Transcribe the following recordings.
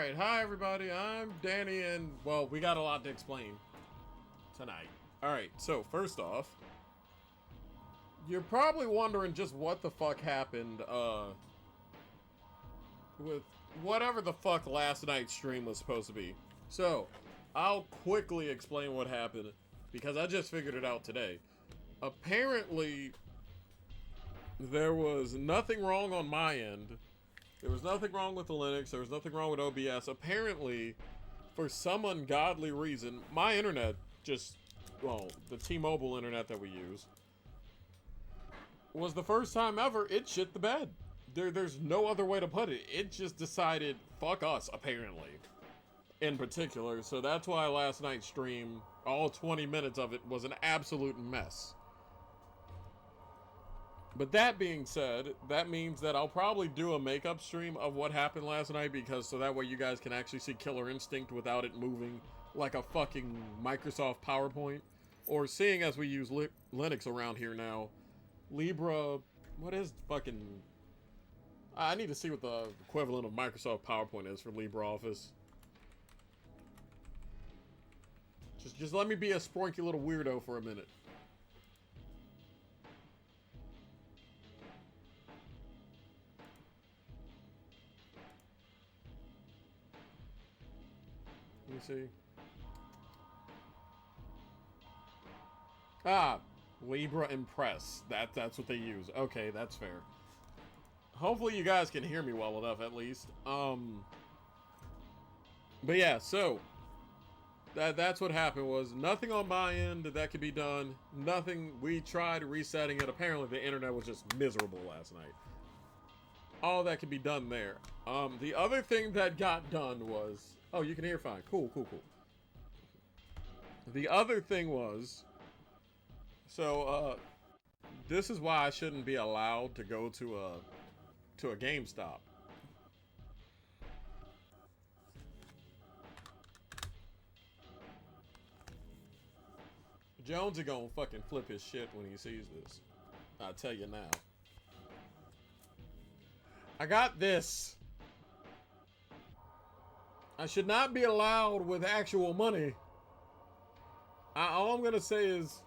Alright, hi everybody, I'm Danny, and, well, we got a lot to explain tonight. Alright, so first off, you're probably wondering just what the fuck happened, with whatever the fuck last night's stream was supposed to be. So, I'll quickly explain what happened, because I just figured it out today. Apparently, there was nothing wrong on my end. There was nothing wrong with the Linux. There was nothing wrong with OBS. Apparently, for some ungodly reason, my internet just, well, the T-Mobile internet that we use, was the first time ever it shit the bed. There's no other way to put it. It just decided, fuck us, apparently. In particular. So that's why last night's stream, all 20 minutes of it, was an absolute mess. But that being said, that means that I'll probably do a makeup stream of what happened last night, because so that way you guys can actually see Killer Instinct without it moving like a fucking Microsoft PowerPoint. Or seeing as we use Linux around here now, Libra, what is fucking... I need to see what the equivalent of Microsoft PowerPoint is for LibreOffice. Just let me be a spronky little weirdo for a minute. Let me see. Ah, Libra Impress. That's what they use. Okay, that's fair. Hopefully you guys can hear me well enough, at least. But yeah, so that's what happened. Was nothing on my end that could be done. Nothing. We tried resetting it. Apparently, the internet was just miserable last night. All that could be done there. The other thing that got done was... Oh, you can hear fine. Cool. The other thing was... So, this is why I shouldn't be allowed to go to a GameStop. Jonesy gonna fucking flip his shit when he sees this. I'll tell you now. I got this. I should not be allowed with actual money. All I'm gonna say is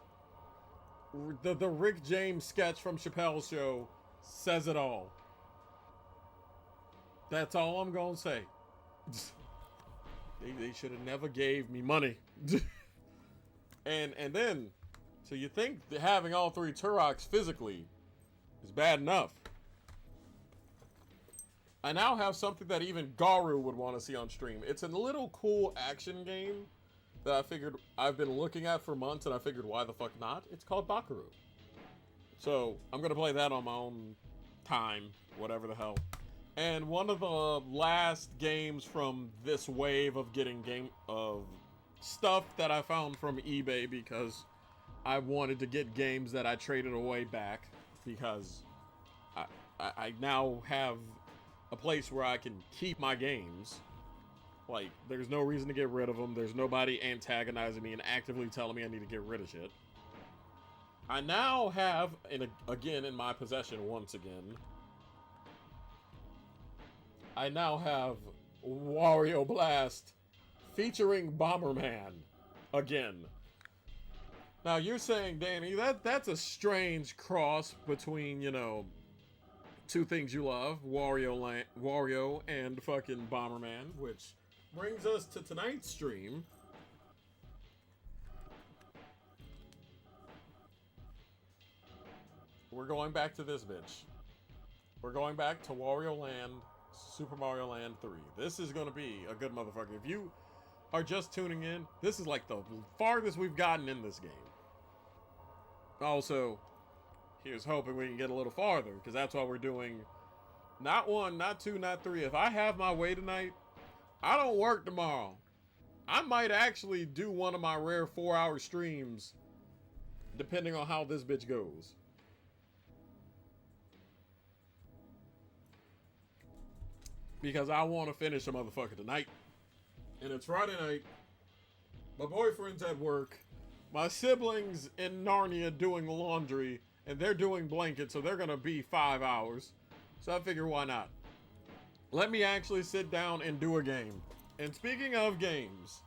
the Rick James sketch from Chappelle's Show says it all. That's all I'm gonna say. They should have never gave me money. and then, so you think that having all three Turoks physically is bad enough? I now have something that even Garu would want to see on stream. It's a little cool action game that I figured I've been looking at for months, and I figured why the fuck not? It's called Bakaru. So I'm gonna play that on my own time, whatever the hell. And one of the last games from this wave of getting stuff that I found from eBay, because I wanted to get games that I traded away back, because I now have a place where I can keep my games. Like, there's no reason to get rid of them. There's nobody antagonizing me and actively telling me I need to get rid of shit. I now have, again in my possession once again, I now have Wario Blast featuring Bomberman again. Now you're saying, Danny, that's a strange cross between, you know, two things you love, Wario and fucking Bomberman, which brings us to tonight's stream. We're going back to this bitch. We're going back to Wario Land, Super Mario Land 3. This is gonna be a good motherfucker. If you are just tuning in, this is like the farthest we've gotten in this game. Also, here's hoping we can get a little farther, because that's why we're doing not one, not two, not three. If I have my way tonight, I don't work tomorrow. I might actually do one of my rare 4-hour streams, depending on how this bitch goes. Because I want to finish a motherfucker tonight. And it's Friday night. My boyfriend's at work. My siblings in Narnia doing laundry. And they're doing blankets, so they're gonna be 5 hours. So I figure, why not? let me actually sit down and do a game. And speaking of games,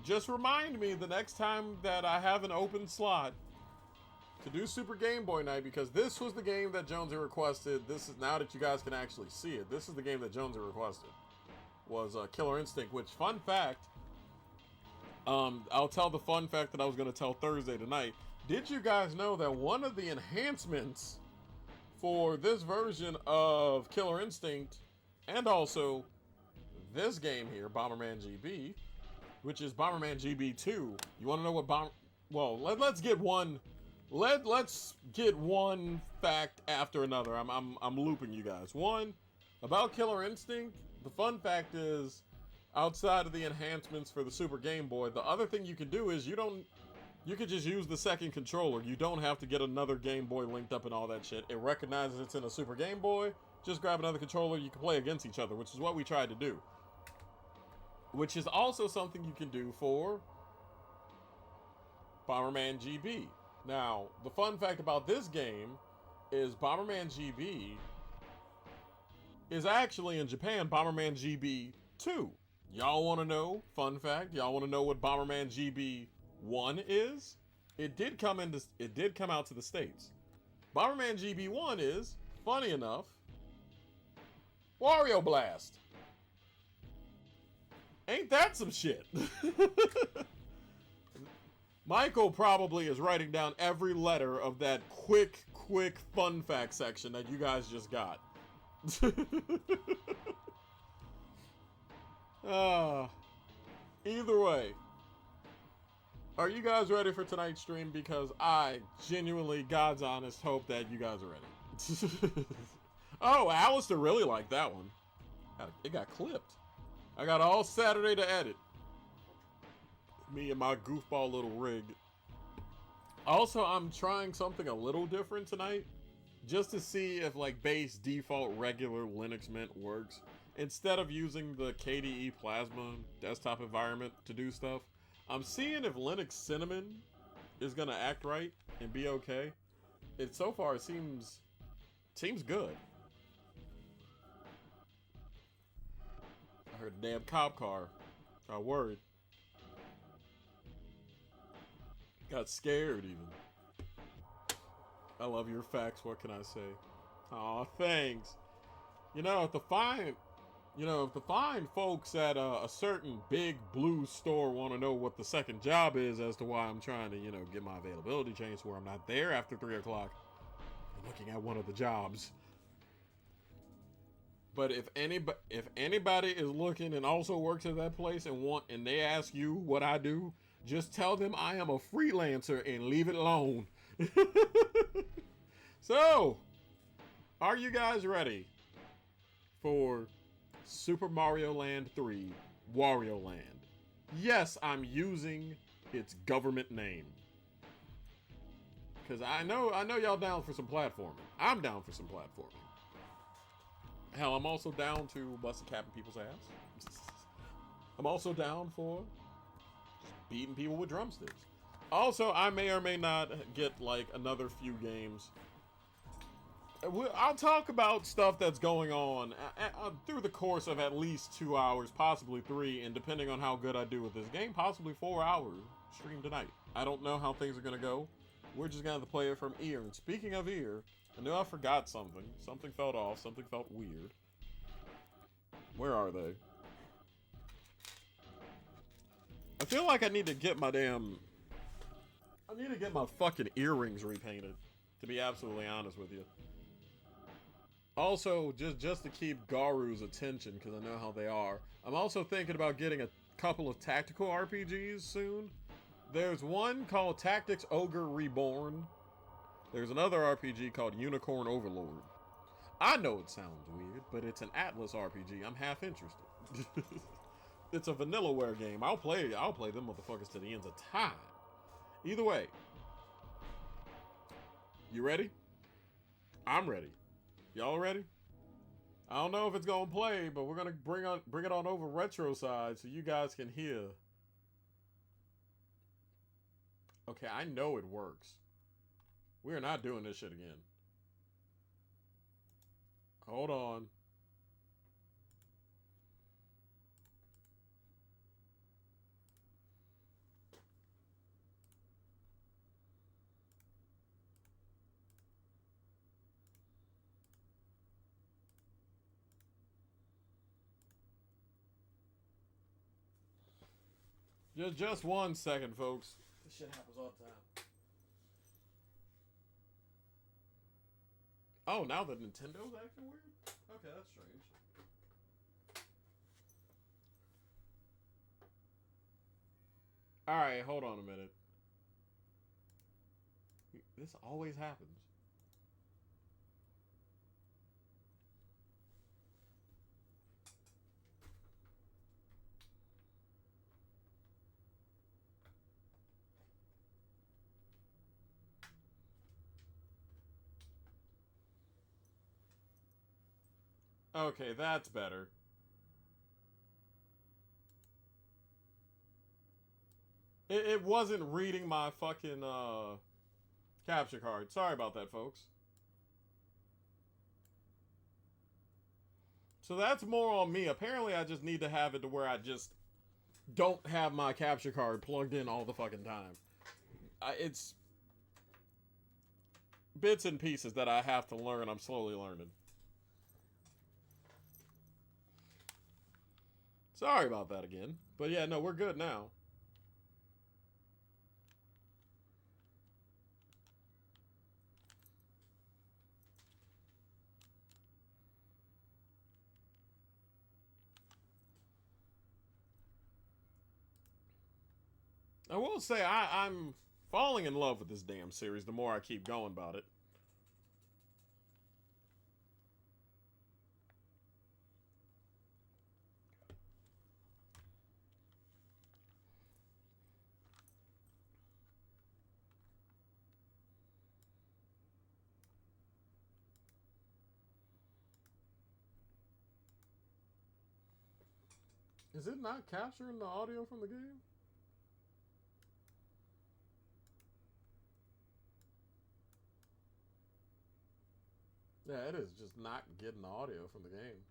just remind me the next time that I have an open slot to do Super Game Boy Night, because this was the game that Jonesy requested. This is, now that you guys can actually see it, this is the game that Jonesy requested. Was Killer Instinct, which, fun fact, I'll tell the fun fact that I was going to tell Thursday tonight. Did you guys know that one of the enhancements for this version of Killer Instinct, and also this game here, Bomberman GB, which is Bomberman GB 2. You want to know what well, let's get one. Let's get one fact after another. I'm looping you guys. One, about Killer Instinct. The fun fact is, outside of the enhancements for the Super Game Boy, the other thing you can do is you could just use the second controller. You don't have to get another Game Boy linked up and all that shit. It recognizes it's in a Super Game Boy. Just grab another controller. You can play against each other, which is what we tried to do. Which is also something you can do for Bomberman GB. Now, the fun fact about this game is Bomberman GB is actually in Japan Bomberman GB 2. Y'all want to know, fun fact, y'all want to know what Bomberman GB 1 is? It did come out to the States. Bomberman GB 1 is, funny enough, Wario Blast. Ain't that some shit? Michael probably is writing down every letter of that quick fun fact section that you guys just got. Either way, are you guys ready for tonight's stream? Because I genuinely, God's honest, hope that you guys are ready. Oh, Alistair really liked that one. It got clipped. I got all Saturday to edit. Me and my goofball little rig. Also, I'm trying something a little different tonight, just to see if like base default regular Linux Mint works. Instead of using the KDE Plasma desktop environment to do stuff, I'm seeing if Linux Cinnamon is gonna act right and be okay. So far it seems good. I heard a damn cop car. Got worried. Got scared even. I love your facts, what can I say? Aw, thanks. If the fine folks at a certain big blue store want to know what the second job is as to why I'm trying to, get my availability changed where I'm not there after 3 o'clock, I'm looking at one of the jobs. But if anybody is looking and also works at that place and they ask you what I do, just tell them I am a freelancer and leave it alone. So, are you guys ready for Super Mario Land 3 Wario Land? Yes, I'm using its government name. Because I know y'all down for some platforming. I'm down for some platforming. Hell, I'm also down to bust a cap in people's ass. I'm also down for just beating people with drumsticks. Also, I may or may not get like another few games. I'll talk about stuff that's going on through the course of at least 2 hours, possibly 3, and depending on how good I do with this game, possibly 4 hours stream tonight. I don't know how things are going to go. We're just going to have to play it from ear. And speaking of ear, I knew I forgot something. Something felt off. Something felt weird. Where are they? I feel like I need to get my fucking earrings repainted, to be absolutely honest with you. Also, just to keep Garu's attention, because I know how they are, I'm also thinking about getting a couple of tactical RPGs soon. There's one called Tactics Ogre Reborn. There's another RPG called Unicorn Overlord. I know it sounds weird, but it's an Atlas RPG. I'm half interested. It's a vanillaware game. I'll play them motherfuckers to the ends of time. Either way. You ready? I'm ready. Y'all ready? I don't know if it's gonna play, but we're gonna bring it on over retro side so you guys can hear. Okay, I know it works. We're not doing this shit again. Hold on. Just 1 second, folks. This shit happens all the time. Oh, now the Nintendo's acting weird? Okay, that's strange. Alright, hold on a minute. This always happens. Okay, that's better. It wasn't reading my fucking capture card. Sorry about that, folks. So that's more on me. Apparently, I just need to have it to where I just don't have my capture card plugged in all the fucking time. It's bits and pieces that I have to learn. I'm slowly learning. Sorry about that again. But yeah, no, we're good now. I will say I'm falling in love with this damn series the more I keep going about it. Is it not capturing the audio from the game? Yeah, it is just not getting the audio from the game.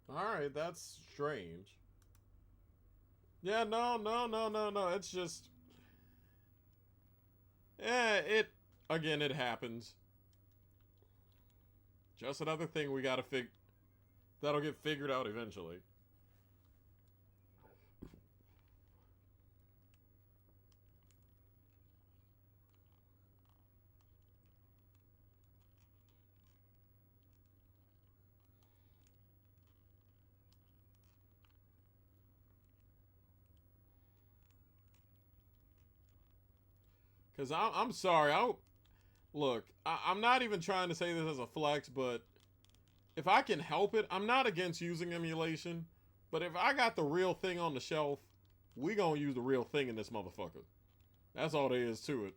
Alright, that's strange. Yeah, no. It's just... Again, it happens. Just another thing we gotta that'll get figured out eventually. Because I'm sorry. Look, I'm not even trying to say this as a flex, but if I can help it, I'm not against using emulation. But if I got the real thing on the shelf, we gonna use the real thing in this motherfucker. That's all there is to it.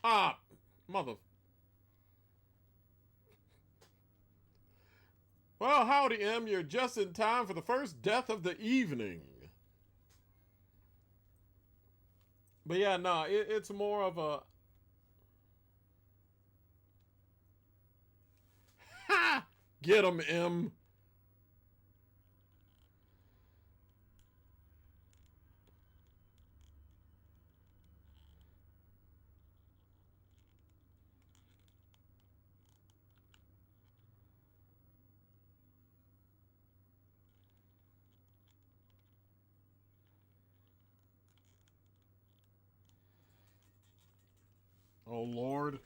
Ah, mother. Well, howdy, M. You're just in time for the first death of the evening. But yeah, no, it's more of a... Ha! Get him, M. Oh, Lord.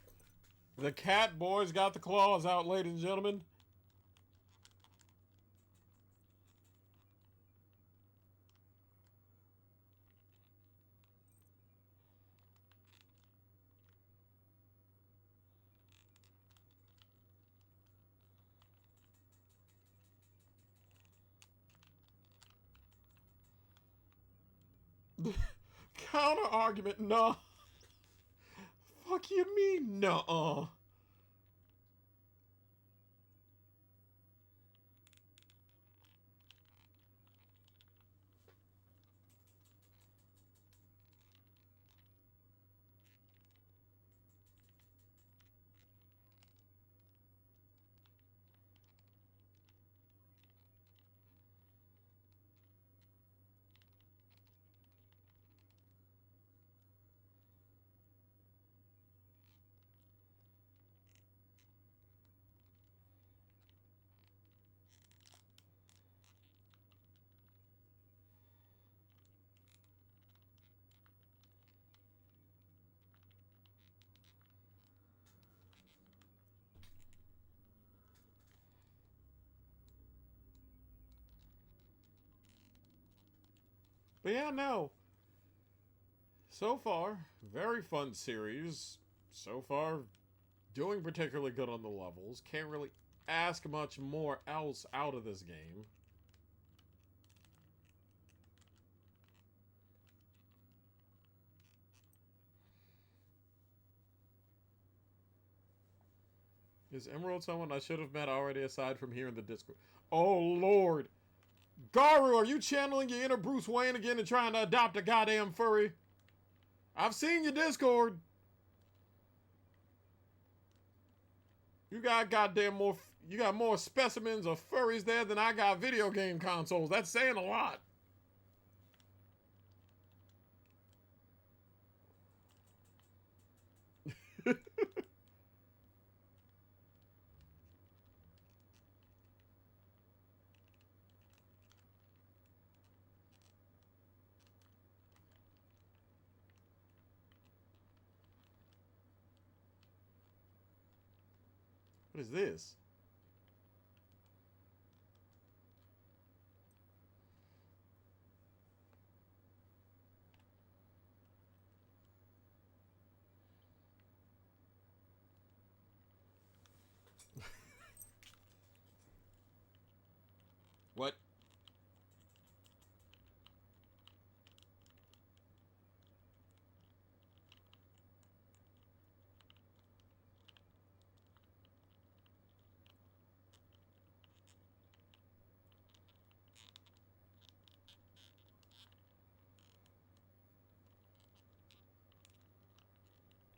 The cat boy's got the claws out, ladies and gentlemen. Counter argument, no. Fuck you mean, no. But yeah, no. So far, very fun series. So far, doing particularly good on the levels. Can't really ask much more else out of this game. Is Emerald someone I should have met already aside from here in the Discord? Oh, Lord. Garu, are you channeling your inner Bruce Wayne again and trying to adopt a goddamn furry? I've seen your Discord. You got goddamn more... You got more specimens of furries there than I got video game consoles. That's saying a lot. What is this? What?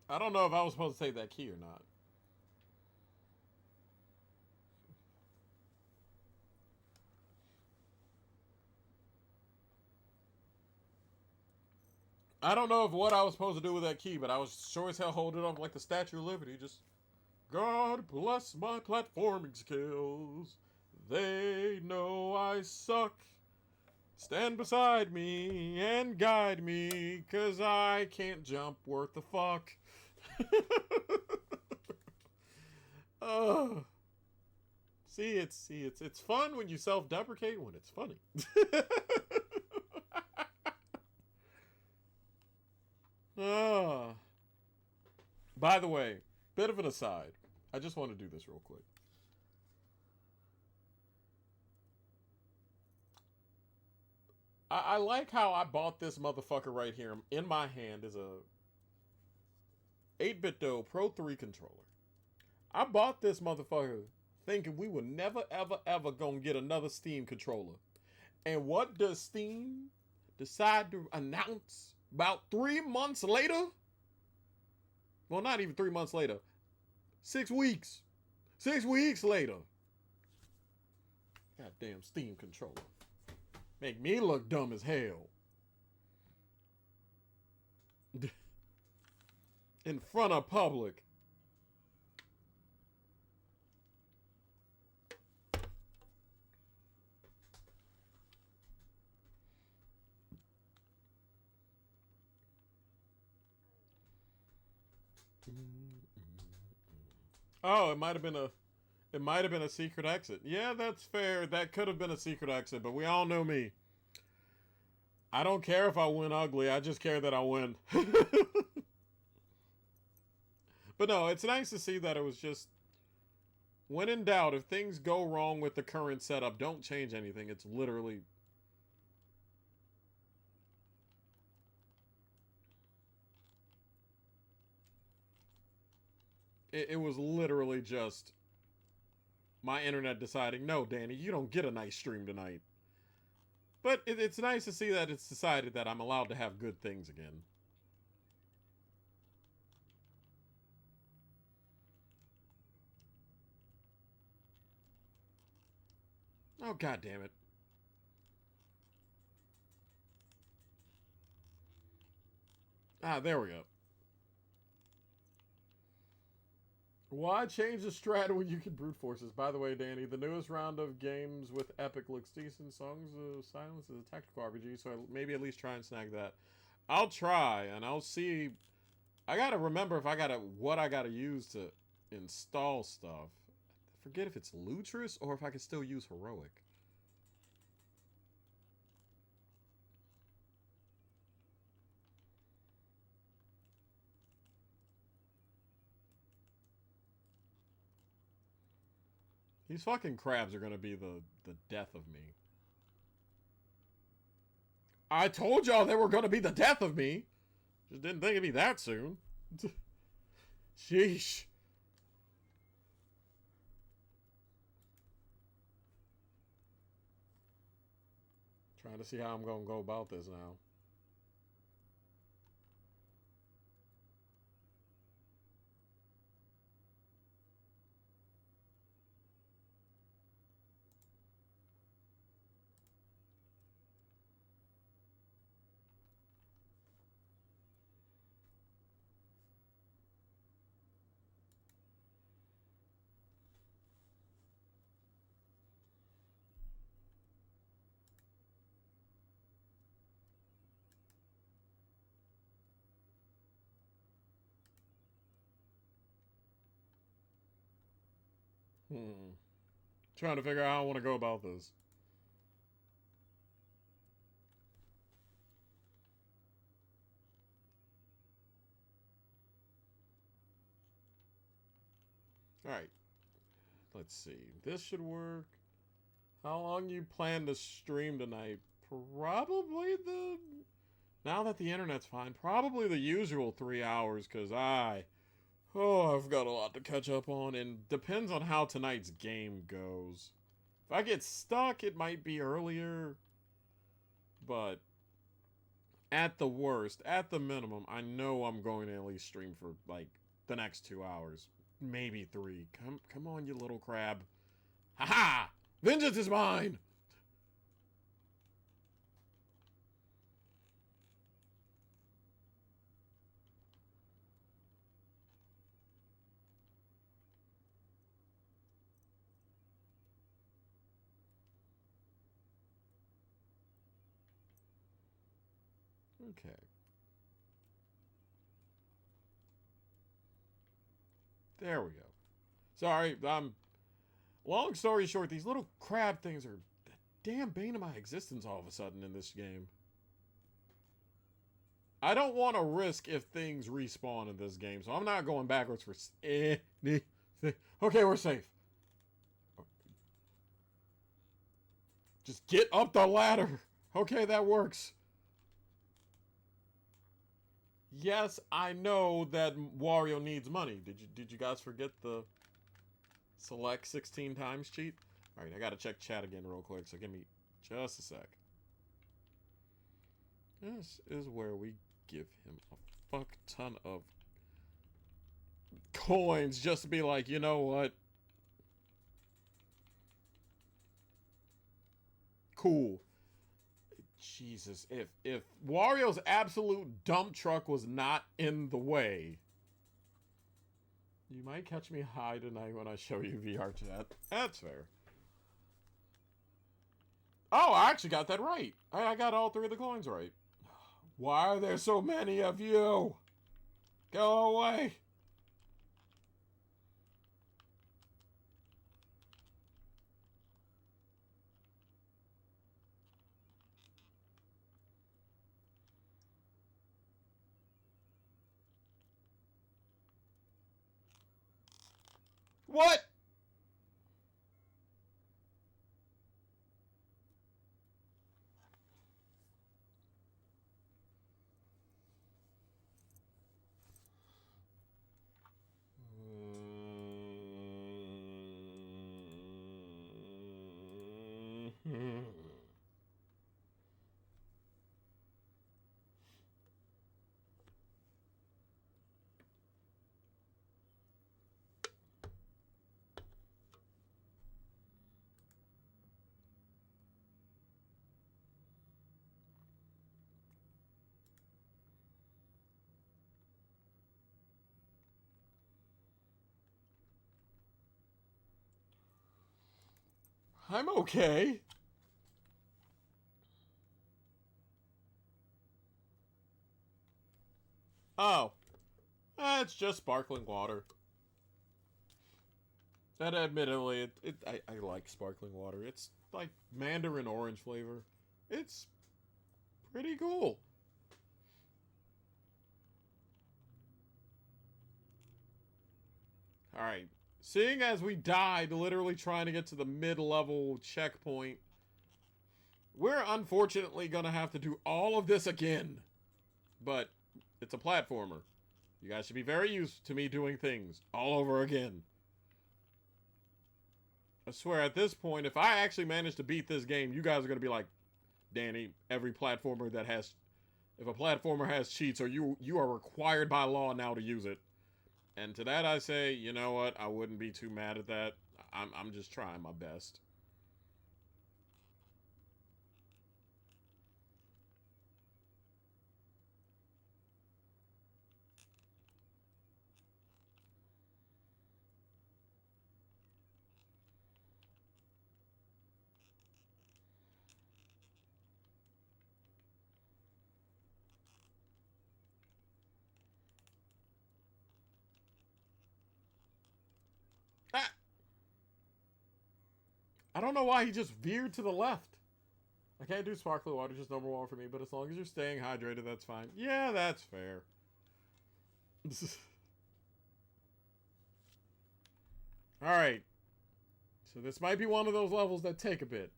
I don't know if I was supposed to take that key or not. I don't know if what I was supposed to do with that key, but I was sure as hell holding it up like the Statue of Liberty. Just, God bless my platforming skills. They know I suck. Stand beside me and guide me, 'cause I can't jump worth the fuck. uh, it's fun when you self-deprecate when it's funny. By the way, bit of an aside. I just want to do this real quick. I like how I bought this motherfucker right here. In my hand is a 8BitDo Pro 3 controller. I bought this motherfucker thinking we were never, ever, ever gonna get another Steam controller. And what does Steam decide to announce about 3 months later? Well, not even 3 months later. 6 weeks. 6 weeks later. Goddamn Steam controller. Make me look dumb as hell. In front of public. Oh, it might have been a secret exit. Yeah, that's fair. That could have been a secret exit, but we all know me. I don't care if I win ugly. I just care that I win. But no, it's nice to see that it was just, when in doubt, if things go wrong with the current setup, don't change anything. It's literally... It was literally just my internet deciding, no, Danny, you don't get a nice stream tonight. But it's nice to see that it's decided that I'm allowed to have good things again. Oh, God damn it. Ah, there we go. Why change the strat when you can brute forces? By the way, Danny, the newest round of games with Epic looks decent. Songs of Silence is a tactical RPG, so maybe at least try and snag that. I'll try, and I'll see. I gotta remember if what I gotta use to install stuff. I forget if it's Lutris or if I can still use Heroic. These fucking crabs are gonna be the death of me. I told y'all they were gonna be the death of me. Just didn't think it'd be that soon. Sheesh. Trying to see how I'm gonna go about this now. Trying to figure out how I want to go about this. Alright. Let's see. This should work. How long you plan to stream tonight? Probably the... Now that the internet's fine, probably the usual 3 hours, because I've got a lot to catch up on, and depends on how tonight's game goes. If I get stuck, it might be earlier, but at the worst, at the minimum, I know I'm going to at least stream for, like, the next 2 hours. Maybe 3. Come on, you little crab. Ha-ha! Vengeance is mine! Okay. There we go. Sorry, long story short, these little crab things are the damn bane of my existence all of a sudden in this game. I don't want to risk if things respawn in this game, so I'm not going backwards for anything. Okay, we're safe. Just get up the ladder. Okay, that works. Yes, I know that Wario needs money. Did you guys forget the select 16 times cheat? Alright, I gotta check chat again real quick, so give me just a sec. This is where we give him a fuck ton of coins just to be like, you know what? Cool. Jesus, if Wario's absolute dump truck was not in the way, you might catch me high tonight when I show you VR chat. That's fair. Oh, I actually got that right. I got all 3 of the coins right. Why are there so many of you? Go away. What? I'm okay. Oh. It's just sparkling water. And admittedly, I like sparkling water. It's like mandarin orange flavor. It's pretty cool. Alright. Seeing as we died literally trying to get to the mid-level checkpoint, we're unfortunately gonna have to do all of this again. But it's a platformer. You guys should be very used to me doing things all over again. I swear, at this point, if I actually manage to beat this game, you guys are gonna be like, Danny, every platformer that has... If a platformer has cheats, or you are required by law now to use it. And to that I say, you know what? I wouldn't be too mad at that. I'm just trying my best. Ah! I don't know why he just veered to the left. I can't do sparkling water, just number one for me, but as long as you're staying hydrated, that's fine. Yeah, that's fair. Alright. So this might be one of those levels that take a bit.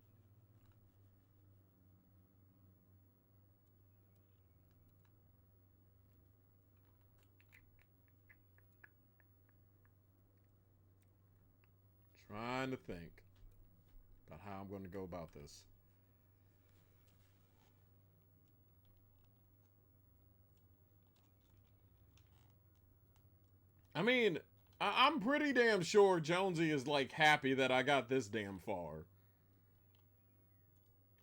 Trying to think about how I'm going to go about this. I mean, I'm pretty damn sure Jonesy is, like, happy that I got this damn far.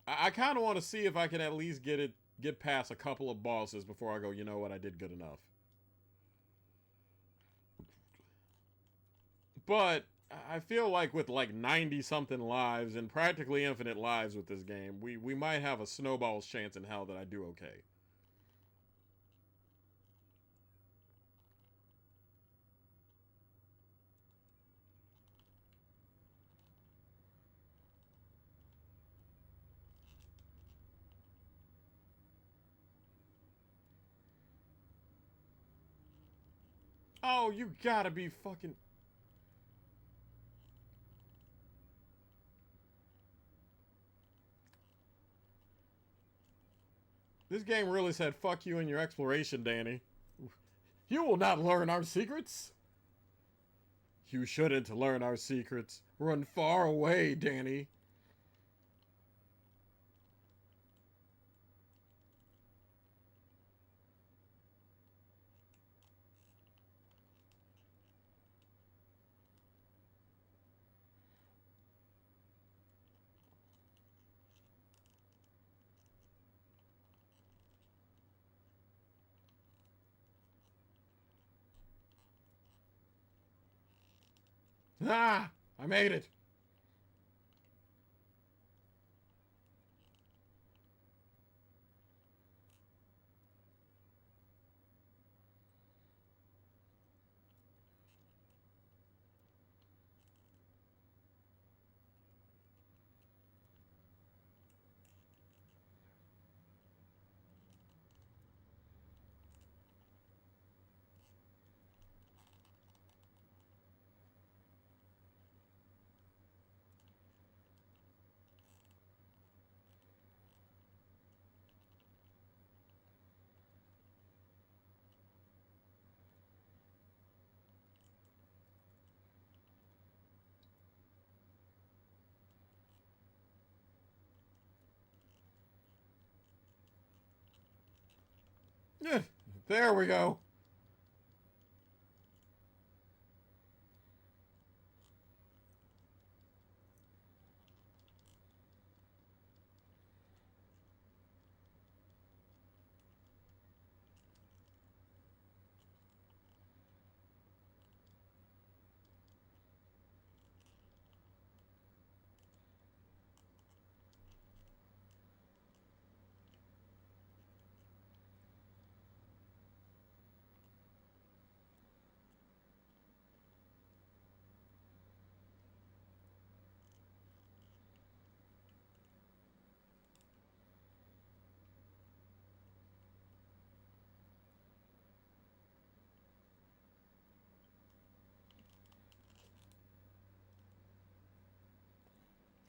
I kind of want to see if I can at least get past a couple of bosses before I go, you know what, I did good enough. But I feel like with like 90-something lives and practically infinite lives with this game, we might have a snowball's chance in hell that I do okay. Oh, you gotta be fucking... This game really said, fuck you and your exploration, Danny. You will not learn our secrets. You shouldn't learn our secrets. Run far away, Danny. Ah! I made it! There we go.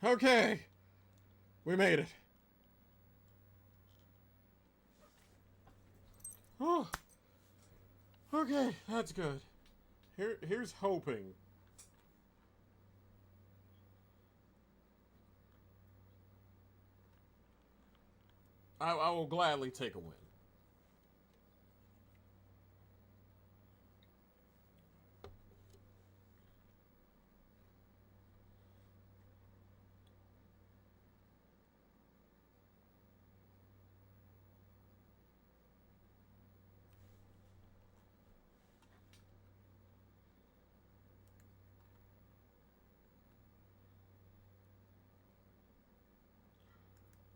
Okay. We made it. Oh. Okay, that's good. Here's hoping. I will gladly take a win.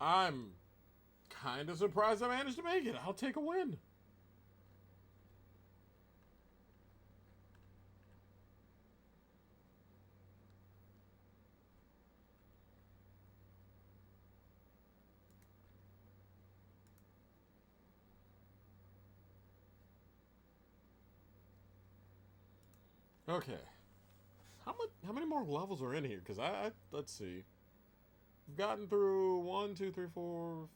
I'm kind of surprised I managed to make it. I'll take a win. Okay. How many more levels are in here? Because let's see. We've gotten through 1, 2, 3, 4,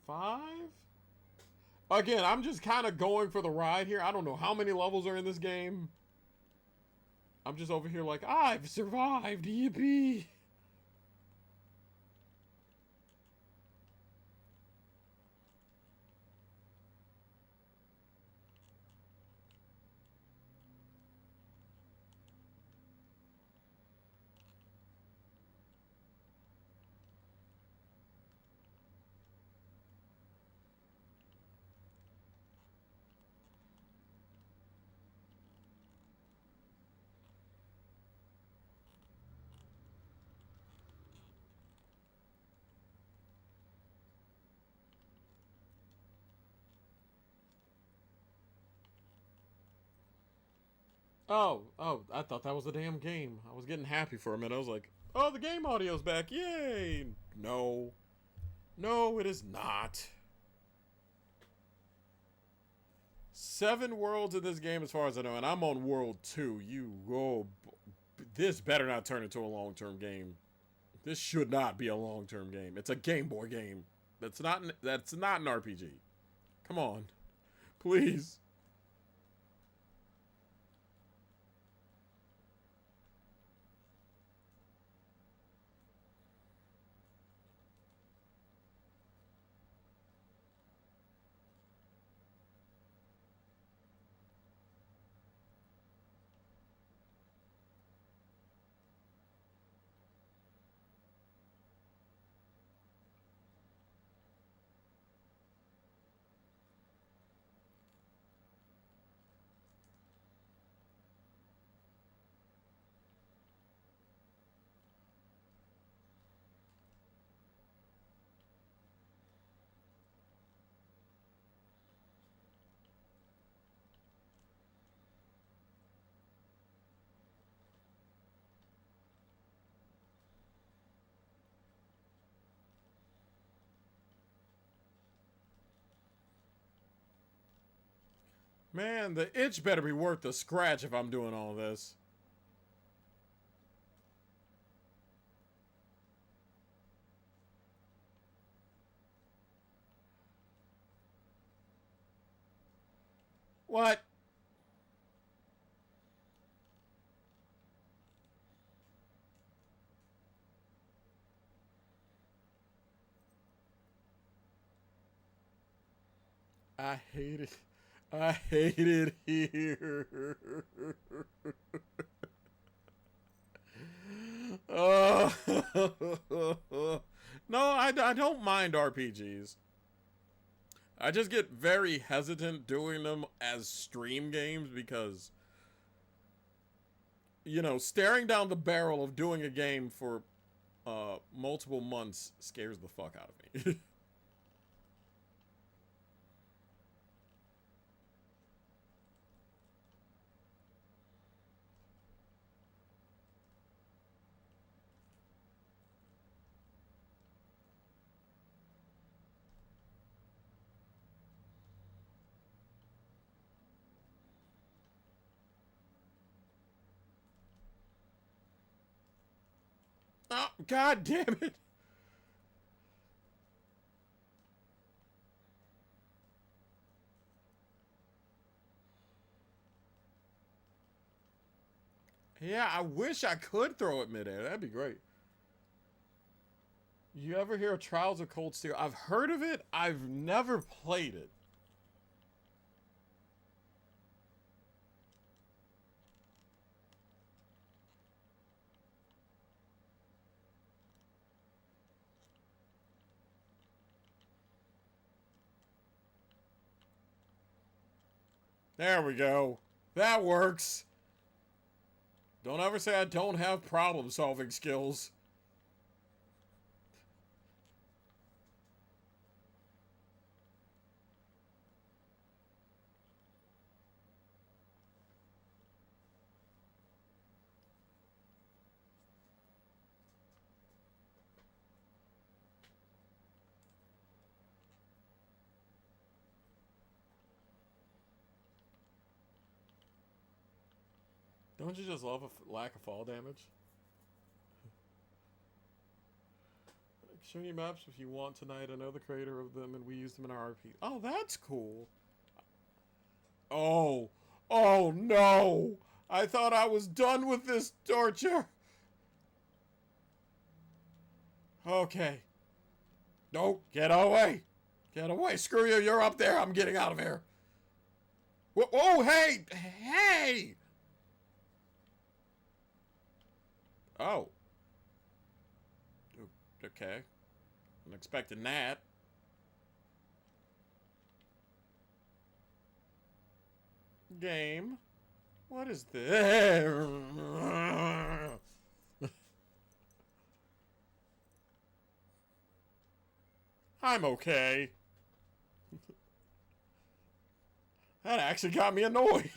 5? Again, I'm just kind of going for the ride here. I don't know how many levels are in this game. I'm just over here like, I've survived, yippee. Oh, I thought that was a damn game. I was getting happy for a minute. I was like, oh, the game audio's back. Yay. No. No, it is not. 7 worlds in this game as far as I know, and I'm on world 2. This better not turn into a long-term game. This should not be a long-term game. It's a Game Boy game. That's not an RPG. Come on. Please. Man, the itch better be worth the scratch if I'm doing all this. What? I hate it. I hate it here. Oh. No, I don't mind RPGs. I just get very hesitant doing them as stream games because, staring down the barrel of doing a game for multiple months scares the fuck out of me. Oh, God damn it. Yeah, I wish I could throw it midair. That'd be great. You ever hear of Trials of Cold Steel? I've heard of it. I've never played it. There we go. That works. Don't ever say I don't have problem-solving skills. Don't you just love a lack of fall damage? Show you maps if you want tonight. I know the creator of them and we use them in our RP. Oh, that's cool. Oh. Oh, no. I thought I was done with this torture. Okay. No, get away. Get away. Screw you. You're up there. I'm getting out of here. Oh, hey. Hey. Oh. Okay. I'm expecting that. Game. What is this? I'm okay. That actually got me annoyed.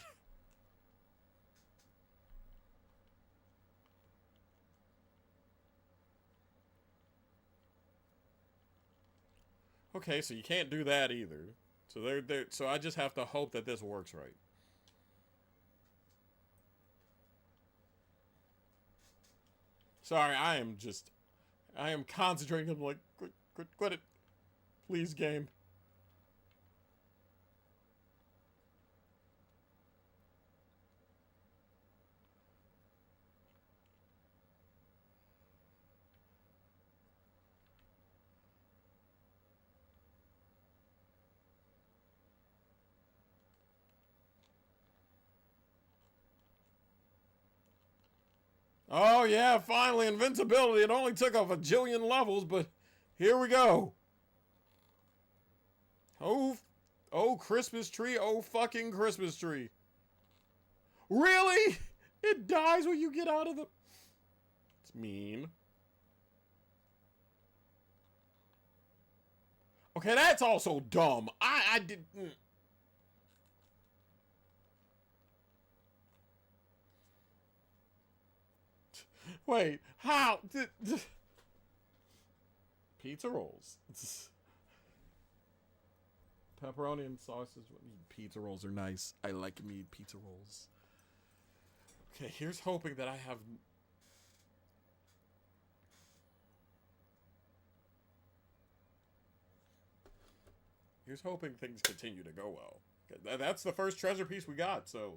Okay, so you can't do that either. So I just have to hope that this works right. Sorry, I am concentrating. I'm like, quit it. Please, game. Oh, yeah, finally, invincibility. It only took off a jillion levels, but here we go. Oh, Christmas tree. Oh, fucking Christmas tree. Really? It dies when you get out of the... It's mean. Okay, that's also dumb. I did... Wait, how? Pizza rolls. Pepperoni and sausages. Pizza rolls are nice. I like me pizza rolls. Okay, here's hoping that I have... Here's hoping things continue to go well. That's the first treasure piece we got, so...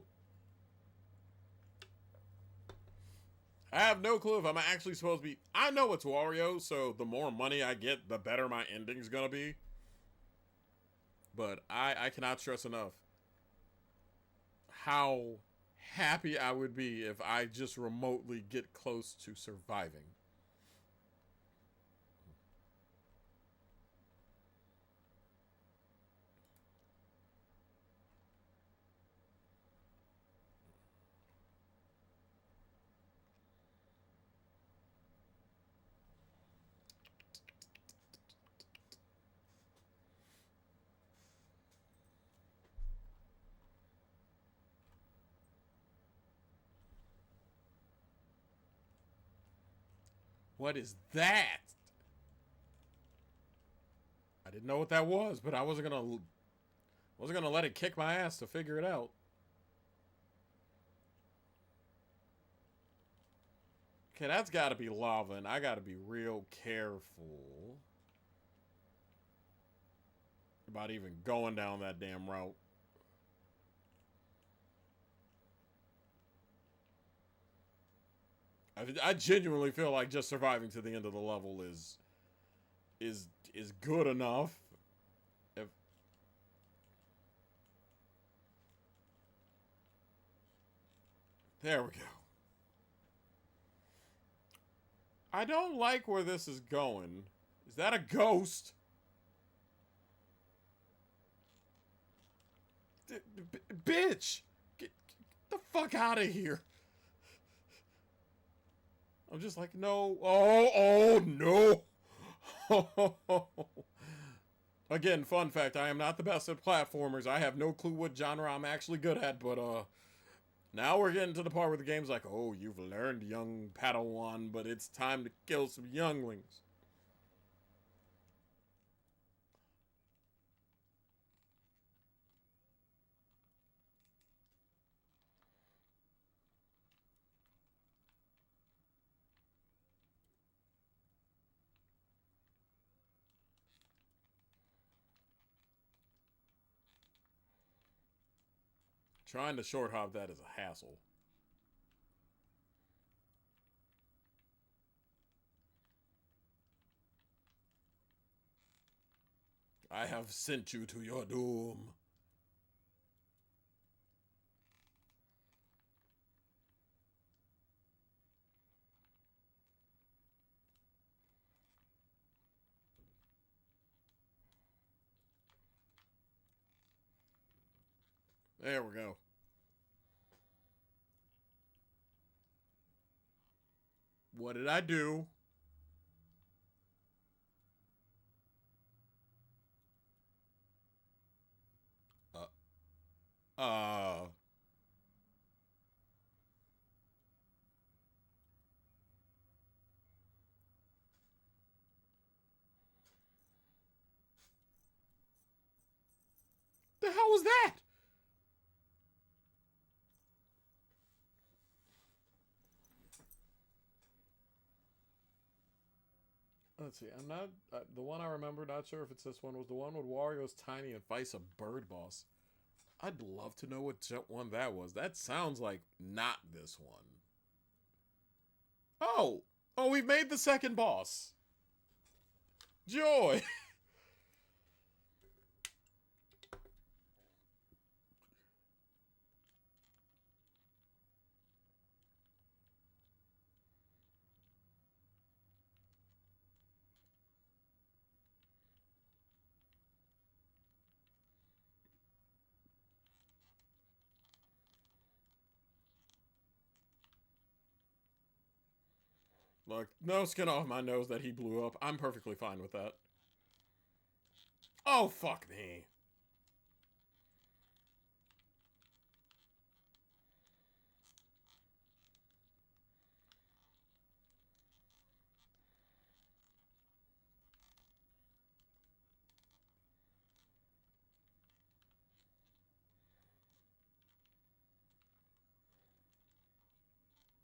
I have no clue if I'm actually supposed to be... I know it's Wario, so the more money I get, the better my ending's gonna be. But I cannot stress enough how happy I would be if I just remotely get close to surviving. What is that? I didn't know what that was, but I wasn't gonna let it kick my ass to figure it out. Okay, that's got to be lava, and I got to be real careful about even going down that damn route. I genuinely feel like just surviving to the end of the level is good enough. If there we go. I don't like where this is going. Is that a ghost? Bitch! Get the fuck out of here. I'm just like, no. Oh, no. Again, fun fact, I am not the best at platformers. I have no clue what genre I'm actually good at, but, now we're getting to the part where the game's like, oh, you've learned, young Padawan, but it's time to kill some younglings. Trying to short hop that is a hassle. I have sent you to your doom. There we go. What did I do? Uh, uh, the hell was that? Let's see. I'm not the one I remember. Not sure if it's this one. Was the one with Wario's tiny and fights a bird boss? I'd love to know what one that was. That sounds like not this one. Oh, oh, we've made the second boss. Joy. Look, no skin off my nose that he blew up. I'm perfectly fine with that. Oh, fuck me.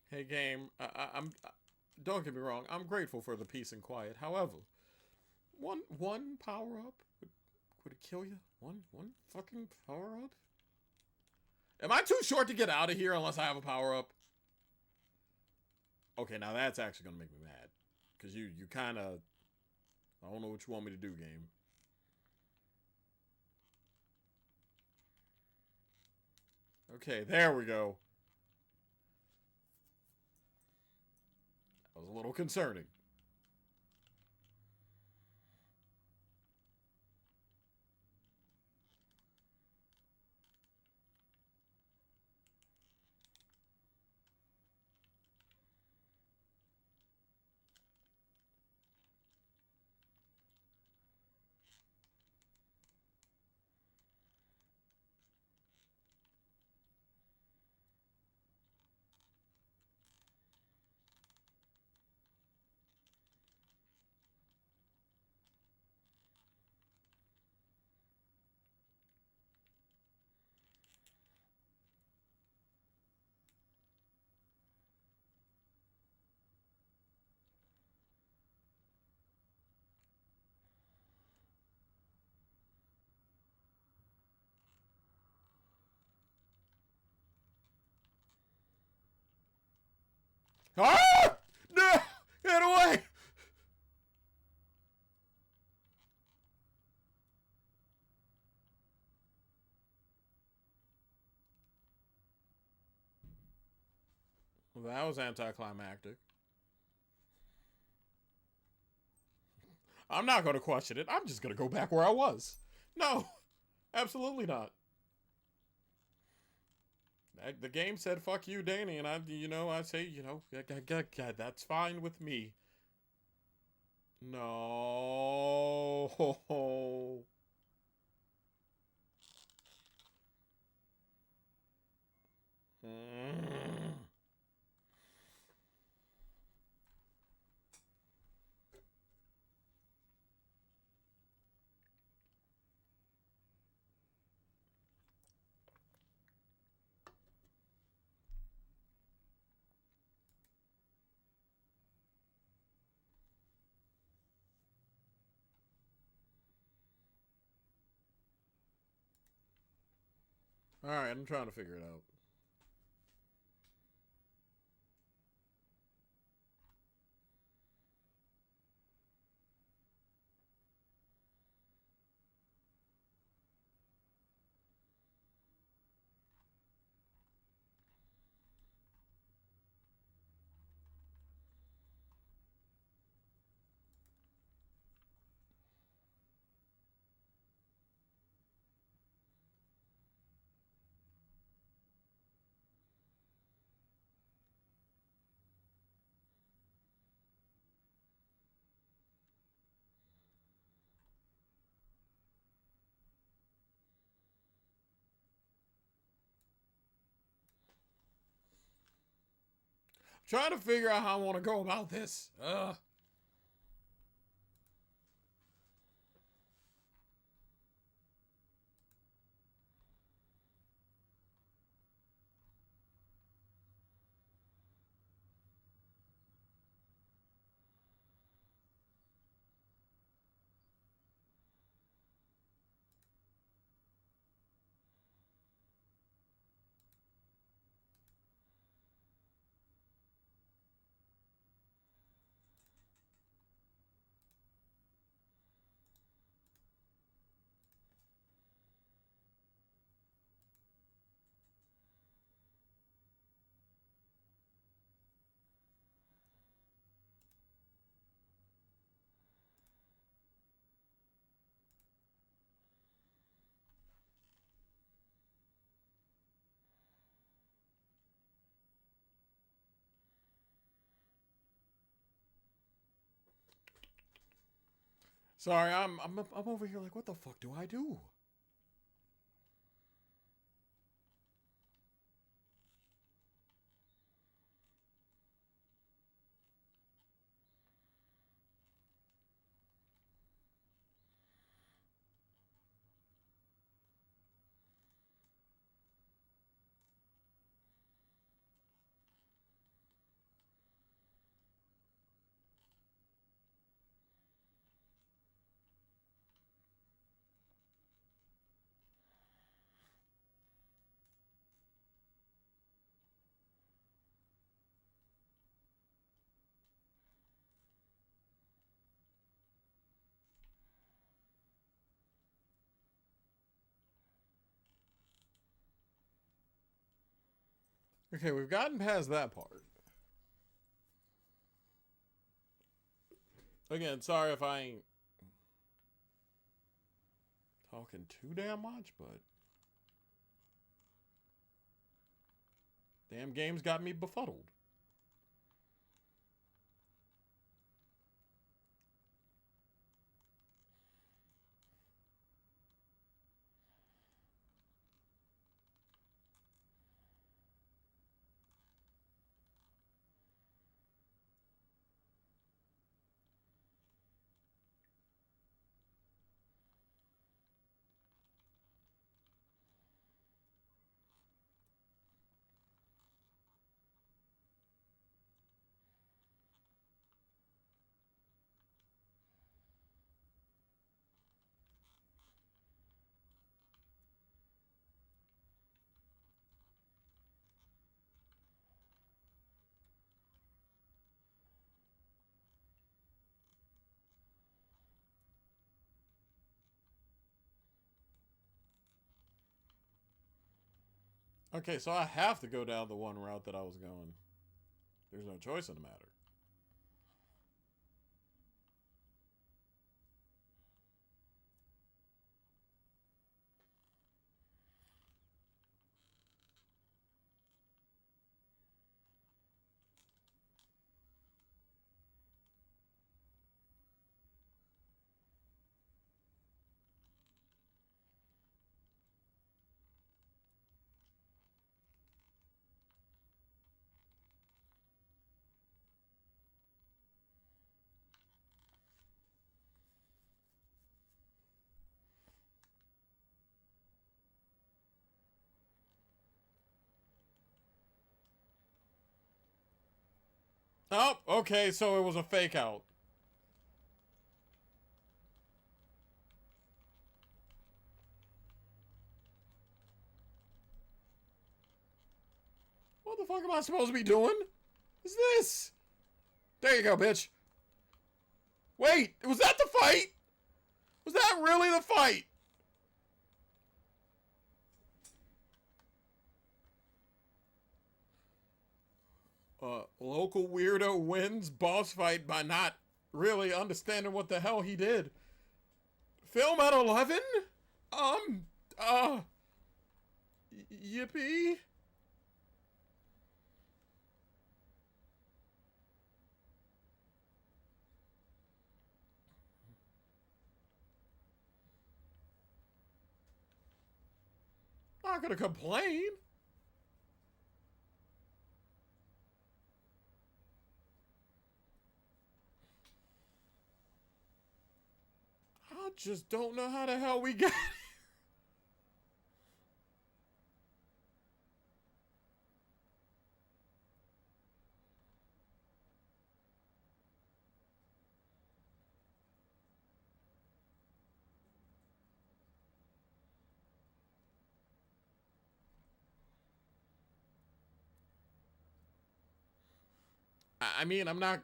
Hey, game. Don't get me wrong. I'm grateful for the peace and quiet. However, one power up would it kill you? One fucking power up? Am I too short to get out of here unless I have a power up? Okay, now that's actually gonna make me mad. Cause you kinda I don't know what you want me to do, game. Okay, there we go. That was a little concerning. Ah! No! Get away! Well, that was anticlimactic. I'm not going to question it. I'm just going to go back where I was. No, absolutely not. The game said "fuck you, Danny," and I say, that's fine with me. No. Mm. All right, I'm trying to figure it out. I'm trying to figure out how I want to go about this. Sorry, I'm over here like, what the fuck do I do? Okay, we've gotten past that part. Again, sorry if I ain't talking too damn much, but damn game's got me befuddled. Okay, so I have to go down the one route that I was going. There's no choice in the matter. Oh, okay, so it was a fake out. What the fuck am I supposed to be doing? What's this? There you go, bitch. Wait, was that the fight? Was that really the fight? Local weirdo wins boss fight by not really understanding what the hell he did. Film at 11? Um, uh, Yippee? Not gonna complain. I just don't know how the hell we got here. I mean, I'm not.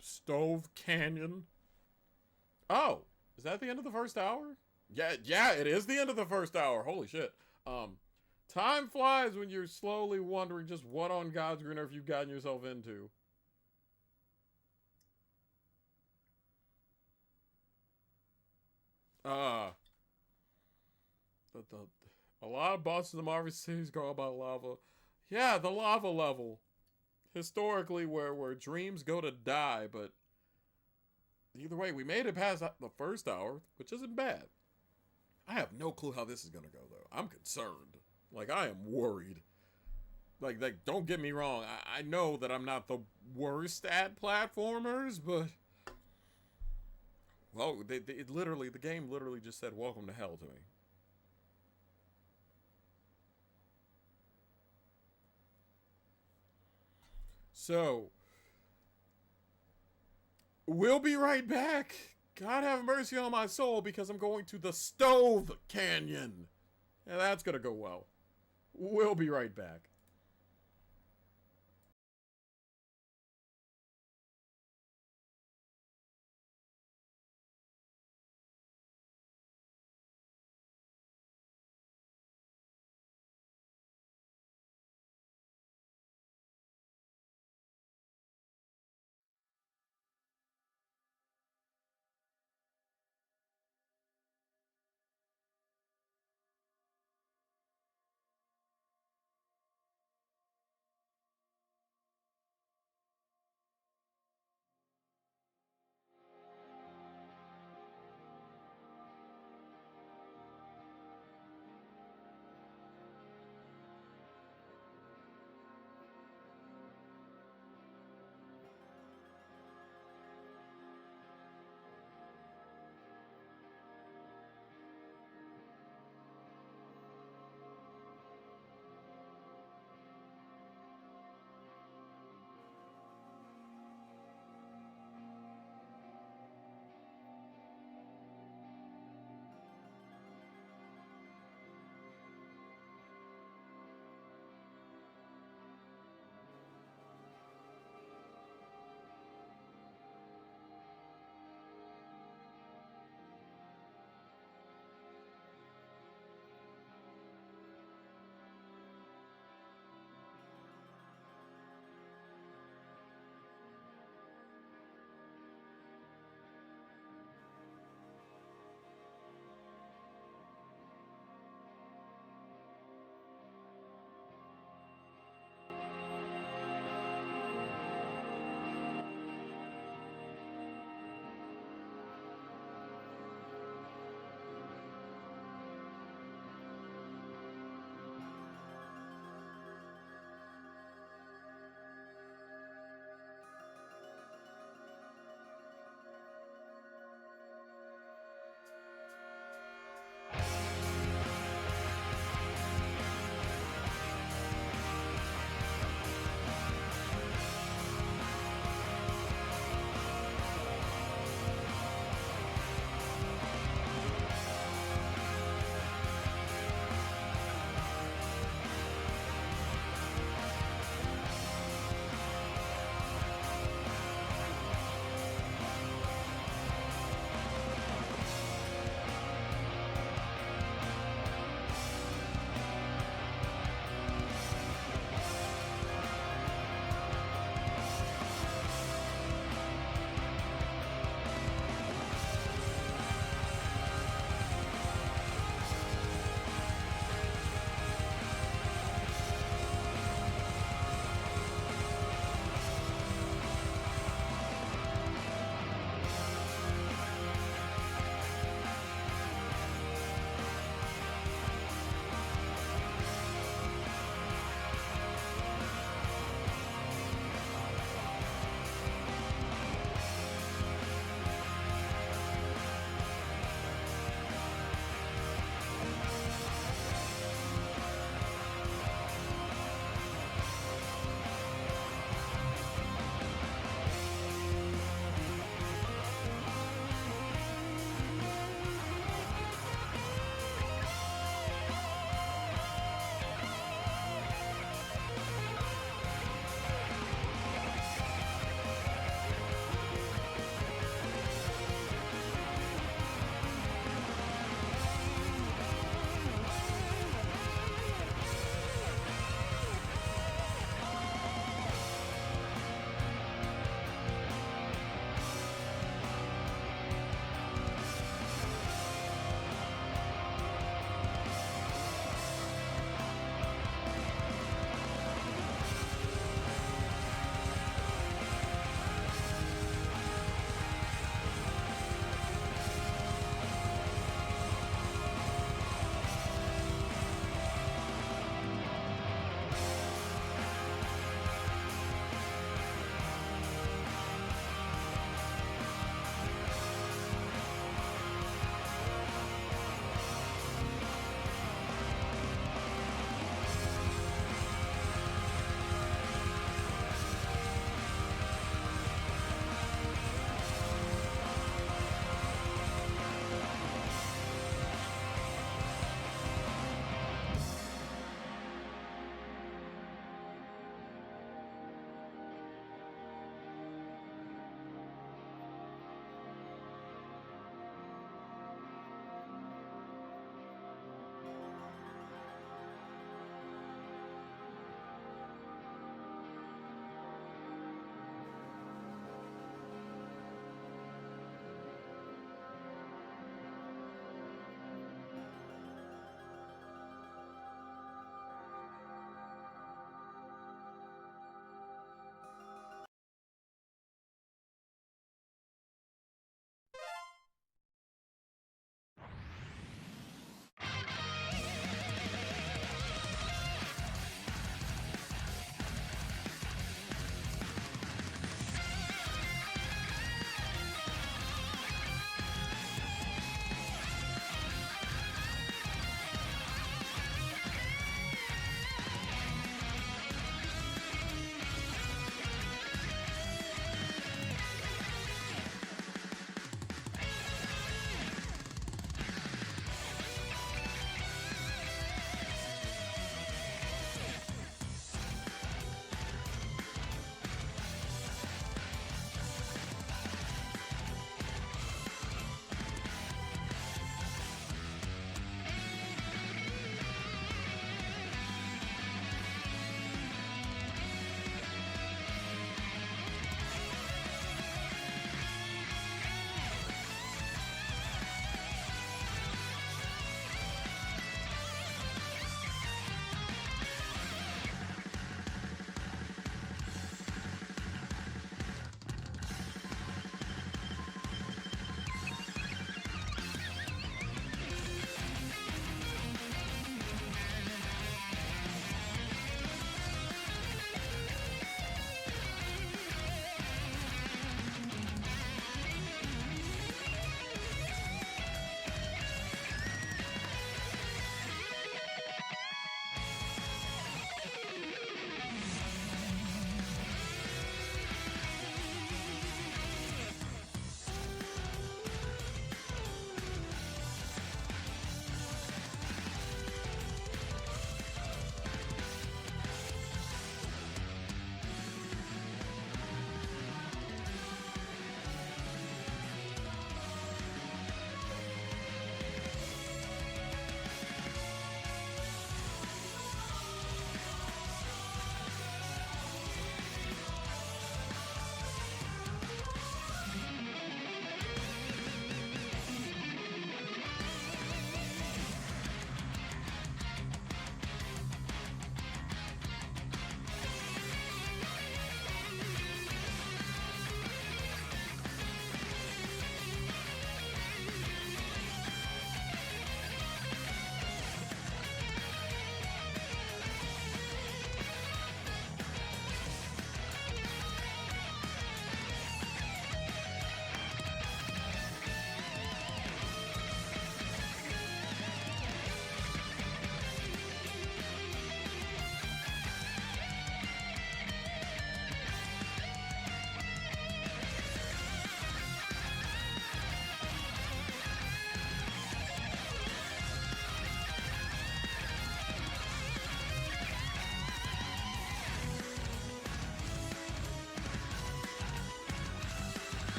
Stove Canyon. Oh, is that the end of the first hour? Yeah, it is the end of the first hour. Holy shit. Um, Time flies when you're slowly wondering just what on God's green earth you've gotten yourself into. Uh, the a lot of bosses in the Marvel series go about lava. Yeah, the lava level. Historically, where dreams go to die, but either way, we made it past the first hour, which isn't bad. I have no clue how this is gonna go though. I'm concerned. Like I am worried. Like don't get me wrong. I know that I'm not the worst at platformers, but well, it literally the game literally just said "Welcome to Hell" to me. So we'll be right back. God have mercy on my soul because I'm going to the Stove Canyon. And that's gonna go well. We'll be right back.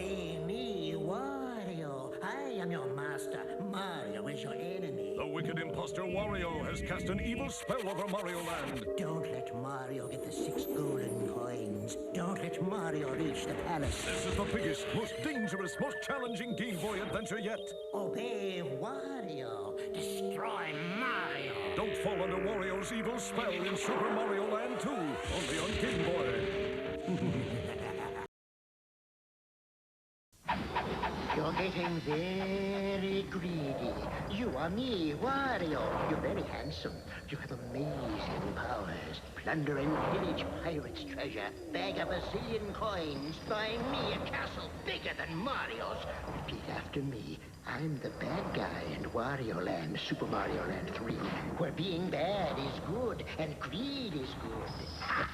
Obey me, Wario. I am your master. Mario is your enemy. The wicked imposter Wario has cast an evil spell over Mario Land. Don't let Mario get the 6 golden coins. Don't let Mario reach the palace. This is the biggest, most dangerous, most challenging Game Boy adventure yet. Obey Wario. Destroy Mario. Don't fall under Wario's evil spell in Super Mario Land 2, only on Game Boy. You're getting very greedy. You are me, Wario. You're very handsome. You have amazing powers. Plunder and pillage pirates' treasure. Bag a bazillion coins. Buy me a castle bigger than Mario's. Repeat after me. I'm the bad guy in Wario Land, Super Mario Land 3, where being bad is good and greed is good.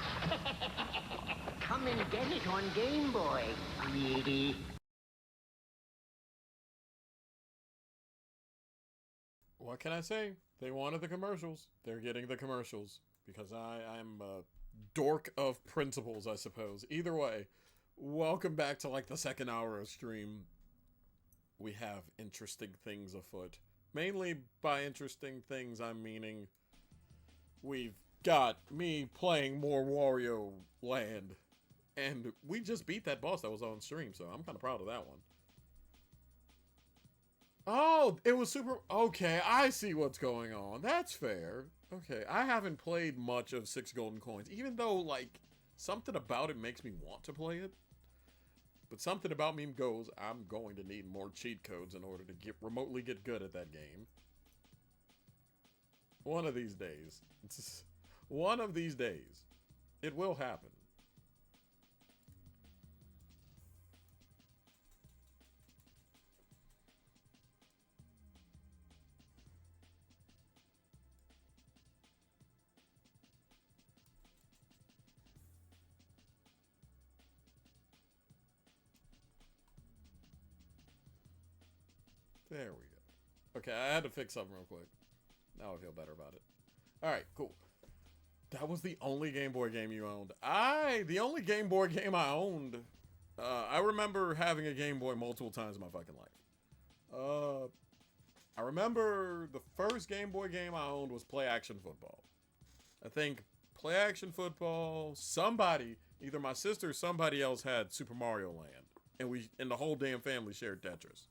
Come and get it on Game Boy, greedy. What can I say? They wanted the commercials. They're getting the commercials. Because I'm a dork of principles, I suppose. Either way, welcome back to like the second hour of stream. We have interesting things afoot. Mainly by interesting things, I'm meaning we've got me playing more Wario Land. And we just beat that boss that was on stream, so I'm kind of proud of that one. Oh, it was super... Okay, I see what's going on. That's fair. Okay, I haven't played much of 6 Golden Coins, even though, like, something about it makes me want to play it. But something about me goes, I'm going to need more cheat codes in order to remotely get good at that game. One of these days. One of these days. It will happen. There we go. Okay, I had to fix something real quick. Now I feel better about it. Alright, cool. That was the only Game Boy game you owned. The only Game Boy game I owned, I remember having a Game Boy multiple times in my fucking life. I remember the first Game Boy game I owned was Play Action Football. I think Play Action Football, somebody, either my sister or somebody else had Super Mario Land. And the whole damn family shared Tetris.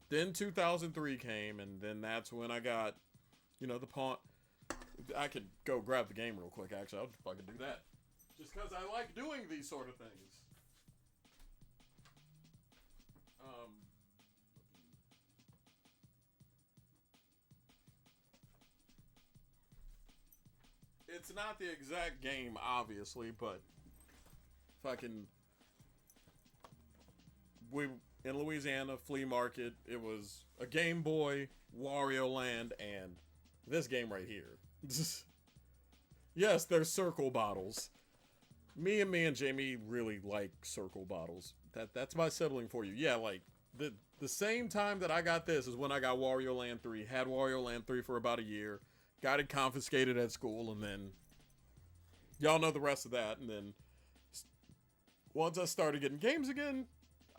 Then 2003 came, and then that's when I got, you know, the pawn. I could go grab the game real quick, actually. I'll fucking do that. Just because I like doing these sort of things. It's not the exact game, obviously, but fucking... In Louisiana, flea market, it was a Game Boy, Wario Land, and this game right here. Yes, they're circle bottles. Me and Jamie really like circle bottles. That's my sibling for you. Yeah, like, the same time that I got this is when I got Wario Land 3. Had Wario Land 3 for about a year. Got it confiscated at school, and then... Y'all know the rest of that, and then... Once I started getting games again...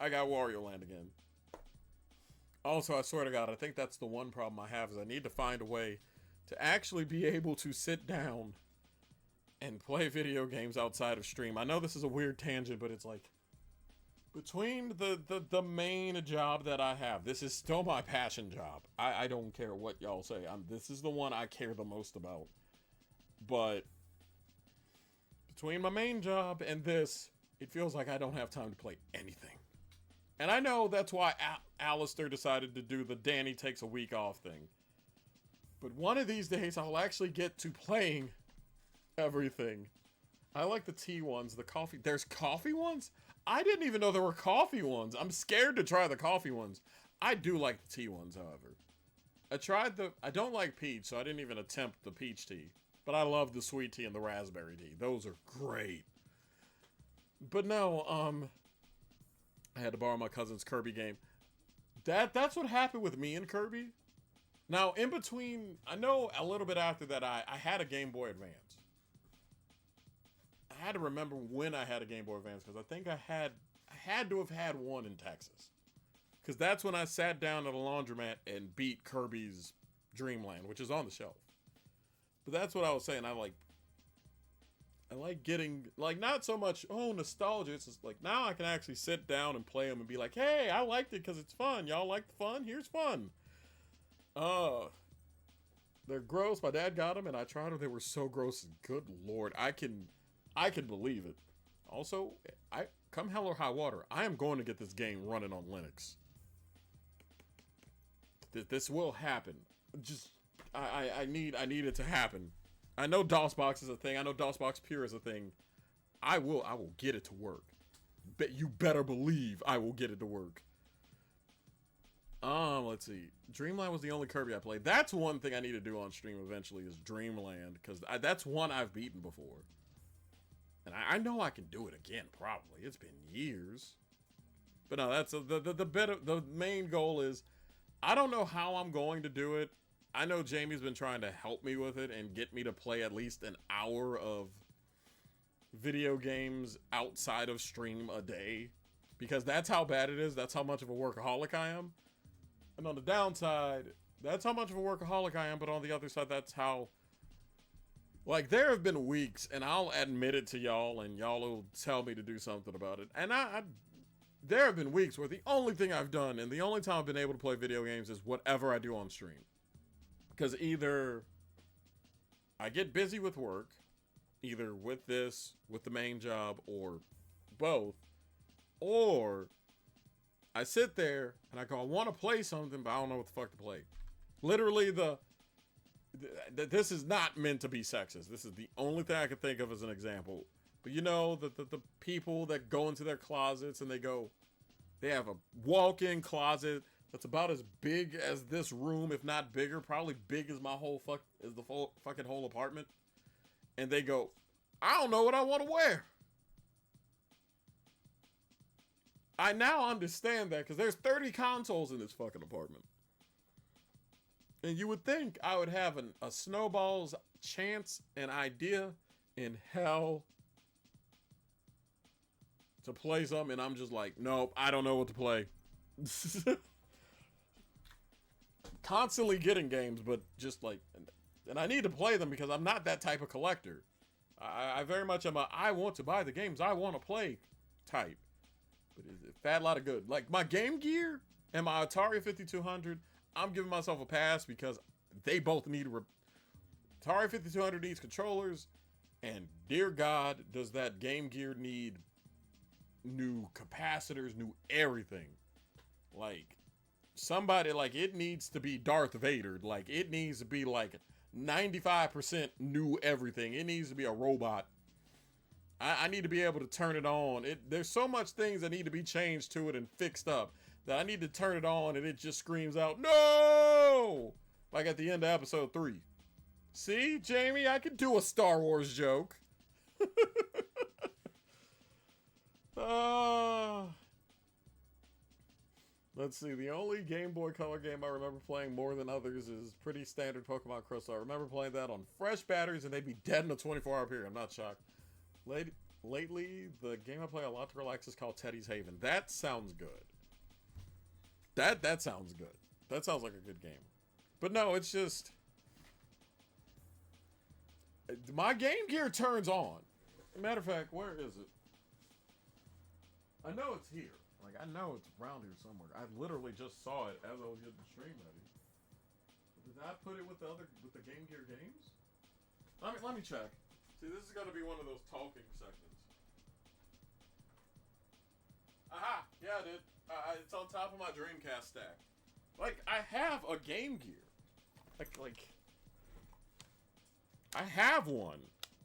I got Wario Land again. Also, I swear to God, I think that's the one problem I have is I need to find a way to actually be able to sit down and play video games outside of stream. I know this is a weird tangent, but it's like between the main job that I have, this is still my passion job. I don't care what y'all say. This is the one I care the most about. But between my main job and this, it feels like I don't have time to play anything. And I know that's why Alistair decided to do the Danny takes a week off thing. But one of these days, I'll actually get to playing everything. I like the tea ones, the coffee. There's coffee ones? I didn't even know there were coffee ones. I'm scared to try the coffee ones. I do like the tea ones, however. I don't like peach, so I didn't even attempt the peach tea. But I love the sweet tea and the raspberry tea. Those are great. But no, I had to borrow my cousin's Kirby game. That's what happened with me and Kirby. Now, in between, I know a little bit after that, I had a Game Boy Advance. I had to remember when I had a Game Boy Advance, because I think I had to have had one in Texas. Because that's when I sat down at a laundromat and beat Kirby's Dream Land, which is on the shelf. But that's what I was saying. I like getting, like, not so much, oh, nostalgia. It's just like, now I can actually sit down and play them and be like, hey, I liked it because it's fun. Y'all like the fun? Here's fun. They're gross. My dad got them, and I tried them. They were so gross. Good Lord. I can believe it. Also, come hell or high water, I am going to get this game running on Linux. This will happen. Just, I need it to happen. I know DOSBox is a thing. I know DOSBox Pure is a thing. I will get it to work. You better believe I will get it to work. Let's see. Dreamland was the only Kirby I played. That's one thing I need to do on stream eventually is Dreamland, because that's one I've beaten before. And I know I can do it again, probably. It's been years. But no, that's the main goal is, I don't know how I'm going to do it. I know Jamie's been trying to help me with it and get me to play at least an hour of video games outside of stream a day. Because that's how bad it is. That's how much of a workaholic I am. And on the downside, that's how much of a workaholic I am. But on the other side, that's how... Like, there have been weeks, and I'll admit it to y'all, and y'all will tell me to do something about it. And there have been weeks where the only thing I've done, and the only time I've been able to play video games is whatever I do on stream. Because either I get busy with work, either with this, with the main job, or both, or I sit there and I go, I want to play something, but I don't know what the fuck to play. Literally, this is not meant to be sexist. This is the only thing I can think of as an example. But you know, the people that go into their closets and they have a walk-in closet that's about as big as this room, if not bigger, probably big as the fucking whole apartment. And they go, I don't know what I want to wear. I now understand that because there's 30 consoles in this fucking apartment. And you would think I would have a snowball's chance, an idea in hell to play something, and I'm just like, nope, I don't know what to play. Constantly getting games, but just like, and I need to play them because I'm not that type of collector. I very much am I want to buy the games I want to play type. But it's a fat lot of good. Like my Game Gear and my Atari 5200, I'm giving myself a pass because they both need Atari 5200 needs controllers, and dear God, does that Game Gear need new capacitors, new everything. Like somebody, like it needs to be Darth Vader. Like it needs to be like 95% new everything. It needs to be a robot. I need to be able to turn it on. There's so much things that need to be changed to it and fixed up that I need to turn it on and it just screams out, no! Like at the end of episode 3. See, Jamie, I could do a Star Wars joke. Let's see, the only Game Boy Color game I remember playing more than others is pretty standard Pokemon Crystal. I remember playing that on fresh batteries and they'd be dead in a 24-hour period. I'm not shocked. Lately, the game I play a lot to relax is called Teddy's Haven. That sounds good. That sounds good. That sounds like a good game. But no, it's just... My Game Gear turns on. Matter of fact, where is it? I know it's here. Like, I know it's around here somewhere. I literally just saw it as I was getting the stream ready. Did I put it with the Game Gear games? Let me check. See, this is going to be one of those talking sections. Aha! Yeah, I did. It's on top of my Dreamcast stack. Like, I have a Game Gear. Like, I have one.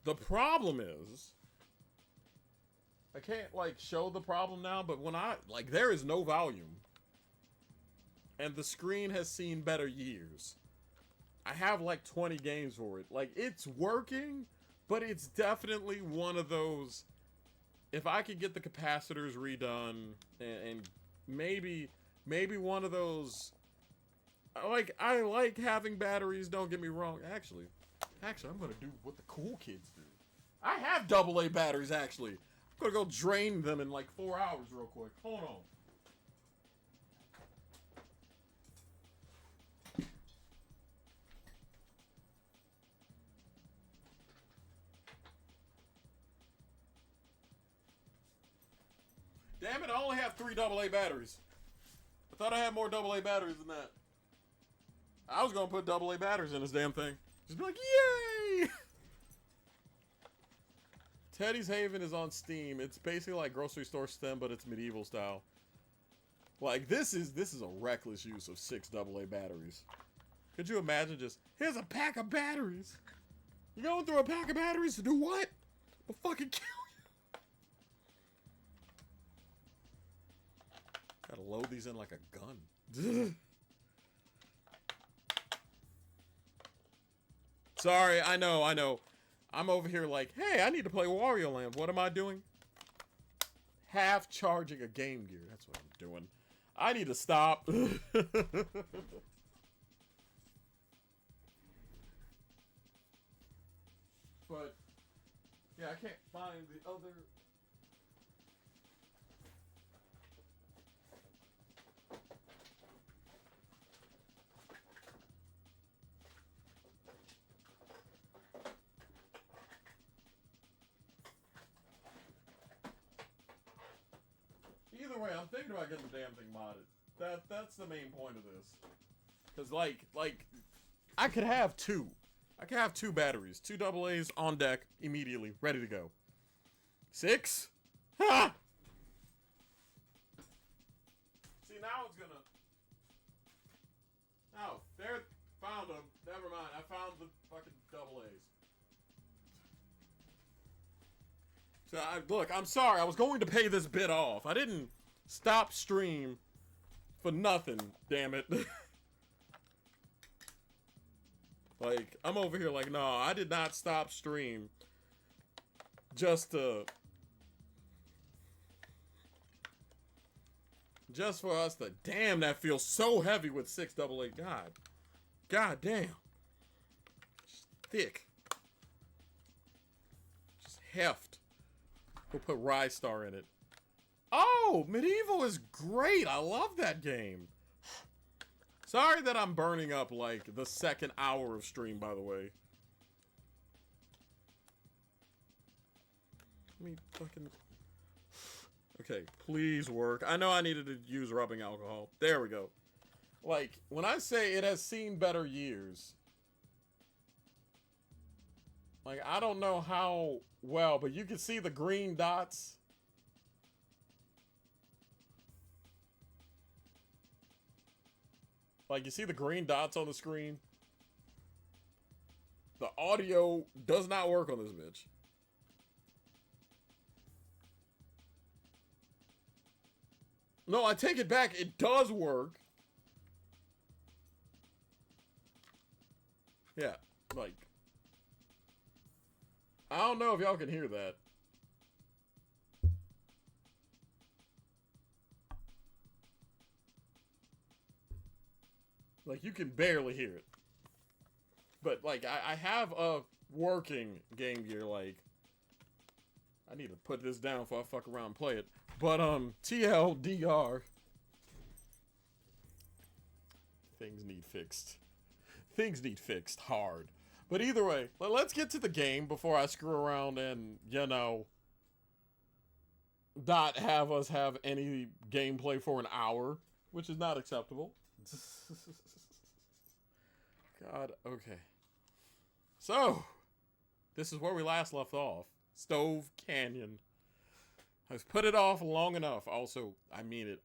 The problem is, I can't, like, show the problem now, but when there is no volume. And the screen has seen better years. I have, like, 20 games for it. Like, it's working, but it's definitely one of those, if I could get the capacitors redone, and maybe one of those, I like having batteries, don't get me wrong. Actually, I'm gonna do what the cool kids do. I have AA batteries, actually. I'm I'm gonna go drain them in like 4 hours real quick. Hold on. Damn it, I only have 3 AA batteries. I thought I had more AA batteries than that. I was gonna put AA batteries in this damn thing. Just be like, yay! Teddy's Haven is on Steam. It's basically like grocery store STEM, but it's medieval style. Like, this is a reckless use of 6 AA batteries. Could you imagine just, here's a pack of batteries. You going through a pack of batteries to do what? I'll fucking kill you. Gotta load these in like a gun. Sorry, I know. I'm over here like, hey, I need to play Wario Land. What am I doing? Half charging a Game Gear. That's what I'm doing. I need to stop. But, yeah, I can't find the other... Either way, I'm thinking about getting the damn thing modded. That's the main point of this. Because, like, I could have 2. I could have 2 batteries. 2 AA's on deck, immediately, ready to go. 6? Ha! See, now it's gonna... Oh, there, found them. Never mind, I found the fucking AA's. So, look, I'm sorry, I was going to pay this bit off. I didn't stop stream for nothing, damn it. Like, I'm over here like, no, I did not stop stream just for us to, damn, that feels so heavy with 6 AA. God damn. Just thick. Just heft. We'll put Rise Star in it. Oh, Medieval is great. I love that game. Sorry that I'm burning up, like, the second hour of stream, by the way. Let me fucking... Okay, please work. I know I needed to use rubbing alcohol. There we go. Like, when I say it has seen better years... Like, I don't know how well, but you can see the green dots. Like, you see the green dots on the screen? The audio does not work on this bitch. No, I take it back. It does work. Yeah, like... I don't know if y'all can hear that. Like, you can barely hear it. But, like, I have a working Game Gear, like... I need to put this down before I fuck around and play it. But, TLDR. Things need fixed. Things need fixed hard. But either way, let's get to the game before I screw around and, you know, not have us have any gameplay for an hour, which is not acceptable. God, okay. So, this is where we last left off. Stove Canyon. I've put it off long enough. Also, I mean it.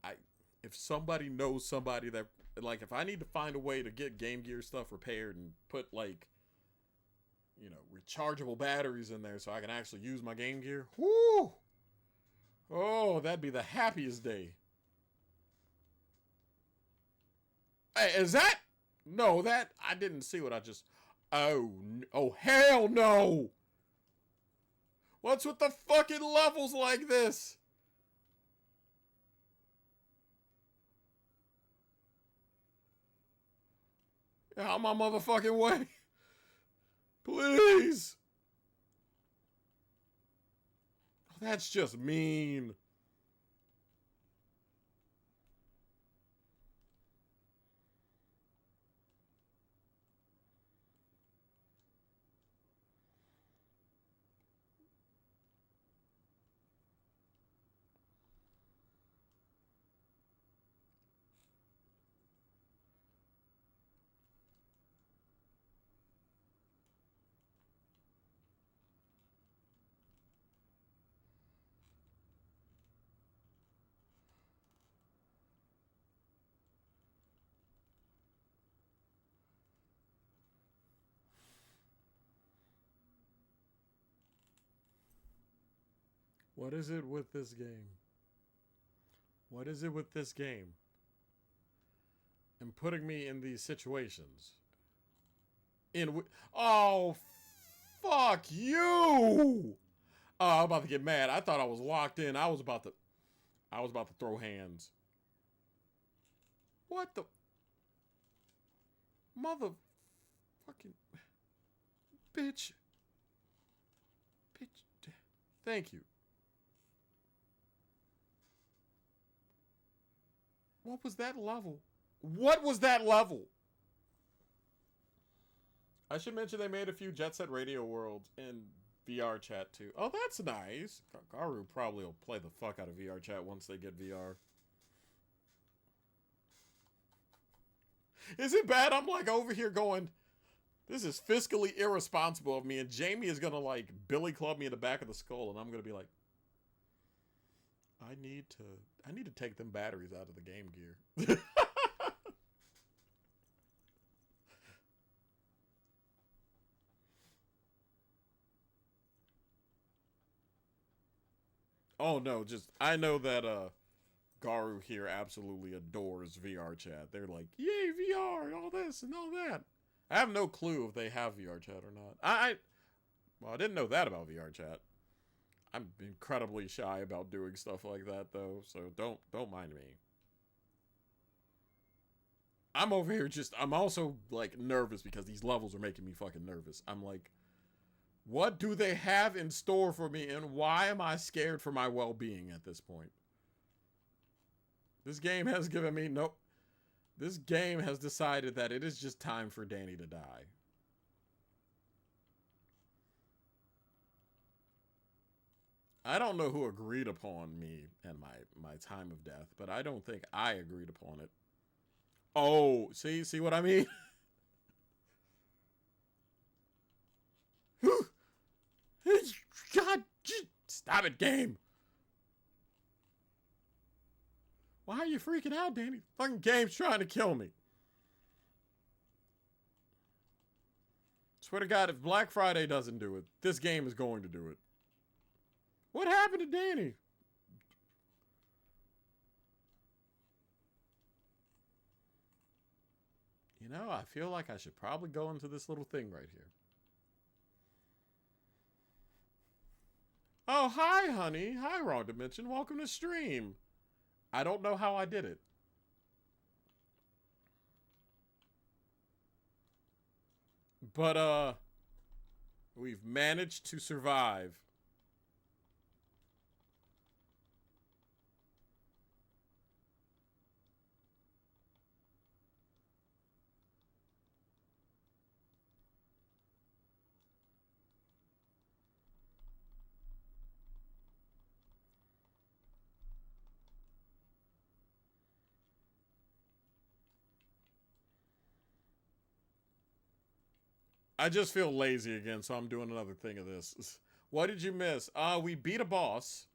If somebody knows somebody that, like, if I need to find a way to get Game Gear stuff repaired and put, like, you know, rechargeable batteries in there so I can actually use my Game Gear. Whoo! Oh, that'd be the happiest day. Hey, is that? No, that, I didn't see what I just, oh hell no! What's with the fucking levels like this? Out of my motherfucking way. Please. That's just mean. What is it with this game? What is it with this game? And putting me in these situations. Oh, fuck you! Oh, I'm about to get mad. I thought I was locked in. I was about to throw hands. What the mother fucking bitch. Bitch. Thank you. What was that level? What was that level? I should mention they made a few Jet Set Radio worlds in VR chat too. Oh, that's nice. Garu probably will play the fuck out of VR chat once they get VR. Is it bad? I'm like over here going, this is fiscally irresponsible of me, and Jamie is gonna like billy club me in the back of the skull, and I'm gonna be like, I need to take them batteries out of the Game Gear. Oh no, just I know that Garu here absolutely adores VR chat. They're like, yay, VR, all this and all that. I have no clue if they have VR chat or not. Well, I didn't know that about VR chat. I'm incredibly shy about doing stuff like that though, so don't mind me. I'm over here I'm also like nervous because these levels are making me fucking nervous. I'm like, what do they have in store for me, and why am I scared for my well-being at this point? This game has given me This game has decided that it is just time for Danny to die. I don't know who agreed upon me and my time of death, but I don't think I agreed upon it. Oh, see what I mean? God, stop it, game. Why are you freaking out, Danny? Fucking game's trying to kill me. Swear to God, if Black Friday doesn't do it, this game is going to do it. What happened to Danny? You know, I feel like I should probably go into this little thing right here. Oh, hi, honey. Hi, Wrong Dimension. Welcome to stream. I don't know how I did it. But, we've managed to survive. I just feel lazy again, so I'm doing another thing of this. What did you miss? We beat a boss.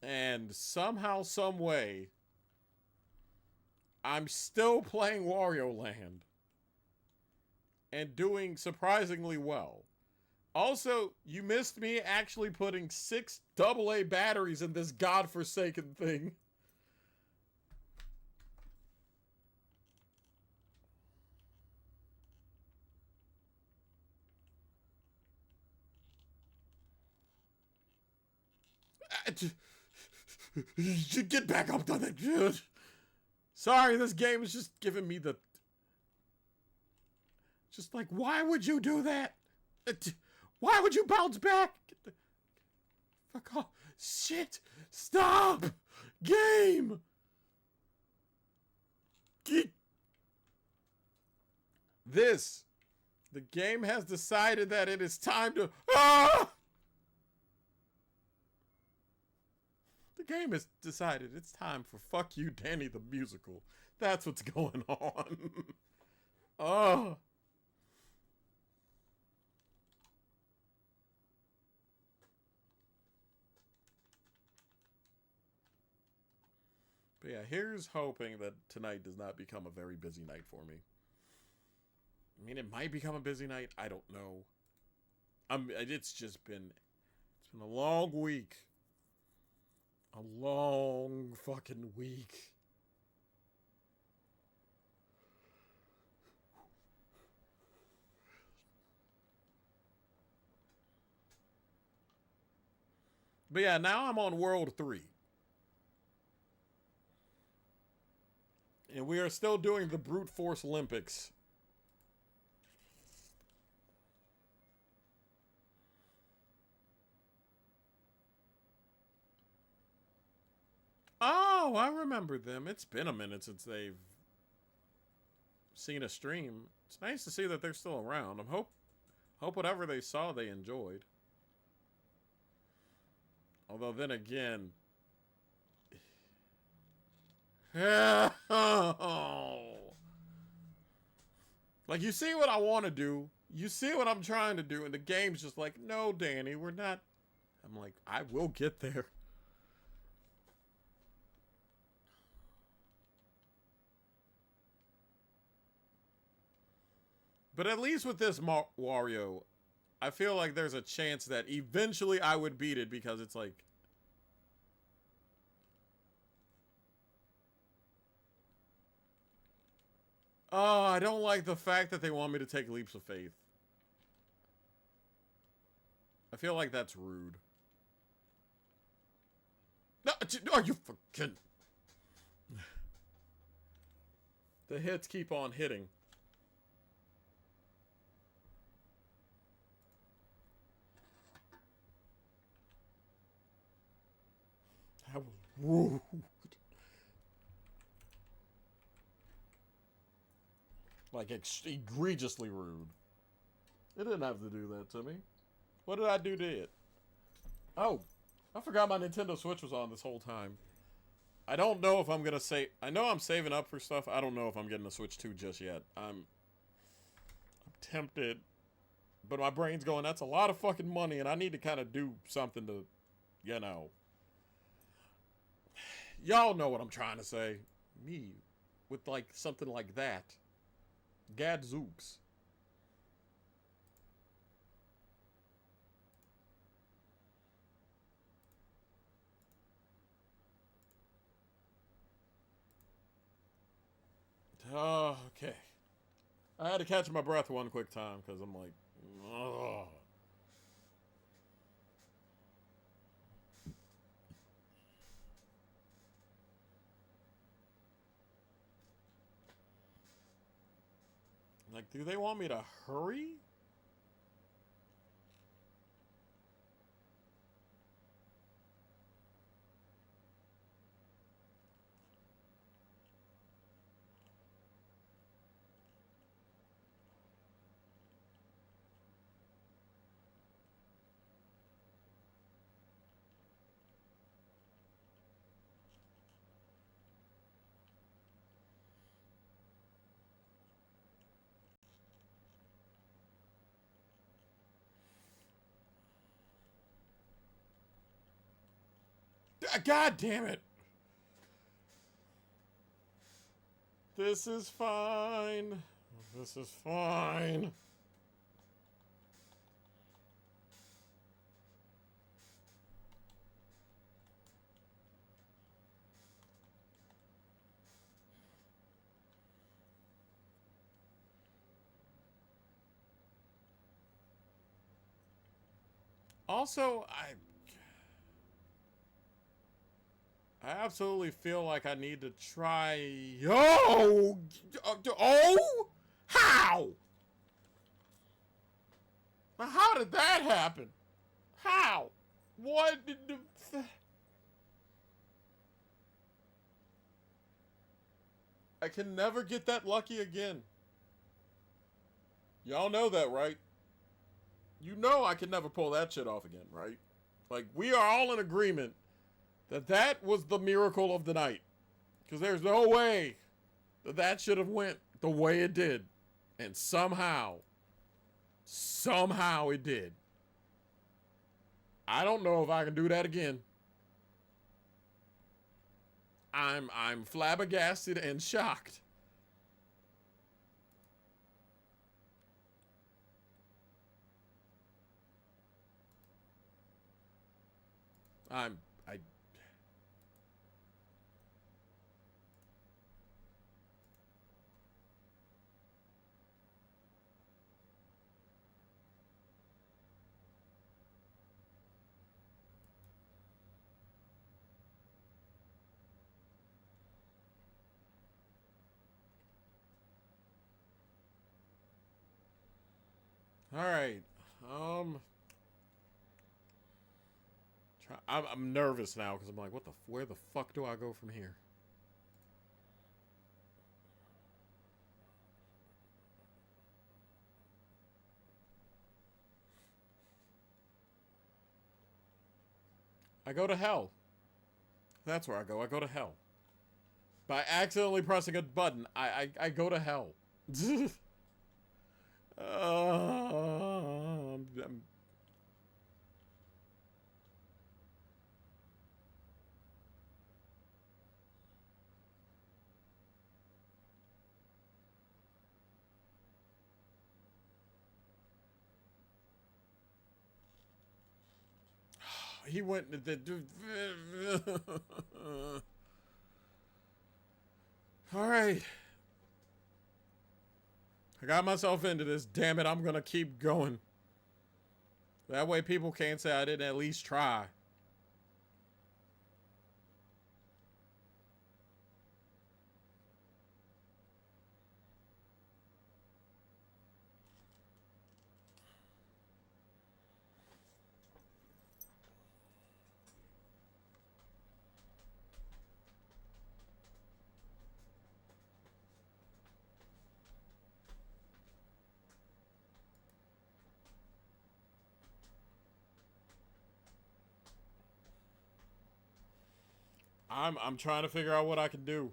And somehow, some way, I'm still playing Wario Land. And doing surprisingly well. Also, you missed me actually putting 6 AA batteries in this godforsaken thing. Get back up on that, dude. Sorry, this game is just giving me the... Just like, why would you do that? Why would you bounce back? Get the fuck off. Shit. Stop. Game. The game has decided that it is time to... Ah! The game has decided it's time for Fuck You, Danny the Musical. That's what's going on. Oh. But yeah, here's hoping that tonight does not become a very busy night for me. I mean, it might become a busy night. I don't know. It's been a long week. A long fucking week. But yeah, now I'm on World 3. And we are still doing the Brute Force Olympics. Oh, I remember them. It's been a minute since they've seen a stream. It's nice to see that they're still around. I hope whatever they saw they enjoyed. Although then again, like, you see what I want to do. You see what I'm trying to do, and the game's just like, no, Danny, we're not. I'm like, I will get there. But at least with this Wario, I feel like there's a chance that eventually I would beat it, because it's like... Oh, I don't like the fact that they want me to take leaps of faith. I feel like that's rude. No, are you fucking... The hits keep on hitting. That was rude. Like, egregiously rude. It didn't have to do that to me. What did I do to it? Oh, I forgot my Nintendo Switch was on this whole time. I don't know if I'm gonna save. I know I'm saving up for stuff. I don't know if I'm getting a Switch 2 just yet. I'm tempted. But my brain's going, that's a lot of fucking money, and I need to kind of do something to, you know. Y'all know what I'm trying to say. Me, with like something like that. Gadzooks. Oh, okay. I had to catch my breath one quick time because I'm like, ugh. Like, do they want me to hurry? God damn it. This is fine. This is fine. Also, I absolutely feel like I need to try... Oh! How? Now, how did that happen? How? What did the... I can never get that lucky again. Y'all know that, right? You know I can never pull that shit off again, right? Like, we are all in agreement that that was the miracle of the night. Because there's no way that that should have went the way it did. And somehow it did. I don't know if I can do that again. I'm flabbergasted and shocked. I All right. I'm nervous now because I'm like, where the fuck do I go from here? I go to hell. That's where I go. I go to hell. By accidentally pressing a button, I go to hell. I'm he went all right. I got myself into this. Damn it, I'm gonna keep going. That way people can't say I didn't at least try. I'm trying to figure out what I can do.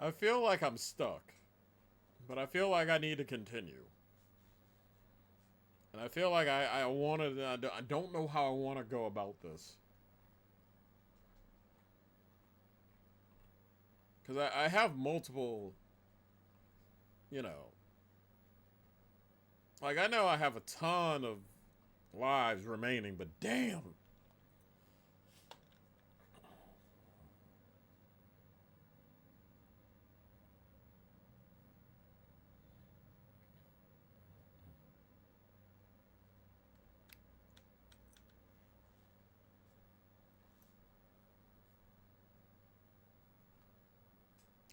I feel like I'm stuck, but I feel like I need to continue. And I feel like I don't know how I want to go about this. Because I have multiple, you know. Like, I know I have a ton of lives remaining, but damn.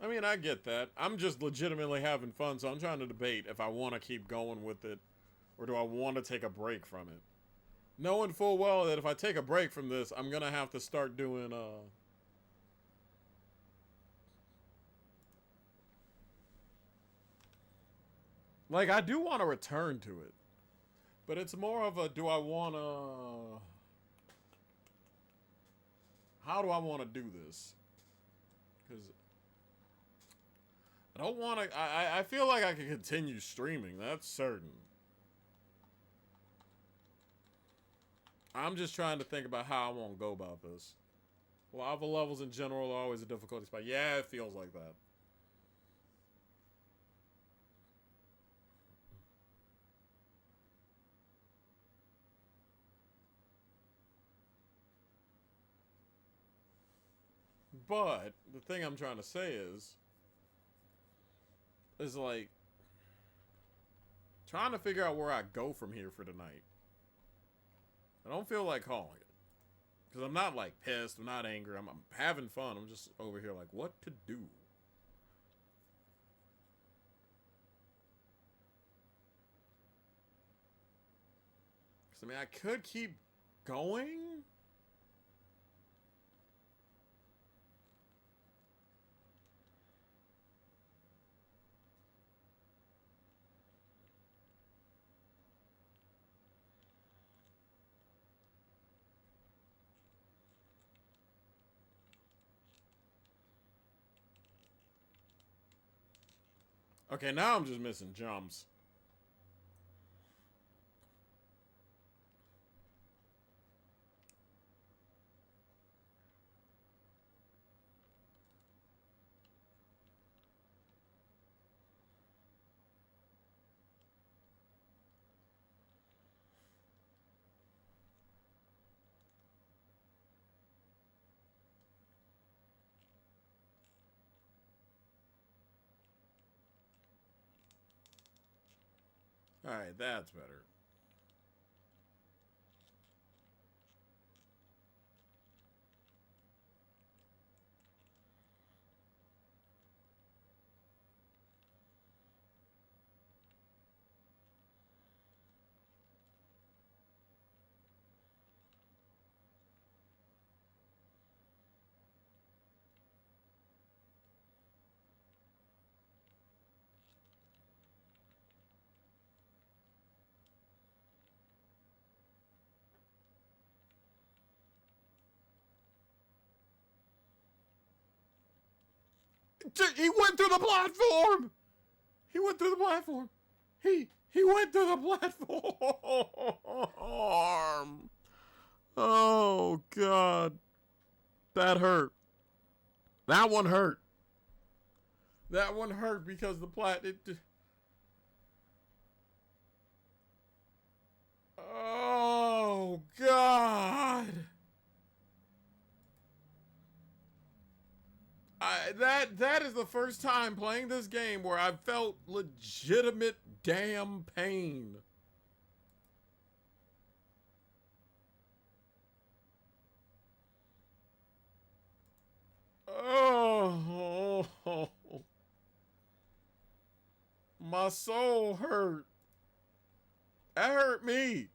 I mean, I get that. I'm just legitimately having fun, so I'm trying to debate if I want to keep going with it or do I want to take a break from it. Knowing full well that if I take a break from this, I'm going to have to start doing, like, I do want to return to it. But it's more of a, do I want to... How do I want to do this? Because... I don't want to... I feel like I can continue streaming. That's certain. I'm just trying to think about how I want to go about this. Lava levels in general are always a difficulty spot. Yeah, it feels like that. But the thing I'm trying to say is like trying to figure out where I go from here for tonight. I don't feel like calling it. Because I'm not like pissed, I'm not angry, I'm having fun. I'm just over here like, what to do? Because I mean, I could keep going. Okay, now I'm just missing jumps. Alright, that's better. He went through the platform! He went through the platform! He went through the platform! Oh, God. That hurt. That one hurt. That one hurt because the Oh, God. That is the first time playing this game where I felt legitimate damn pain. Oh, my soul hurt. That hurt me.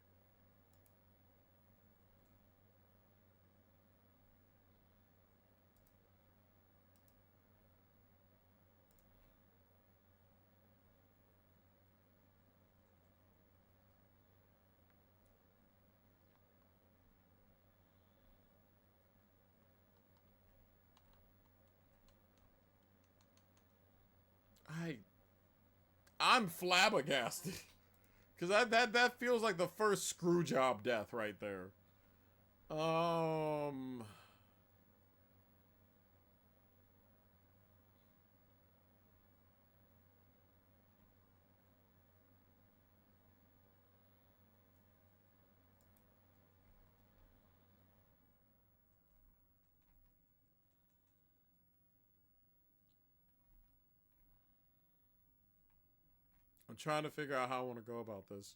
I'm flabbergasted. Cause that feels like the first screw job death right there. I'm trying to figure out how I want to go about this.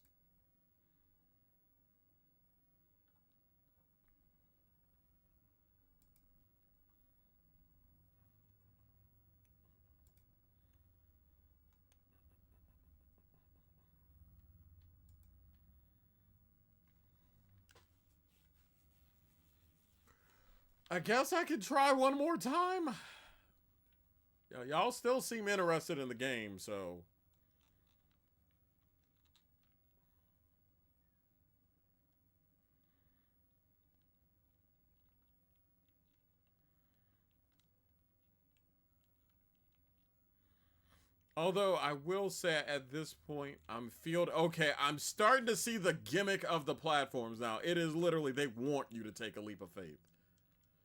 I guess I could try one more time. Y'all still seem interested in the game, so... Although, I will say at this point, I'm starting to see the gimmick of the platforms now. It is literally, they want you to take a leap of faith.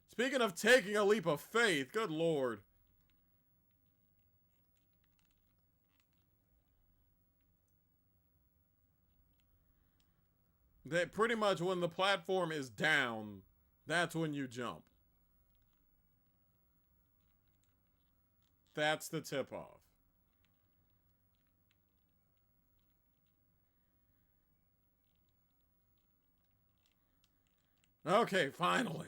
Speaking of taking a leap of faith, good lord. That pretty much when the platform is down, that's when you jump. That's the tip-off. Okay, finally.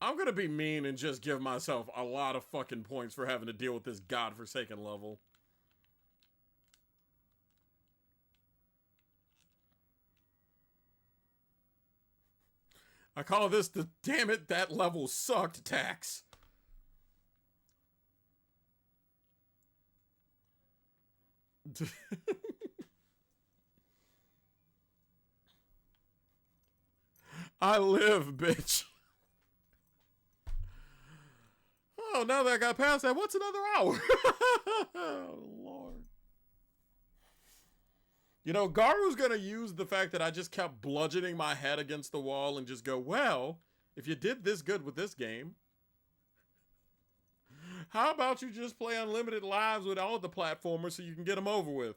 I'm gonna be mean and just give myself a lot of fucking points for having to deal with this godforsaken level. I call this the damn it, that level sucked tax. I live, bitch. Oh, now that I got past that, what's another hour? Oh, Lord. You know, Garu's gonna use the fact that I just kept bludgeoning my head against the wall and just go, well, if you did this good with this game, how about you just play unlimited lives with all the platformers so you can get them over with?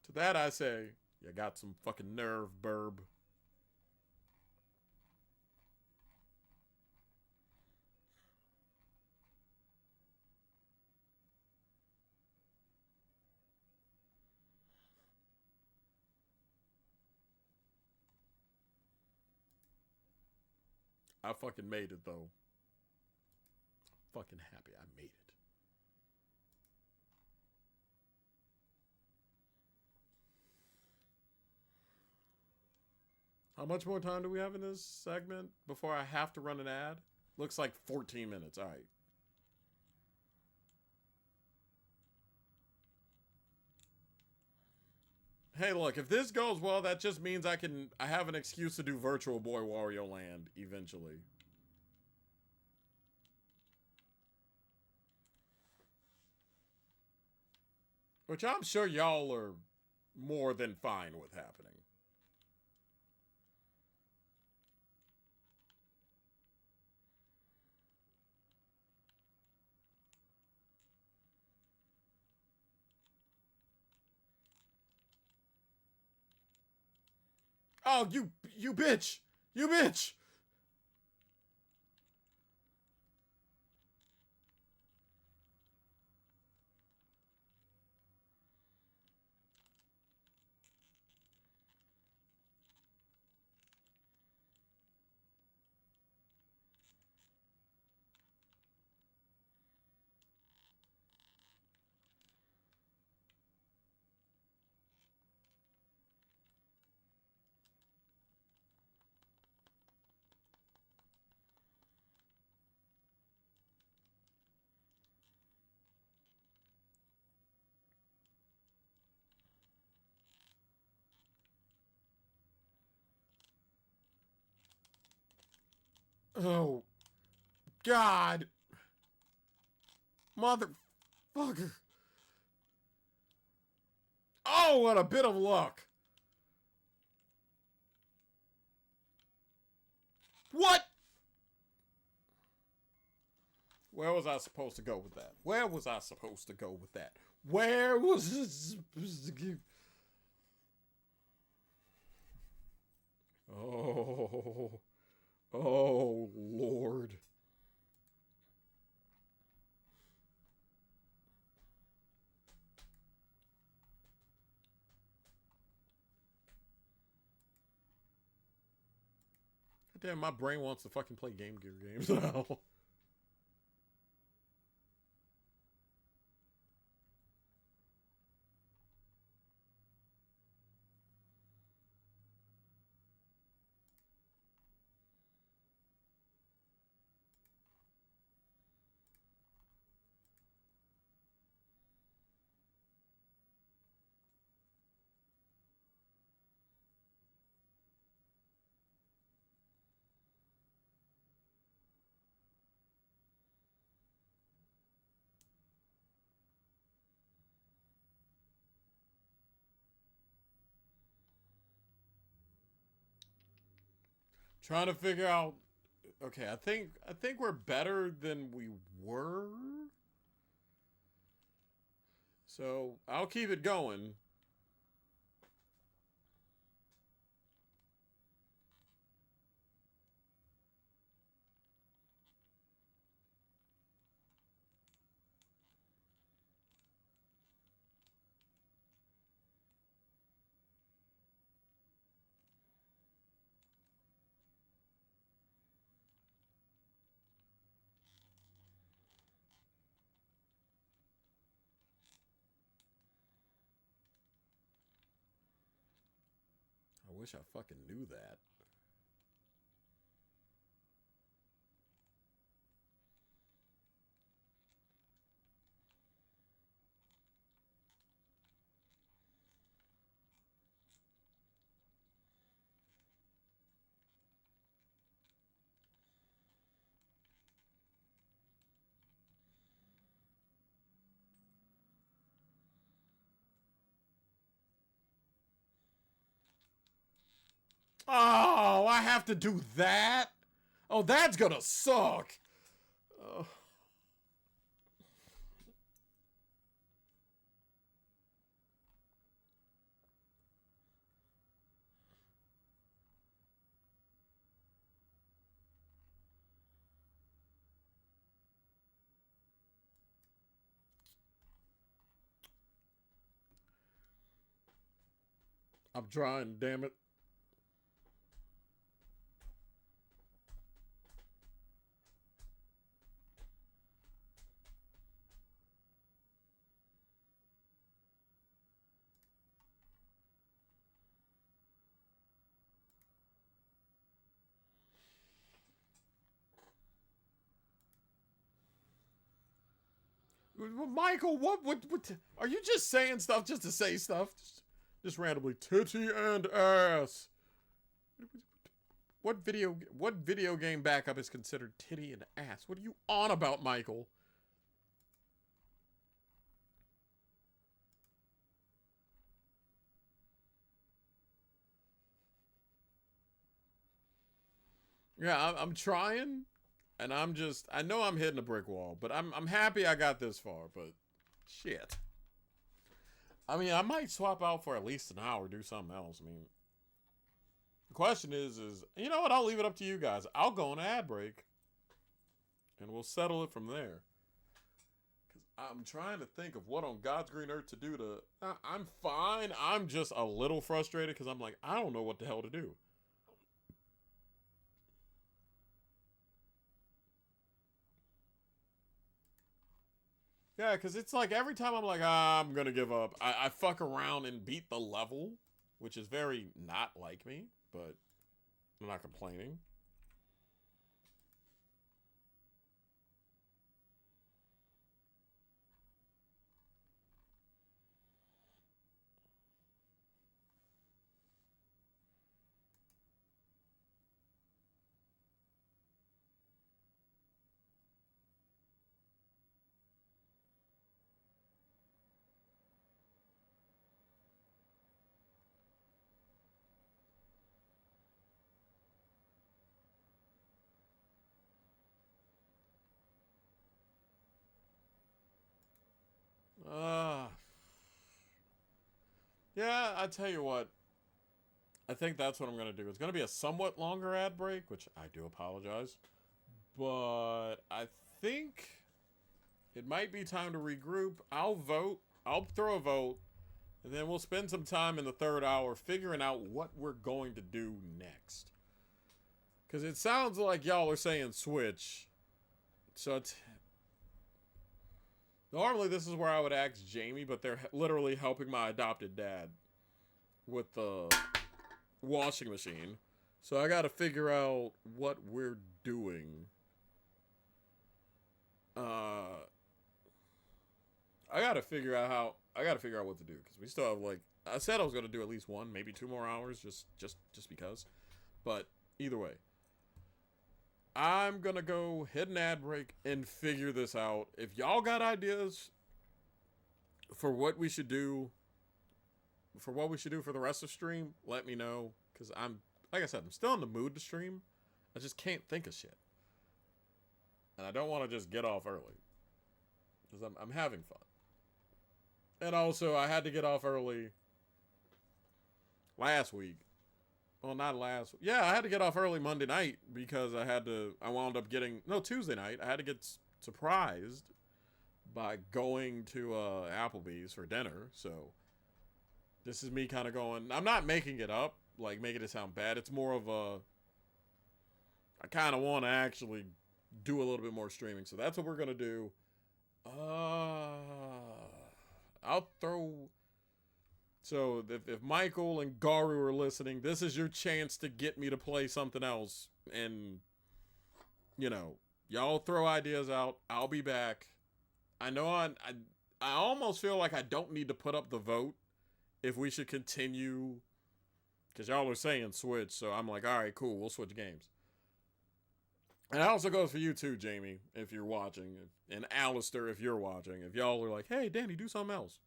To that I say, you got some fucking nerve, burb. I fucking made it, though. Fucking happy I made it. How much more time do we have in this segment before I have to run an ad? Looks like 14 minutes. All right. Hey, look, if this goes well, that just means I have an excuse to do Virtual Boy Wario Land eventually. Which I'm sure y'all are more than fine with happening. Oh, you bitch! You bitch! Oh, God. Motherfucker. Oh, what a bit of luck. What? Where was I supposed to go with that? Where was I supposed to go with that? Where was I supposed to go? Oh. Oh, Lord. Damn, my brain wants to fucking play Game Gear games now. Trying to figure out. Okay, I think we're better than we were. So I'll keep it going. I wish I fucking knew that. Oh, I have to do that? Oh, that's gonna suck. Oh. I'm trying, damn it. Michael, what are you just saying stuff just to say stuff? Just randomly, titty and ass. What video game backup is considered titty and ass? What are you on about, Michael? Yeah, I'm trying, and I know I'm hitting a brick wall, but I'm happy I got this far, but shit. I mean, I might swap out for at least an hour, do something else. I mean, the question is, you know what? I'll leave it up to you guys. I'll go on an ad break, and we'll settle it from there. Because I'm trying to think of what on God's green earth to do to... I'm fine. I'm just a little frustrated because I'm like, I don't know what the hell to do. Yeah, because it's like every time I'm like, I'm going to give up, I fuck around and beat the level, which is very not like me, but I'm not complaining. Yeah, I tell you what. I think that's what I'm going to do. It's going to be a somewhat longer ad break, which I do apologize. But I think it might be time to regroup. I'll vote. I'll throw a vote. And then we'll spend some time in the third hour figuring out what we're going to do next. Because it sounds like y'all are saying switch. So normally this is where I would ask Jamie, but they're literally helping my adopted dad with the washing machine. So I gotta figure out what we're doing. I gotta figure out what to do, because we still have, like, I said I was gonna do at least one, maybe 2 more hours, just because. But either way, I'm gonna go hit an ad break and figure this out. If y'all got ideas for what we should do for the rest of the stream, let me know, because like I said, I'm still in the mood to stream. I just can't think of shit. And I don't want to just get off early. Because I'm having fun. And also, I had to get off early last week. Well, not last. Yeah, I had to get off early Monday night because I wound up getting, no, Tuesday night. I had to get surprised by going to Applebee's for dinner. So this is me kind of going, I'm not making it up, like making it sound bad. It's more of a, I kind of want to actually do a little bit more streaming. So that's what we're going to do. I'll throw. So if Michael and Garu are listening, this is your chance to get me to play something else. And, you know, y'all throw ideas out. I'll be back. I know I almost feel like I don't need to put up the vote if we should continue. Because y'all are saying switch. So I'm like, all right, cool. We'll switch games. And that also goes for you too, Jamie, if you're watching. And Alistair, if you're watching. If y'all are like, hey, Danny, do something else.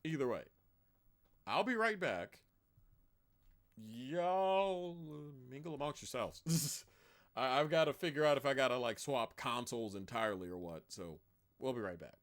Either way, I'll be right back. Y'all mingle amongst yourselves. I've got to figure out if I got to like swap consoles entirely or what. So we'll be right back.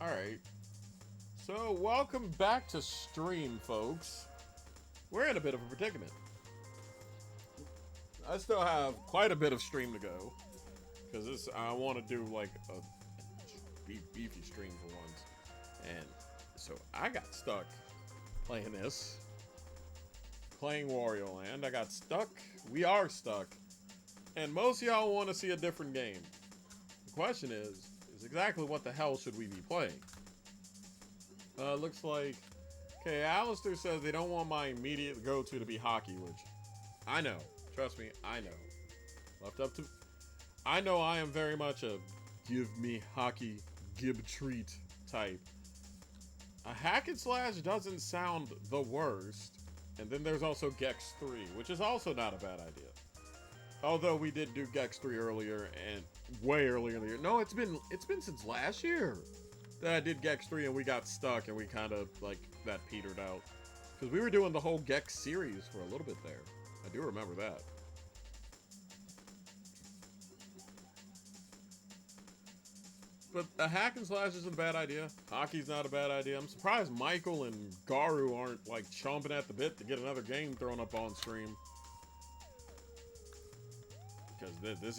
Alright. So, welcome back to stream, folks. We're in a bit of a predicament. I still have quite a bit of stream to go. Because I want to do, like, a beefy stream for once. And so, I got stuck playing this. Playing Wario Land. I got stuck. We are stuck. And most of y'all want to see a different game. The question is exactly what the hell should we be playing? Looks like... Okay, Alistair says they don't want my immediate go-to to be hockey, which... I know. Trust me, I know. Left up to... I know I am very much a give me hockey, give treat type. A hack and slash doesn't sound the worst. And then there's also Gex 3, which is also not a bad idea. Although we did do Gex 3 earlier, and way earlier in the year. No, it's been since last year that I did Gex 3 and we got stuck and we kind of, like, that petered out. Because we were doing the whole Gex series for a little bit there. I do remember that. But a hack and slash isn't a bad idea. Hockey's not a bad idea. I'm surprised Michael and Garu aren't, like, chomping at the bit to get another game thrown up on stream. Because this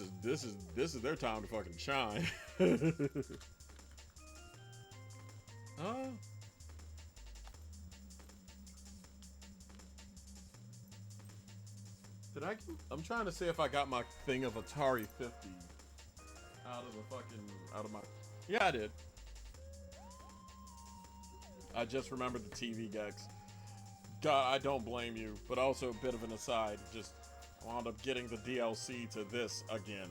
is their time to fucking shine. I'm trying to see if I got my thing of Atari 50 out of my. Yeah, I did. I just remembered the TV Gex. God, I don't blame you, but also a bit of an aside. Just wound up getting the DLC to this again,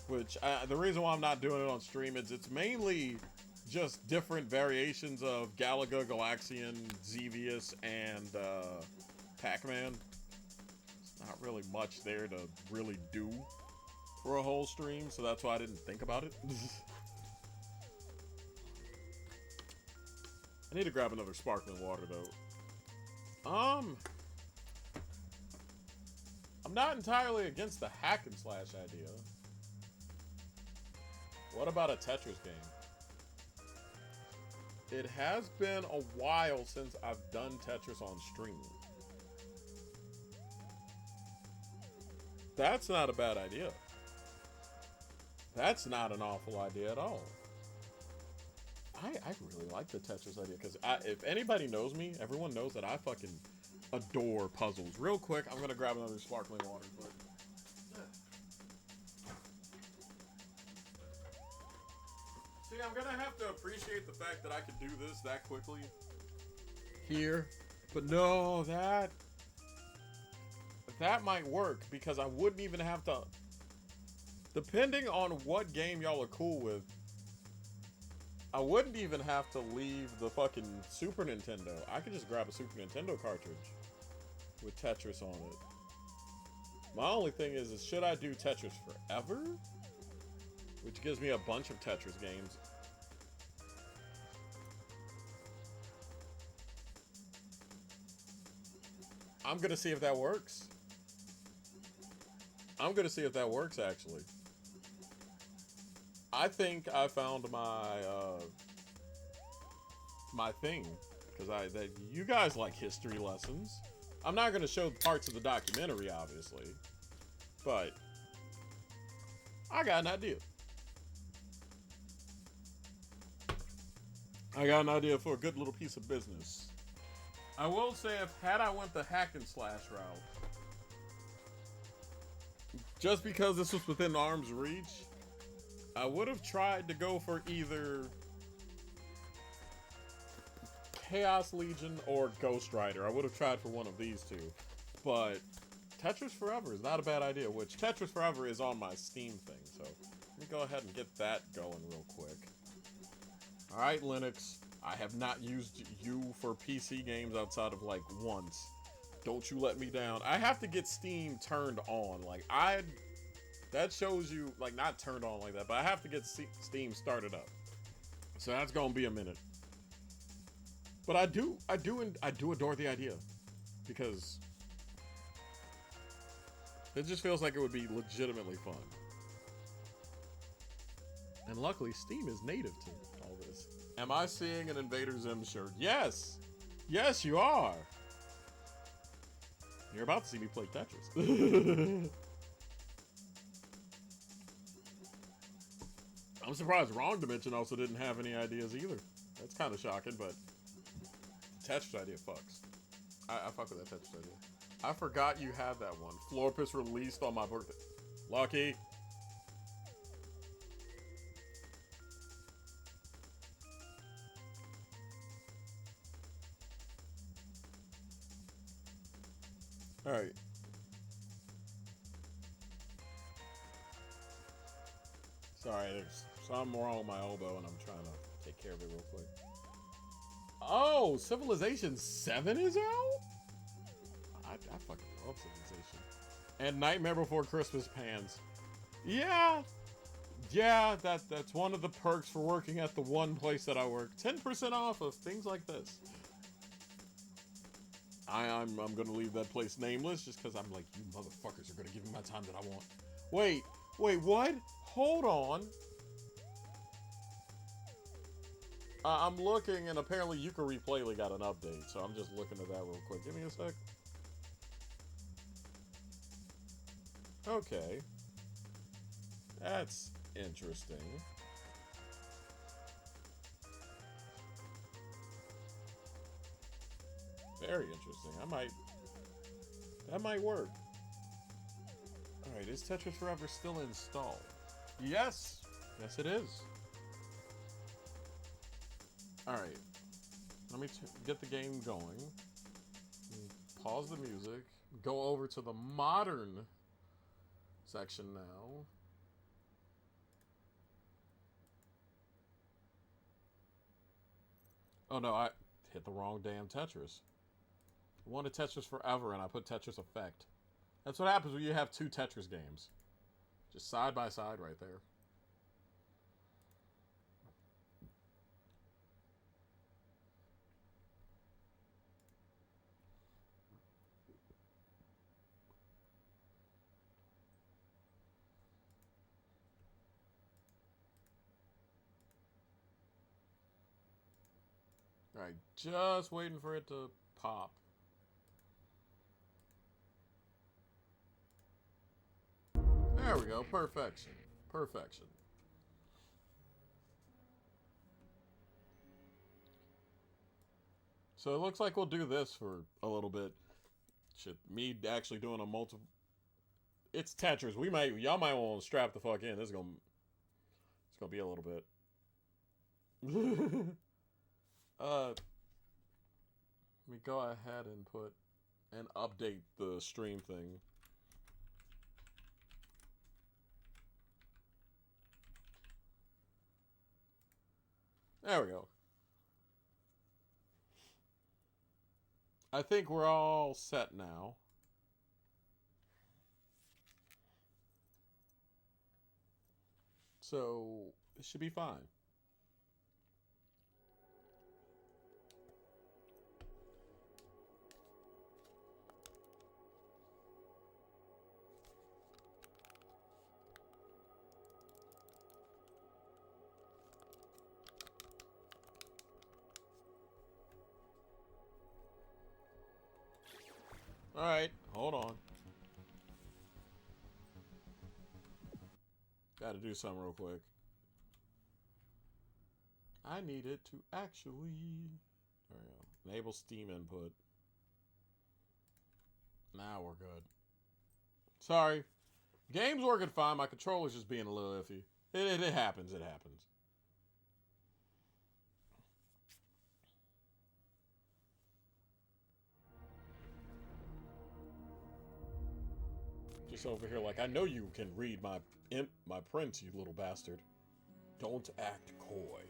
which the reason why I'm not doing it on stream is it's mainly just different variations of Galaga, Galaxian, Xevious, and Pac-Man. It's not really much there to really do for a whole stream, so that's why I didn't think about it. I need to grab another sparkling water though. I'm not entirely against the hack and slash idea. What about a Tetris game? It has been a while since I've done Tetris on stream. That's not a bad idea. That's not an awful idea at all. I really like the Tetris idea because if anybody knows me, everyone knows that I fucking adore puzzles. Real quick, I'm gonna grab another sparkling water. But see, I'm gonna have to appreciate the fact that I could do this that quickly here. But no, that might work because I wouldn't even have to. Depending on what game y'all are cool with, I wouldn't even have to leave the fucking Super Nintendo. I could just grab a Super Nintendo cartridge with Tetris on it. My only thing is should I do Tetris Forever? Which gives me a bunch of Tetris games. I'm gonna see if that works. I'm gonna see if that works, actually. I think I found my my thing because you guys like history lessons. I'm not gonna show parts of the documentary, obviously, but I got an idea. I got an idea for a good little piece of business. I will say, had I went the hack and slash route, just because this was within arm's reach, I would have tried to go for either Chaos Legion or Ghost Rider. I would have tried for one of these two. But Tetris Forever is not a bad idea, which Tetris Forever is on my Steam thing. So let me go ahead and get that going real quick. Alright, Linux. I have not used you for PC games outside of like once. Don't you let me down. I have to get Steam turned on. Like, that shows you, like, not turned on like that, but I have to get Steam started up. So that's gonna be a minute. But I do adore the idea because it just feels like it would be legitimately fun. And luckily, Steam is native to all this. Am I seeing an Invader Zim shirt? Yes! Yes, you are! You're about to see me play Tetris. I'm surprised Wrong Dimension also didn't have any ideas either. That's kind of shocking, but the Tetris idea fucks. I fuck with that Tetris idea. I forgot you had that one. Florpus released on my birthday. Lucky. Alright. Sorry, there's something wrong with my elbow and I'm trying to take care of it real quick. Oh, Civilization 7 is out? I fucking love Civilization. And Nightmare Before Christmas pans. Yeah, that's one of the perks for working at the one place that I work. 10% off of things like this. I'm gonna leave that place nameless just because I'm like, you motherfuckers are gonna give me my time that I want. Wait, what? Hold on. I'm looking, and apparently You Can Replay got an update, so I'm just looking at that real quick. Give me a sec. Okay. That's interesting. Very interesting. That might work. Alright, is Tetris Forever still installed? Yes! Yes, it is. Alright. Let me get the game going. Pause the music. Go over to the modern section now. Oh no, I hit the wrong damn Tetris. I wanted Tetris Forever and I put Tetris Effect. That's what happens when you have two Tetris games. Just side by side right there. Alright, just waiting for it to pop. There we go, perfection. Perfection. So it looks like we'll do this for a little bit. Shit, me actually doing a multiple... It's Tetris. Y'all might want to strap the fuck in. It's gonna be a little bit. Let me go ahead and update the stream thing. There we go. I think we're all set now. So, it should be fine. Alright, hold on. Gotta do something real quick. I need it to actually... There we go. Enable Steam input. Now we're good. Sorry. Game's working fine. My controller's just being a little iffy. It happens. It happens. Just over here like, I know you can read my prints, you little bastard. Don't act coy.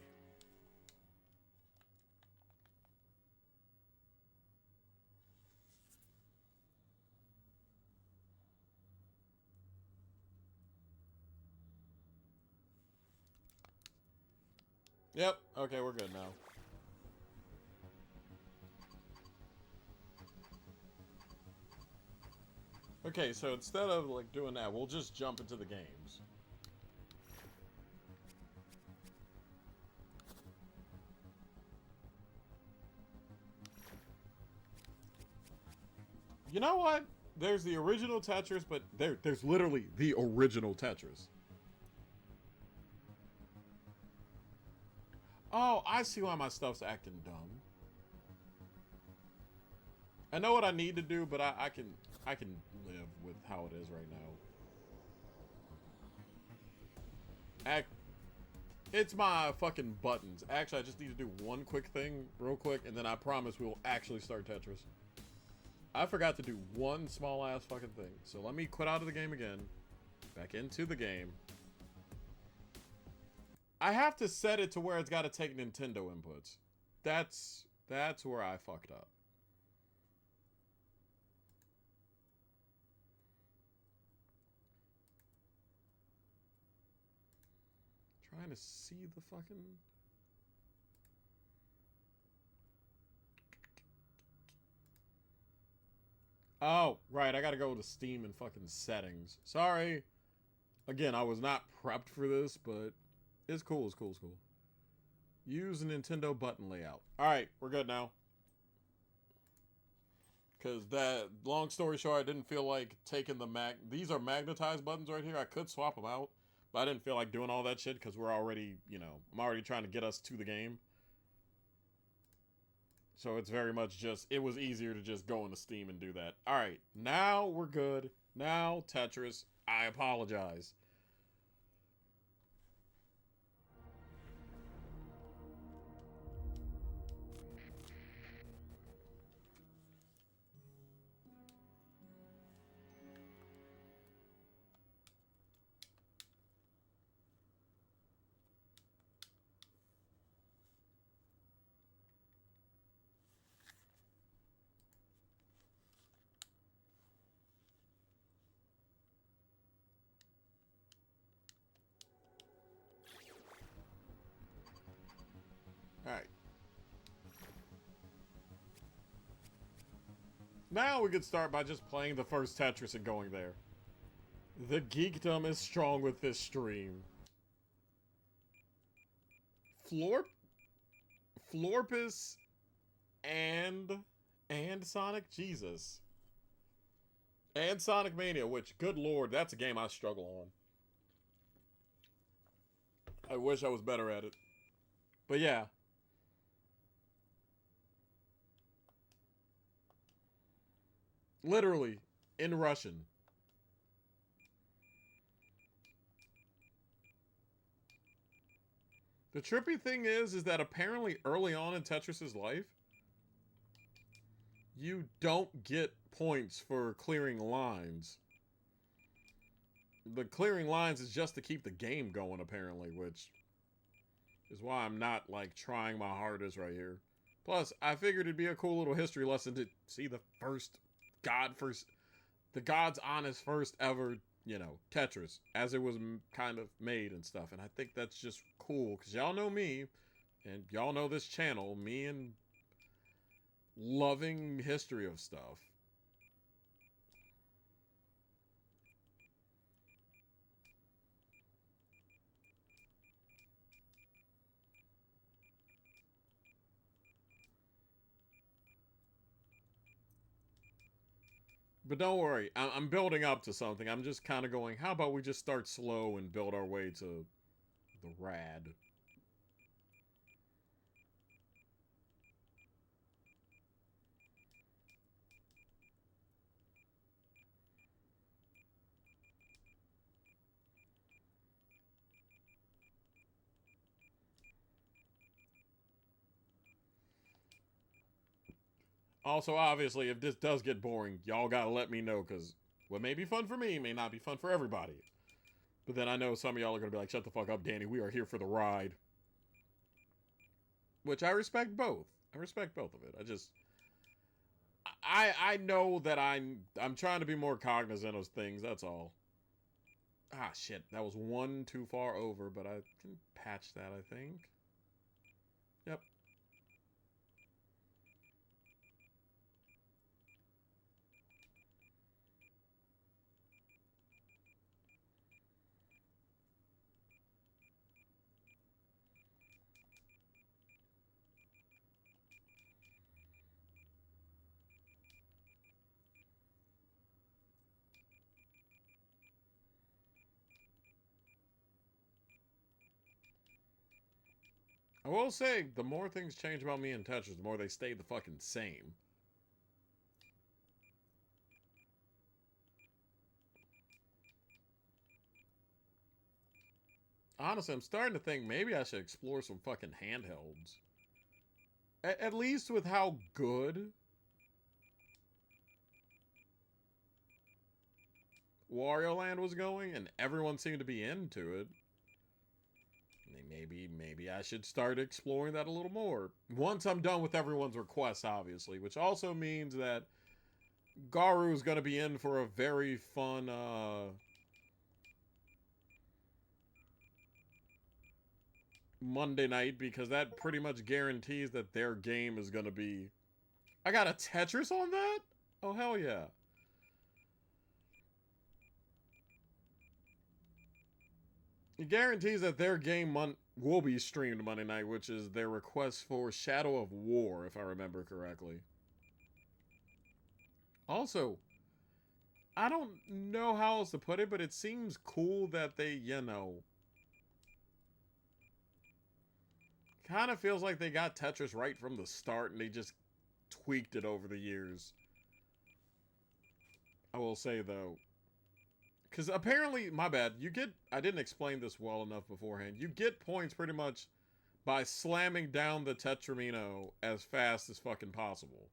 Yep. Okay, we're good now. Okay, so instead of like doing that, we'll just jump into the games. You know what? There's the original Tetris, but there's literally the original Tetris. Oh, I see why my stuff's acting dumb. I know what I need to do, but I can live with how it is right now. It's my fucking buttons. Actually, I just need to do one quick thing real quick, and then I promise we will actually start Tetris. I forgot to do one small ass fucking thing. So let me quit out of the game again. Back into the game. I have to set it to where it's got to take Nintendo inputs. That's where I fucked up. Trying to see the fucking... Oh, right, I gotta go to Steam and fucking settings. Sorry. Again, I was not prepped for this, but it's cool, it's cool, it's cool. Use Nintendo button layout. Alright, we're good now. Because that, long story short, I didn't feel like taking the these are magnetized buttons right here. I could swap them out, but I didn't feel like doing all that shit because we're already, you know, I'm already trying to get us to the game. So it's very much just, it was easier to just go into Steam and do that. Alright, now we're good. Now, Tetris, I apologize. Alright. Now we could start by just playing the first Tetris and going there. The geekdom is strong with this stream. Florpus and Sonic? Jesus. And Sonic Mania, which, good lord, that's a game I struggle on. I wish I was better at it. But yeah. Literally, in Russian. The trippy thing is that apparently early on in Tetris's life, you don't get points for clearing lines. The clearing lines is just to keep the game going, apparently, which is why I'm not, like, trying my hardest right here. Plus, I figured it'd be a cool little history lesson to see the God's honest first ever, you know, Tetris, as it was kind of made and stuff. And I think that's just cool, because y'all know me, and y'all know this channel, me and loving history of stuff. But don't worry, I'm building up to something. I'm just kind of going, how about we just start slow and build our way to the rad. Also, obviously, if this does get boring, y'all gotta let me know, because what may be fun for me may not be fun for everybody. But then I know some of y'all are gonna be like, shut the fuck up, Danny, we are here for the ride. Which I respect both. I respect both of it. I know that I'm trying to be more cognizant of things, that's all. Ah, shit, that was one too far over, but I can patch that, I think. I will say, the more things change about me and Tetris, the more they stay the fucking same. Honestly, I'm starting to think maybe I should explore some fucking handhelds. At least with how good Wario Land was going, and everyone seemed to be into it. Maybe I should start exploring that a little more. Once I'm done with everyone's requests, obviously. Which also means that Garu is going to be in for a very fun, Monday night, because that pretty much guarantees that their game is going to be... I got a Tetris on that? Oh, hell yeah. It guarantees that their game will be streamed Monday night, which is their request for Shadow of War, if I remember correctly. Also, I don't know how else to put it, but it seems cool that they, you know... Kind of feels like they got Tetris right from the start, and they just tweaked it over the years. I will say, though... Because apparently, my bad, you get... I didn't explain this well enough beforehand. You get points pretty much by slamming down the Tetramino as fast as fucking possible.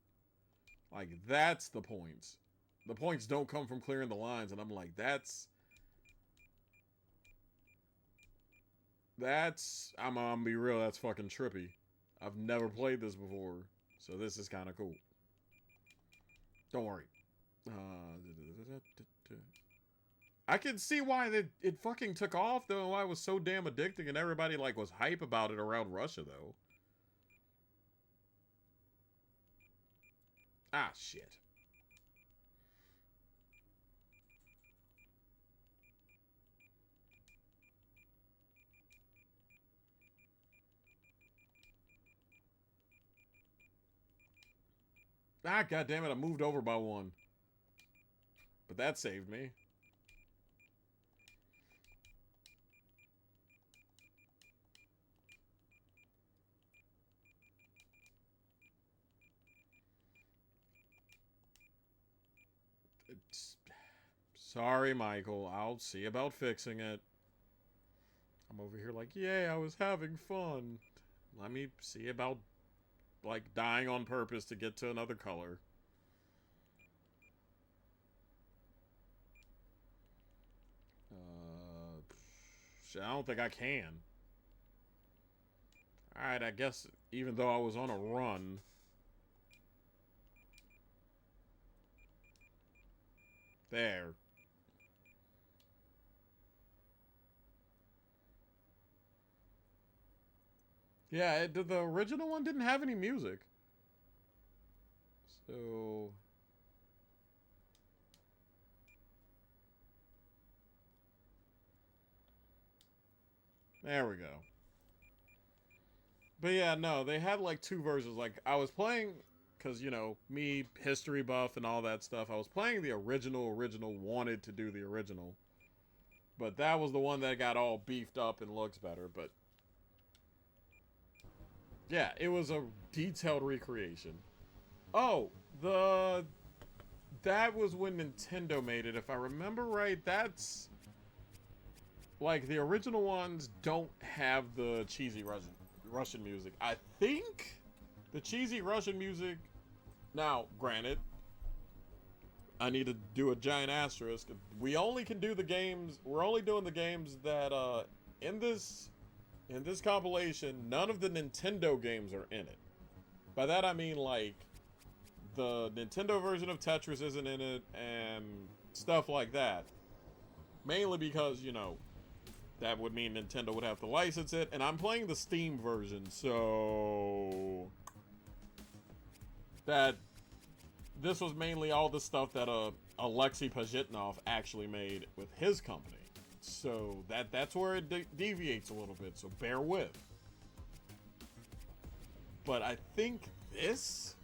Like, that's the points. The points don't come from clearing the lines, and I'm like, that's... I'm gonna be real, that's fucking trippy. I've never played this before, so this is kind of cool. Don't worry. I can see why it fucking took off, though, and why it was so damn addicting, and everybody, like, was hype about it around Russia, though. Ah, shit. Ah, goddammit, I moved over by one. But that saved me. Sorry, Michael. I'll see about fixing it. I'm over here like, yay, I was having fun. Let me see about, like, dying on purpose to get to another color. I don't think I can. Alright, I guess even though I was on a run... There. Yeah, the original one didn't have any music. So... There we go. But yeah, no, they had like two versions. Like, I was playing, because, you know, me, history buff and all that stuff, I was playing the original, wanted to do the original. But that was the one that got all beefed up and looks better, but... Yeah, it was a detailed recreation. Oh, that was when Nintendo made it. If I remember right, that's... Like, the original ones don't have the cheesy Russian music. I think the cheesy Russian music... Now, granted, I need to do a giant asterisk. We only can do the games... We're only doing the games that, in this compilation, none of the Nintendo games are in it. By that I mean, like, the Nintendo version of Tetris isn't in it, and stuff like that. Mainly because, you know, that would mean Nintendo would have to license it, and I'm playing the Steam version, so... This was mainly all the stuff that Alexei Pajitnov actually made with his company. So that's where it deviates a little bit, so bear with. But I think this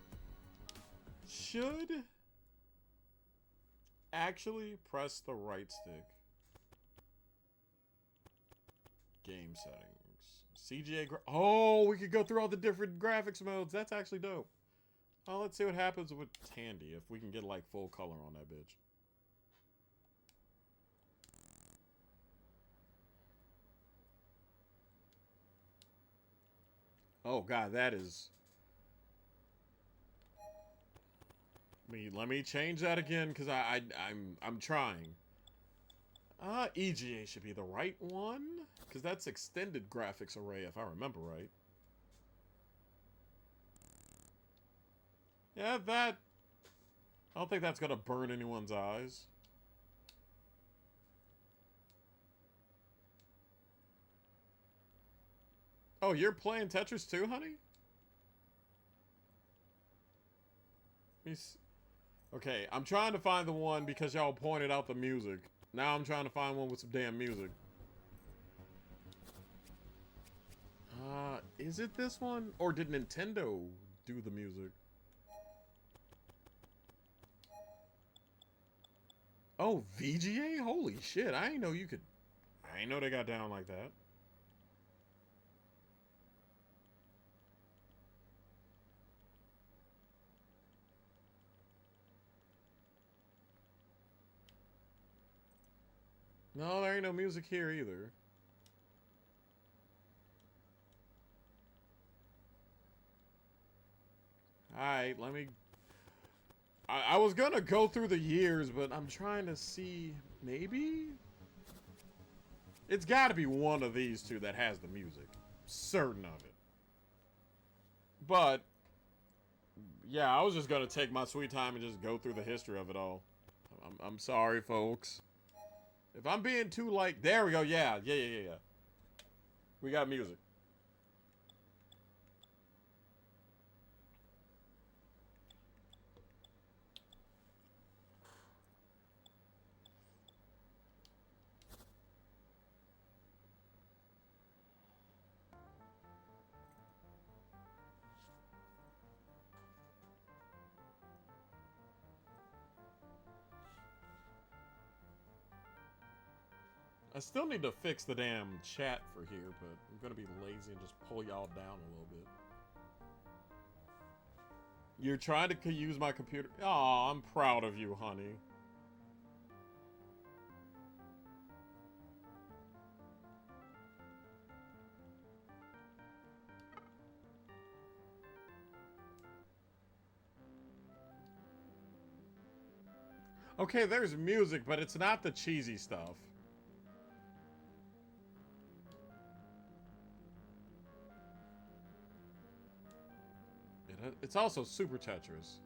should actually press the right stick. Game settings. CGA. Oh, we could go through all the different graphics modes. That's actually dope. Oh, let's see what happens with Tandy if we can get like full color on that bitch. Oh god, that is. Let me change that again because I'm trying. EGA should be the right one because that's extended graphics array if I remember right. Yeah, that. I don't think that's gonna burn anyone's eyes. Oh, you're playing Tetris too, honey? Okay, I'm trying to find the one because y'all pointed out the music. Now I'm trying to find one with some damn music. Is it this one? Or did Nintendo do the music? Oh, VGA? Holy shit, I didn't know you could... I didn't know they got down like that. No, there ain't no music here either. Alright, let me... I was gonna go through the years, but I'm trying to see... Maybe? It's gotta be one of these two that has the music. Certain of it. But... yeah, I was just gonna take my sweet time and just go through the history of it all. I'm sorry, folks. If I'm being too like... There we go, yeah. We got music. I still need to fix the damn chat for here, but I'm gonna be lazy and just pull y'all down a little bit. You're trying to use my computer. Aw, I'm proud of you, honey. Okay, there's music, but it's not the cheesy stuff. It's also Super Tetris.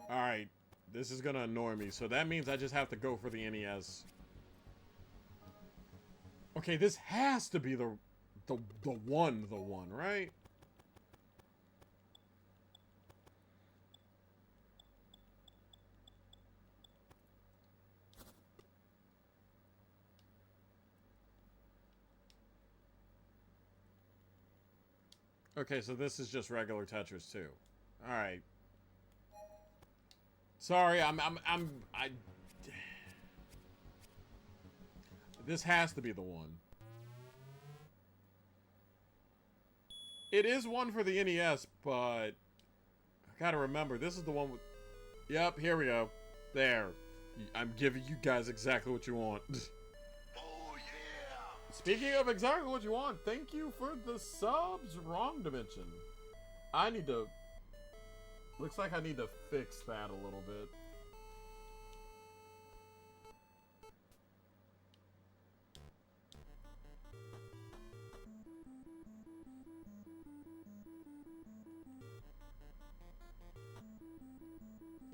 Alright, this is gonna annoy me, so that means I just have to go for the NES. Okay, this has to be the one, right? Okay, so this is just regular Tetris too. All right. Sorry, This has to be the one. It is one for the NES, but I gotta remember this is the one with. Yep, here we go. There. I'm giving you guys exactly what you want. Speaking of exactly what you want, thank you for the subs, Wrong Dimension. I need to... Looks like I need to fix that a little bit.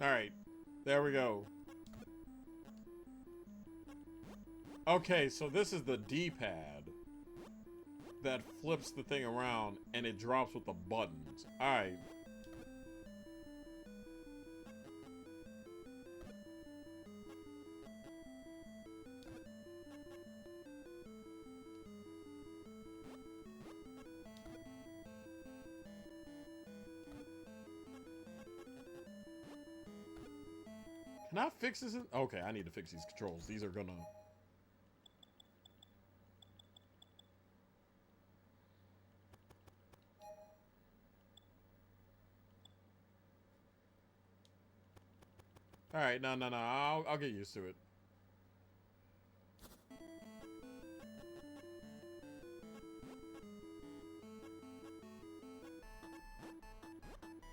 Alright, there we go. Okay, so this is the D-pad that flips the thing around and it drops with the buttons. Alright. Not fixes it? Okay, I need to fix these controls. These are gonna... Alright, no. I'll get used to it.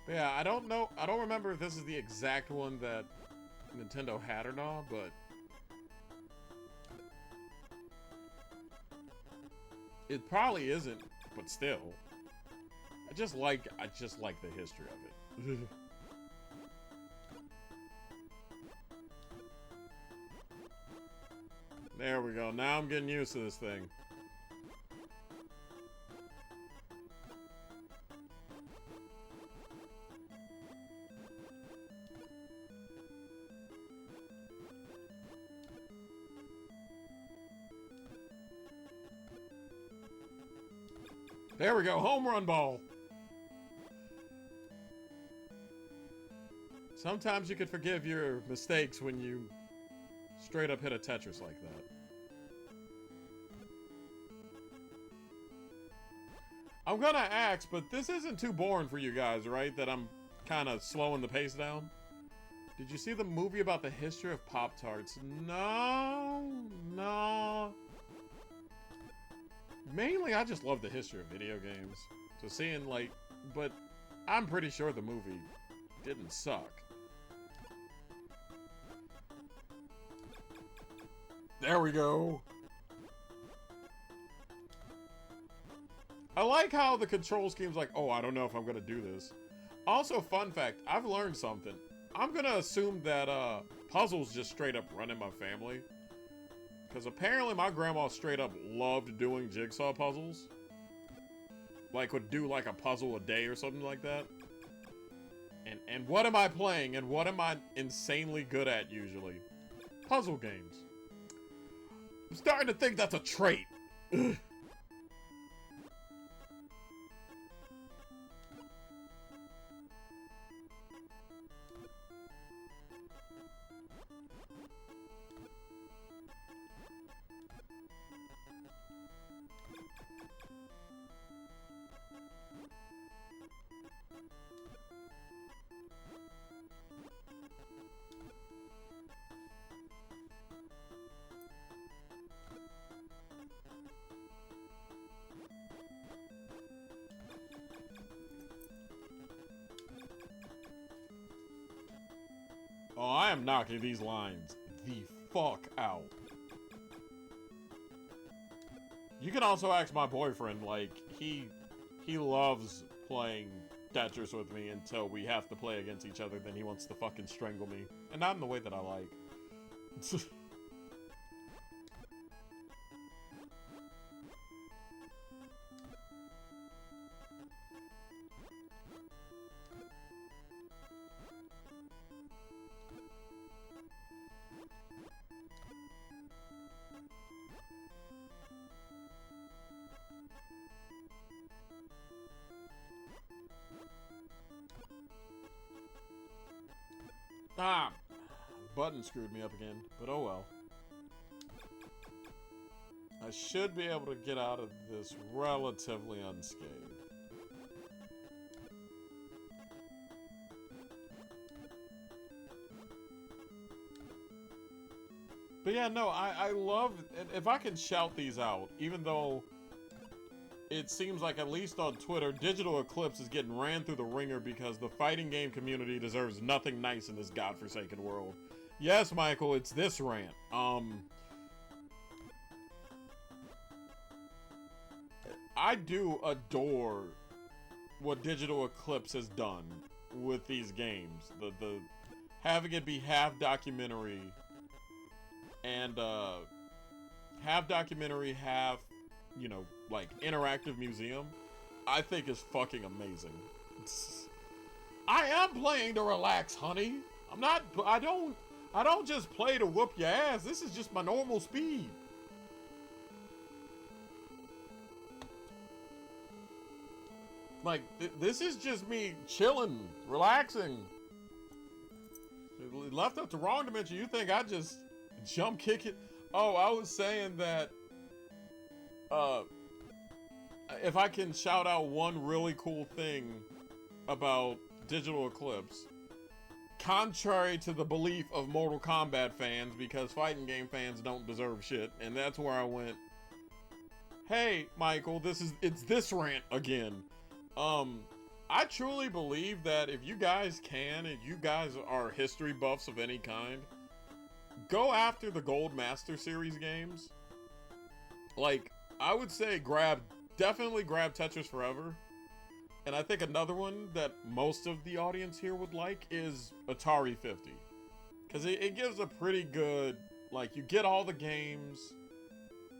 But yeah, I don't know. I don't remember if this is the exact one that Nintendo had or not, but it probably isn't, but still. I just like the history of it. There we go. Now I'm getting used to this thing. There we go, home run ball. Sometimes you could forgive your mistakes when you straight up hit a Tetris like that. I'm gonna ask, but this isn't too boring for you guys, right? That I'm kind of slowing the pace down? Did you see the movie about the history of Pop-Tarts? No. Mainly, I just love the history of video games. So seeing, like, but I'm pretty sure the movie didn't suck. There we go. I like how the control scheme's like, oh, I don't know if I'm gonna do this. Also, fun fact, I've learned something. I'm gonna assume that puzzles just straight up run in my family. Because apparently my grandma straight up loved doing jigsaw puzzles. Like, would do like a puzzle a day or something like that. And what am I playing? And what am I insanely good at usually? Puzzle games. I'm starting to think that's a trait. Oh, I am knocking these lines the fuck out. You can also ask my boyfriend, like, he loves playing Tetris with me until we have to play against each other, then he wants to fucking strangle me. And not in the way that I like. Ah! Button screwed me up again, but oh well. I should be able to get out of this relatively unscathed. But yeah, no, I love, if I can shout these out, even though it seems like, at least on Twitter, Digital Eclipse is getting ran through the ringer because the fighting game community deserves nothing nice in this godforsaken world. Yes, Michael, it's this rant. I do adore what Digital Eclipse has done with these games. The having it be half documentary and half documentary, half, you know, like interactive museum, I think is fucking amazing. I am playing to relax, honey. I'm not, I don't just play to whoop your ass. This is just my normal speed. Like, this is just me chilling, relaxing. Left up to wrong dimension. You think I just jump kick it? Oh, I was saying that if I can shout out one really cool thing about Digital Eclipse, contrary to the belief of Mortal Kombat fans, because fighting game fans don't deserve shit, and that's where I went, hey, Michael, it's this rant again. I truly believe that if you guys can, and you guys are history buffs of any kind, go after the Gold Master Series games. Like, I would say definitely grab Tetris Forever. And I think another one that most of the audience here would like is Atari 50. Because it gives a pretty good, like, you get all the games.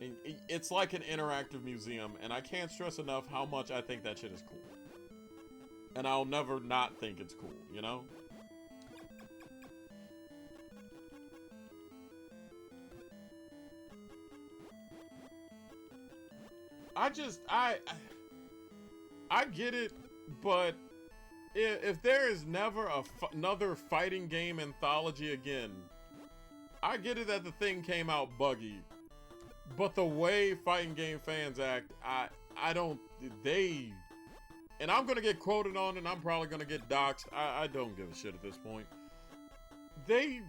And it's like an interactive museum. And I can't stress enough how much I think that shit is cool. And I'll never not think it's cool, you know? I get it, but if there is never another fighting game anthology again, I get it that the thing came out buggy, but the way fighting game fans act, I don't, and I'm gonna get quoted on, and I'm probably gonna get doxxed. I don't give a shit at this point. They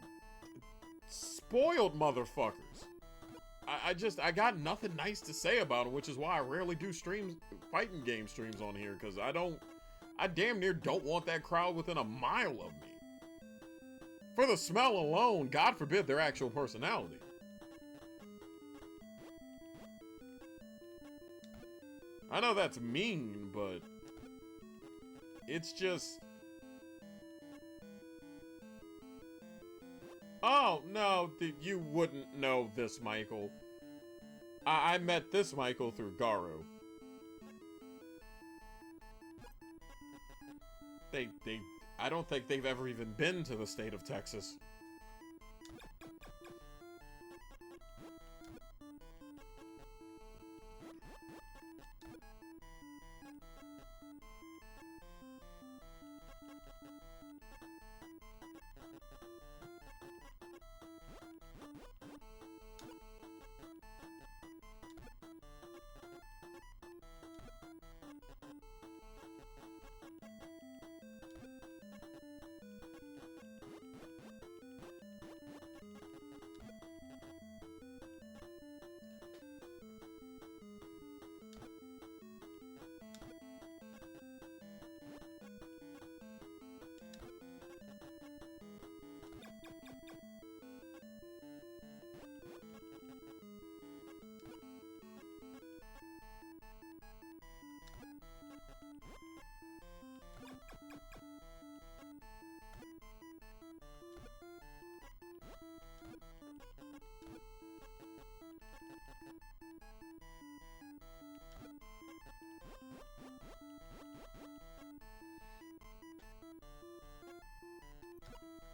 spoiled motherfuckers. I got nothing nice to say about them, which is why I rarely do fighting game streams on here, because I damn near don't want that crowd within a mile of me. For the smell alone, God forbid their actual personality. I know that's mean, but it's just... Oh, no, you wouldn't know this, Michael. I met this Michael through Garo. I don't think they've ever even been to the state of Texas.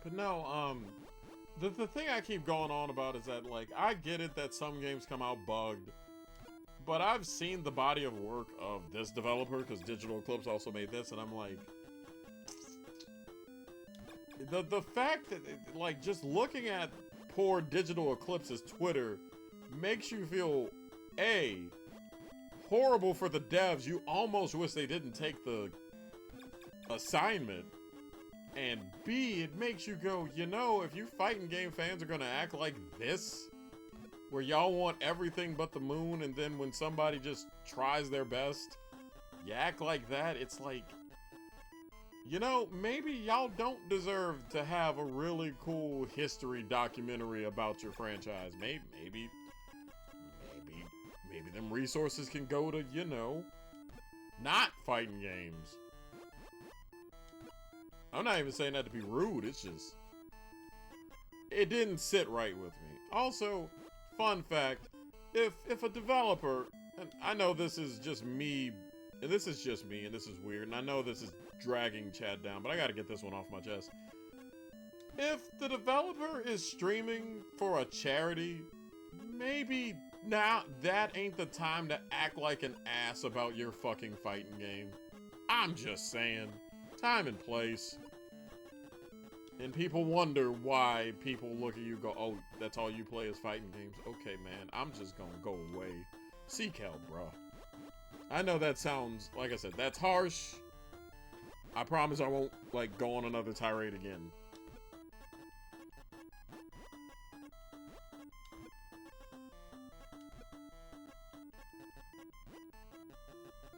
But no, the thing I keep going on about is that, like, I get it that some games come out bugged, but I've seen the body of work of this developer, because Digital Eclipse also made this, and I'm like, the fact that, like, just looking at poor Digital Eclipse's Twitter makes you feel, A, horrible for the devs. You almost wish they didn't take the assignment. And B, it makes you go, you know, if you fighting game fans are gonna act like this, where y'all want everything but the moon, and then when somebody just tries their best, you act like that, it's like, you know, maybe y'all don't deserve to have a really cool history documentary about your franchise. Maybe them resources can go to, you know, not fighting games. I'm not even saying that to be rude, it's just... it didn't sit right with me. Also, fun fact, if a developer... and I know this is just me, and this is weird, and I know this is dragging Chad down, but I gotta get this one off my chest. If the developer is streaming for a charity, maybe now that ain't the time to act like an ass about your fucking fighting game. I'm just saying. Time and place. And people wonder why people look at you and go, oh, that's all you play is fighting games. Okay, man, I'm just gonna go away. Seek help, bro. I know that sounds, like I said, that's harsh. I promise I won't, like, go on another tirade again.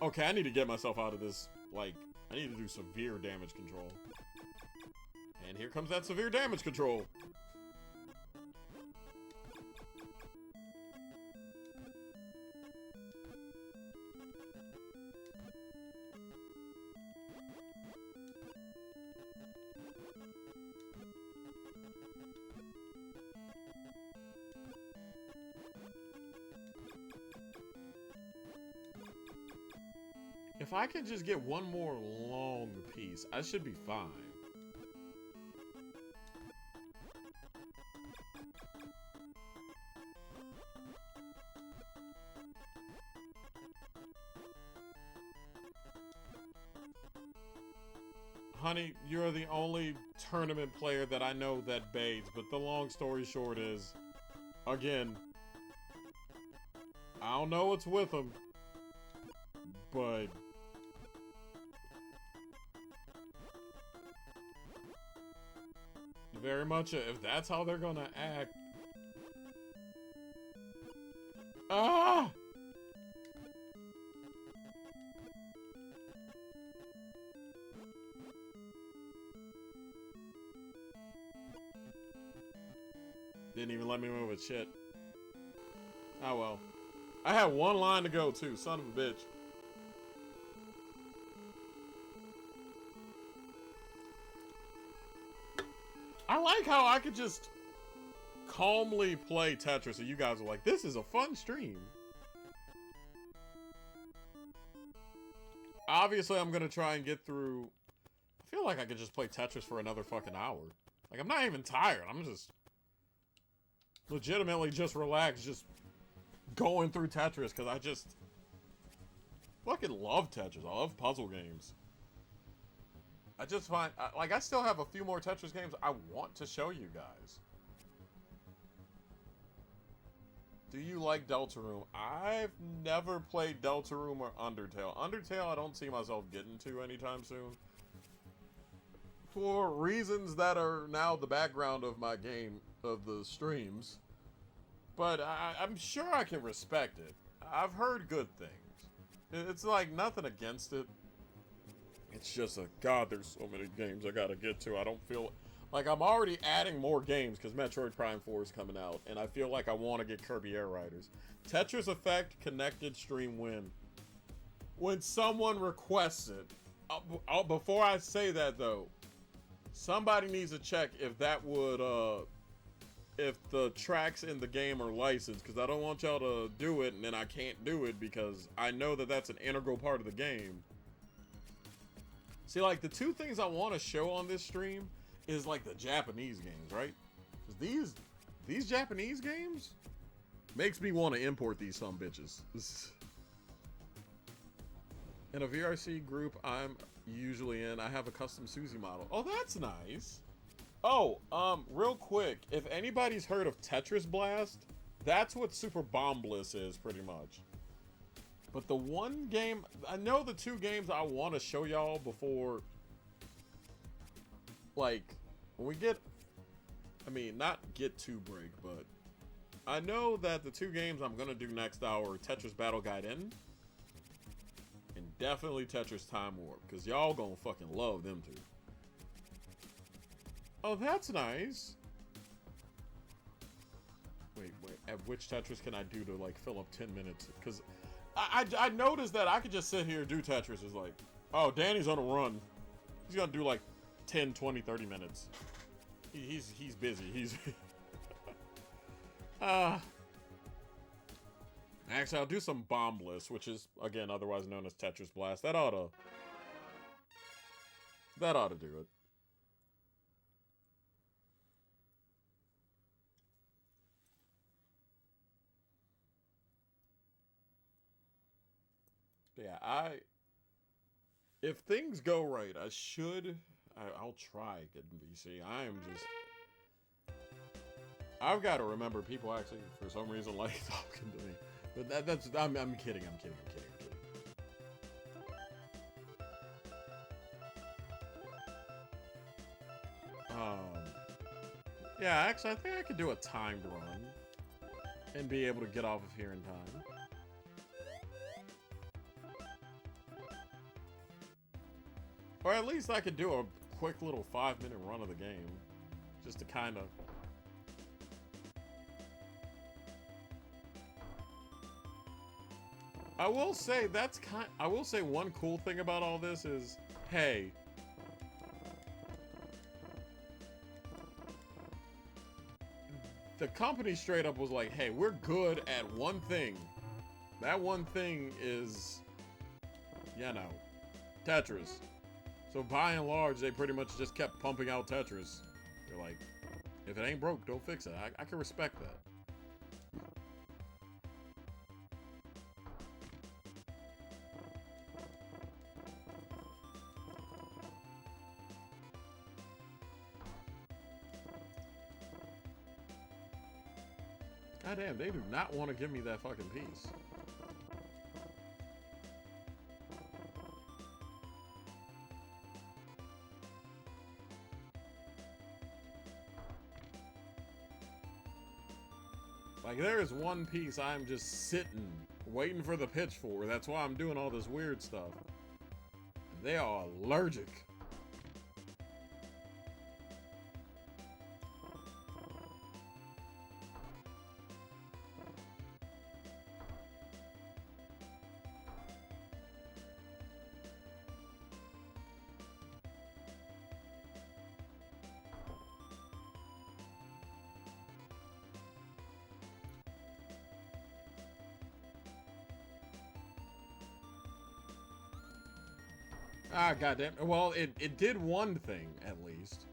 Okay, I need to get myself out of this, like, I need to do severe damage control. And here comes that severe damage control. If I can just get one more long piece, I should be fine. Honey, you're the only tournament player that I know that bathes, but the long story short is, again, I don't know what's with them, but very much, if that's how they're gonna act. Ah! Didn't even let me move with shit. Oh well. I had one line to go too, son of a bitch. I like how I could just calmly play Tetris and you guys are like, this is a fun stream. Obviously, I'm gonna try and get through. I feel like I could just play Tetris for another fucking hour. Like, I'm not even tired. I'm just legitimately just relaxed, just going through Tetris because I just fucking love Tetris. I love puzzle games. I just find, like, I still have a few more Tetris games I want to show you guys. Do you like Deltarune? I've never played Deltarune or Undertale. Undertale, I don't see myself getting to anytime soon. For reasons that are now the background of my game, of the streams. But I'm sure I can respect it. I've heard good things. It's like nothing against it. It's just a, God, there's so many games I gotta get to. I don't feel like I'm already adding more games because Metroid Prime 4 is coming out. And I feel like I want to get Kirby Air Riders. Tetris Effect connected stream win. When someone requests it. Before I say that though, somebody needs to check if that would, if the tracks in the game are licensed. Because I don't want y'all to do it and then I can't do it because I know that that's an integral part of the game. See, like, the two things I want to show on this stream is, like, the Japanese games, right? Because these Japanese games makes me want to import these sumbitches. In a VRC group I'm usually in, I have a custom Suzy model. Oh, that's nice. Oh, real quick, if anybody's heard of Tetris Blast, that's what Super Bomb Bliss is, pretty much. But the one game, I know the two games I want to show y'all before, like, when we get, I mean, not get to break, but I know that the two games I'm going to do next hour are Tetris Battle Guide In, and definitely Tetris Time Warp, because y'all gonna fucking love them two. Oh, that's nice. Wait, at which Tetris can I do to, like, fill up 10 minutes? Because I noticed that I could just sit here and do Tetris. It's like, oh, Danny's on a run. He's gonna do like 10, 20, 30 minutes. He's busy. He's actually, I'll do some Bomb Bliss, which is, again, otherwise known as Tetris Blast. That ought to do it. Yeah, if things go right, I should, I'll try getting VC. I am just... I've got to remember people actually, for some reason, like talking to me. But that's... I'm kidding. Yeah, actually, I think I could do a timed run and be able to get off of here in time. Or at least I could do a quick little 5-minute run of the game. Just to kind of... I will say I will say one cool thing about all this is, hey... The company straight up was like, hey, we're good at one thing. That one thing is, you know, Tetris. So by and large, they pretty much just kept pumping out Tetris. They're like, if it ain't broke, don't fix it. I can respect that. God damn, they do not want to give me that fucking piece. Like, there is one piece I'm just sitting, waiting for the pitch for. That's why I'm doing all this weird stuff. They are allergic. Ah, goddamn. Well, it did one thing, at least.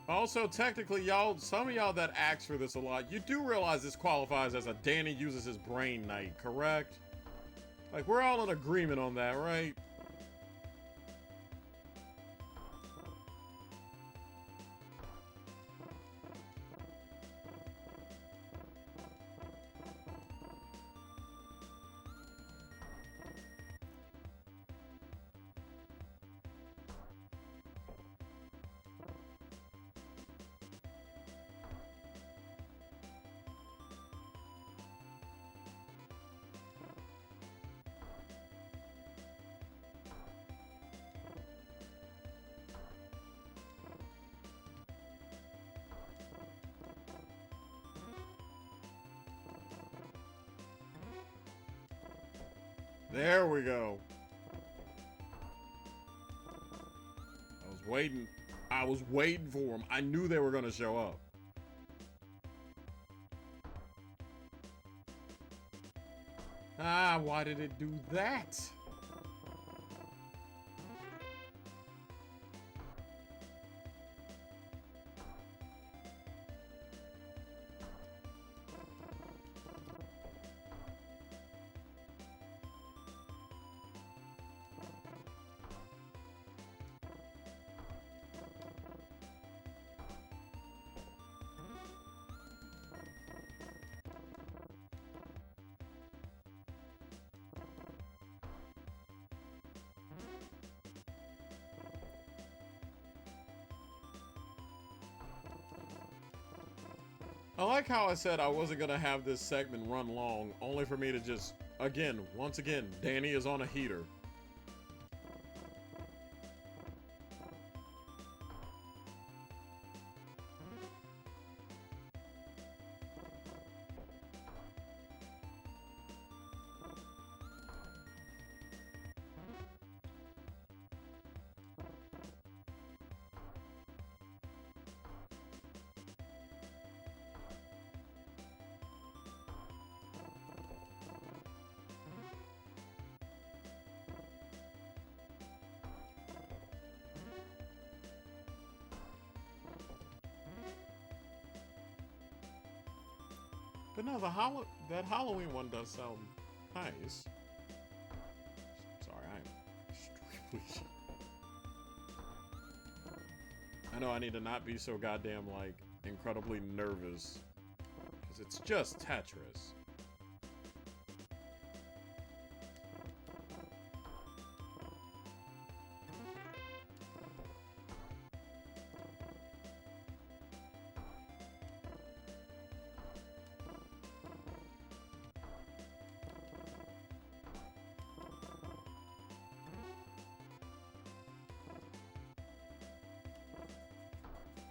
Also, technically, y'all, some of y'all that ask for this a lot, you do realize this qualifies as a Danny uses his brain night, correct? Like, we're all in agreement on that, right? There we go. I was waiting for them. I knew they were going to show up. Ah, why did it do that? I like how I said I wasn't going to have this segment run long, only for me to just, once again, Danny is on a heater. But no, that Halloween one does sound nice. Sorry, I'm extremely... I know I need to not be so goddamn, like, incredibly nervous. Because it's just Tetris.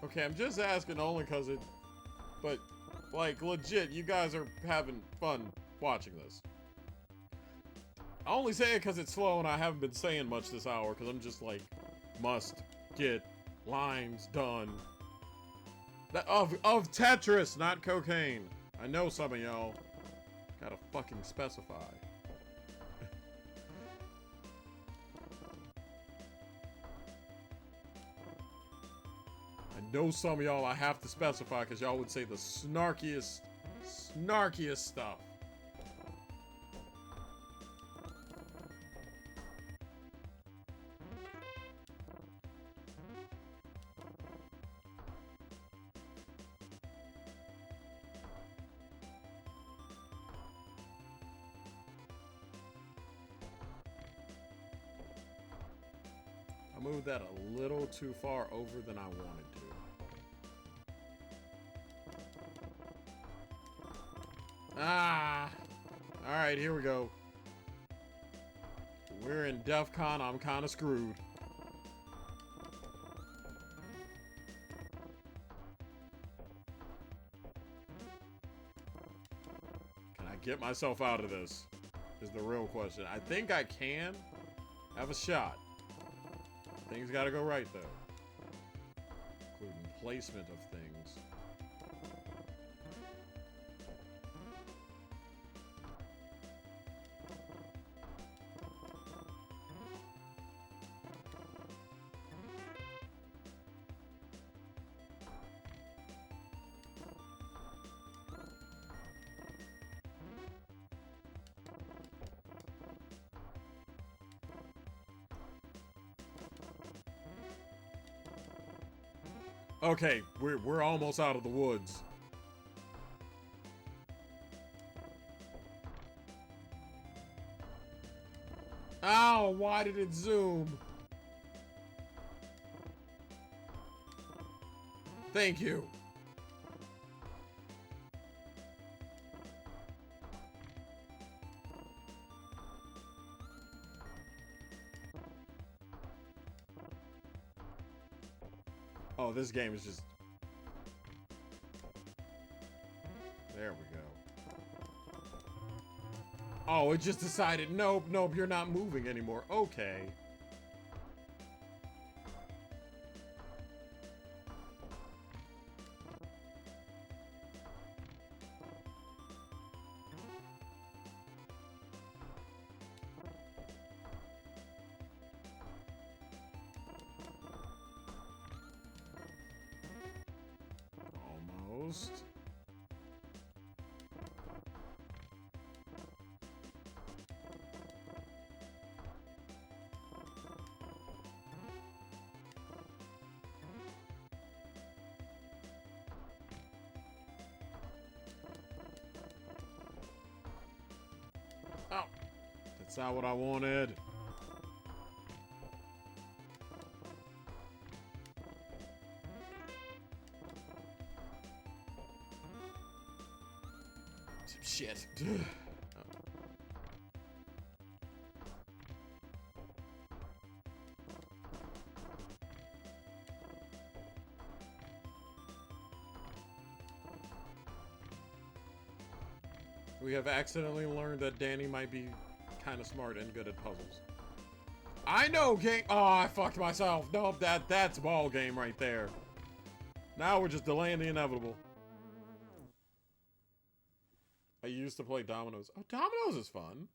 Okay, I'm just asking only because it... But, like, legit, you guys are having fun watching this. I only say it because it's slow and I haven't been saying much this hour because I'm just like, must get lines done. Of Tetris, not cocaine. I know some of y'all gotta fucking specify. I know some of y'all I have to specify because y'all would say the snarkiest stuff. I moved that a little too far over than I wanted to. Ah! Alright, here we go. We're in DEF CON, I'm kinda screwed. Can I get myself out of this? Is the real question. I think I can have a shot. Things gotta go right, though. Including placement of things. Okay, we're almost out of the woods. Ow, why did it zoom? Thank you. Oh, this game is just... There we go. Oh, it just decided, nope, nope, you're not moving anymore. Okay. Almost. Oh, that's not what I wanted. Shit. We have accidentally learned that Danny might be kind of smart and good at puzzles. I know game. Oh, I fucked myself. Nope, that's ball game right there. Now we're just delaying the inevitable. I used to play dominoes. Oh, dominoes is fun.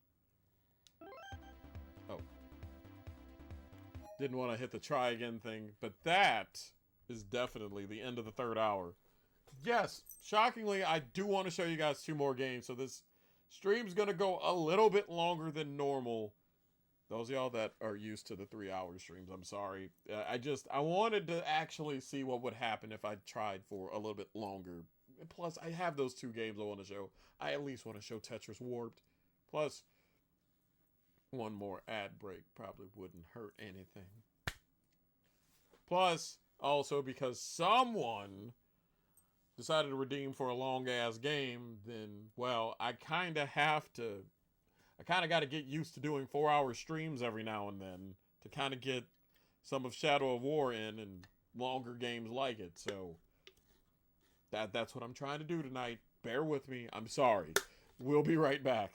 Oh. Didn't want to hit the try again thing, but that is definitely the end of the third hour. yes, shockingly, I do want to show you guys 2 more games. So this stream's going to go a little bit longer than normal. Those of y'all that are used to the 3-hour streams, I'm sorry. I wanted to actually see what would happen if I tried for a little bit longer. Plus, I have those 2 games I want to show. I at least want to show Tetris Warped. Plus, one more ad break probably wouldn't hurt anything. Plus, also because someone decided to redeem for a long-ass game, then, well, I kind of got to get used to doing 4-hour streams every now and then to kind of get some of Shadow of War in and longer games like it. So that's what I'm trying to do tonight. Bear with me. I'm sorry. We'll be right back.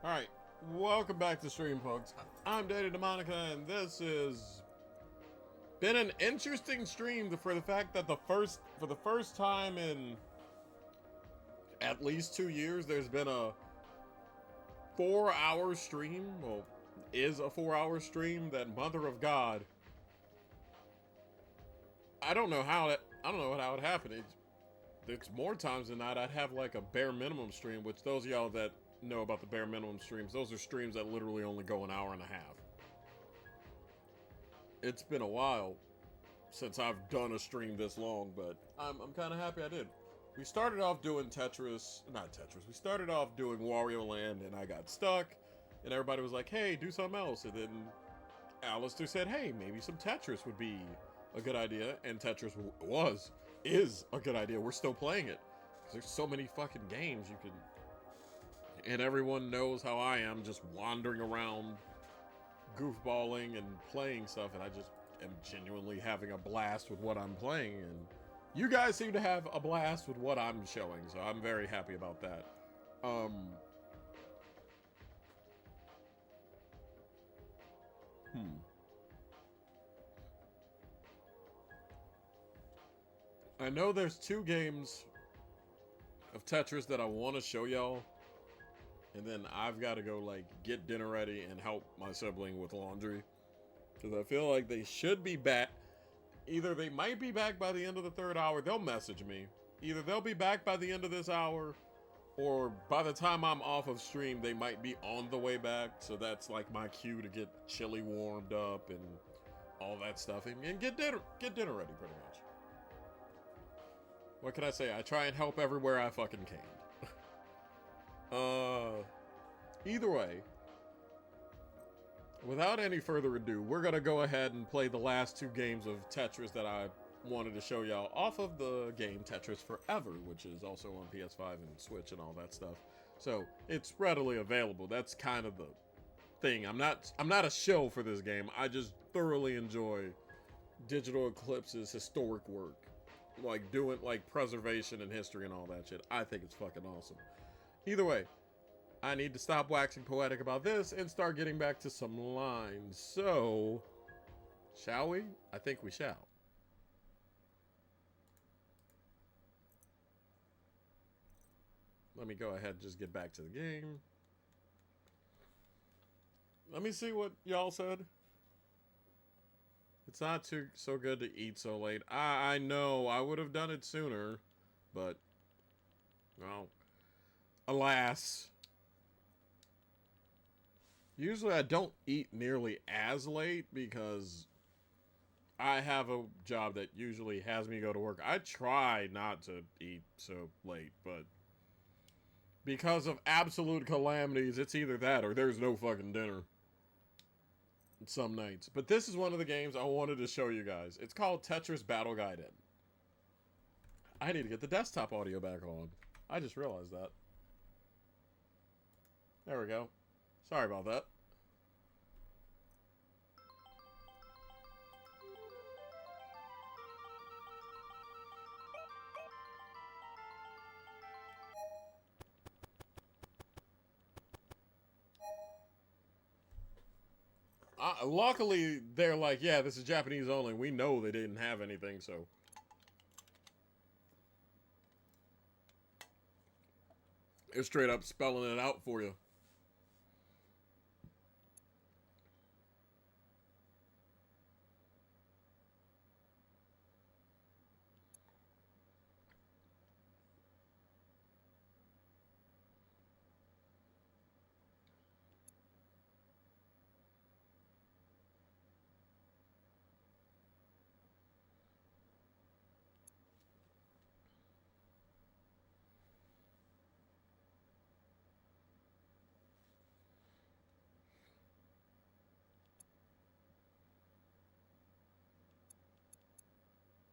Alright, welcome back to stream, folks. I'm Daddy Demonica, and this has been an interesting stream for the fact that for the first time in at least 2 years, there's been a 4-hour stream. Well, is a 4-hour stream that Mother of God. I don't know how it happened. It's more times than not. I'd have like a bare minimum stream, which those of y'all that know about the bare minimum streams, those are streams that literally only go an hour and a half. It's been a while since I've done a stream this long, but I'm kind of happy I did. We started off doing we started off doing Wario Land, and I got stuck, and everybody was like, hey, do something else, and then Alistair said, hey, maybe some Tetris would be a good idea, and Tetris is a good idea. We're still playing it, because there's so many fucking games you can, and everyone knows how I am, just wandering around, goofballing and playing stuff, and I just am genuinely having a blast with what I'm playing, and you guys seem to have a blast with what I'm showing, so I'm very happy about that. I know there's 2 games of Tetris that I want to show y'all, and then I've got to go, like, get dinner ready and help my sibling with laundry, because I feel like they should be back. Either they might be back by the end of the 3rd hour. They'll message me. Either they'll be back by the end of this hour, or by the time I'm off of stream, they might be on the way back. So that's like my cue to get chili warmed up and all that stuff, and get dinner ready, pretty much. What can I say? I try and help everywhere I fucking can. Either way, without any further ado, we're gonna go ahead and play the last 2 games of Tetris that I wanted to show y'all off of the game Tetris Forever, which is also on PS5 and Switch and all that stuff. So it's readily available. That's kind of the thing. I'm not a shill for this game. I just thoroughly enjoy Digital Eclipse's historic work, like doing like preservation and history and all that shit. I think it's fucking awesome. Either way, I need to stop waxing poetic about this and start getting back to some lines. So, shall we? I think we shall. Let me go ahead and just get back to the game. Let me see what y'all said. It's not so good to eat so late. I know, I would have done it sooner, but, well, alas. Usually I don't eat nearly as late because I have a job that usually has me go to work. I try not to eat so late, but because of absolute calamities, it's either that or there's no fucking dinner some nights. But this is one of the games I wanted to show you guys. It's called Tetris Battle Guide In. I need to get the desktop audio back on. I just realized that. There we go. Sorry about that. Luckily, they're like, yeah, this is Japanese only. We know they didn't have anything, so. They're straight up spelling it out for you.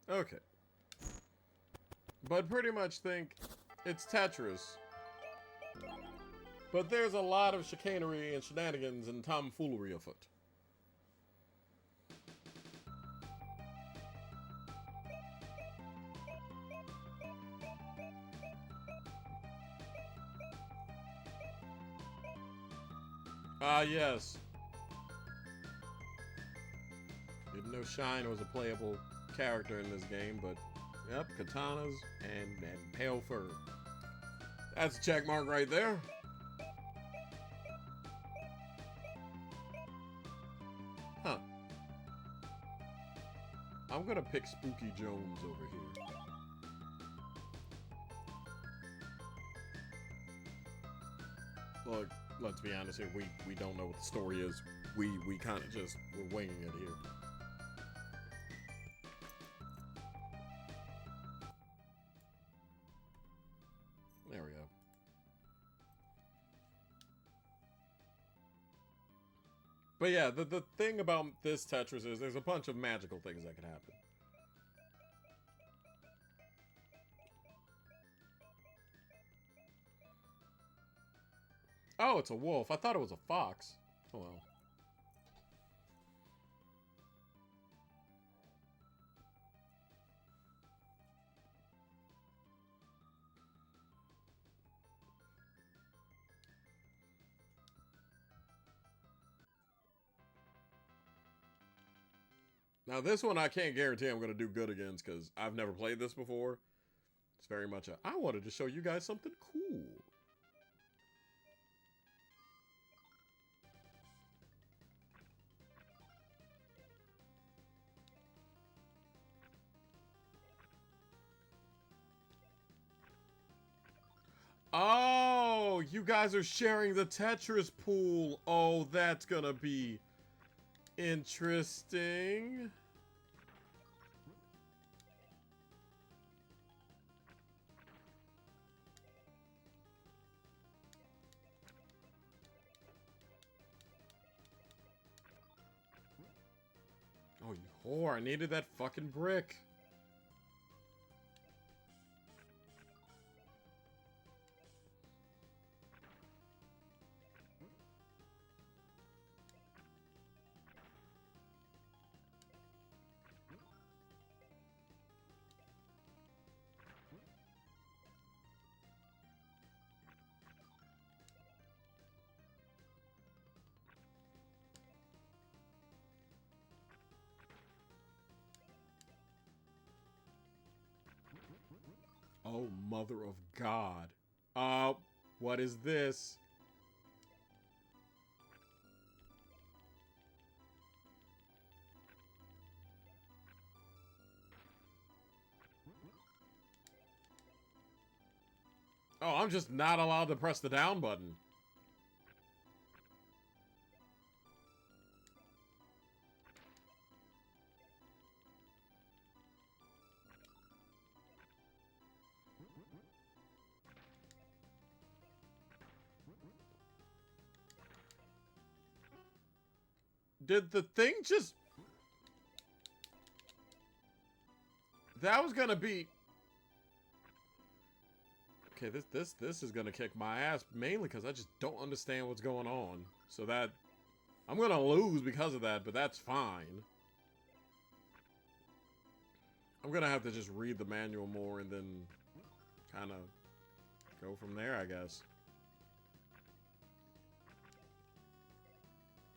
Okay. But pretty much think it's Tetris. But there's a lot of chicanery and shenanigans and tomfoolery afoot. Ah, yes. Didn't know Shine was a playable character in this game, but yep, katanas and pale fur. That's a check mark right there. Huh. I'm gonna pick Spooky Jones over here. Look, let's be honest here. We don't know what the story is. We kind of just we're winging it here. There we go. But yeah, the thing about this Tetris is there's a bunch of magical things that can happen. Oh, it's a wolf. I thought it was a fox. Oh well. Now this one I can't guarantee I'm going to do good against because I've never played this before. It's very much a, I wanted to show you guys something cool. Oh, you guys are sharing the Tetris pool. Oh, that's gonna be interesting. Oh, you whore. I needed that fucking brick. Oh, mother of God. What is this? Oh, I'm just not allowed to press the down button. Did the thing just... That was gonna be... Okay, this is gonna kick my ass, mainly because I just don't understand what's going on. So that... I'm gonna lose because of that, but that's fine. I'm gonna have to just read the manual more and then kind of go from there, I guess.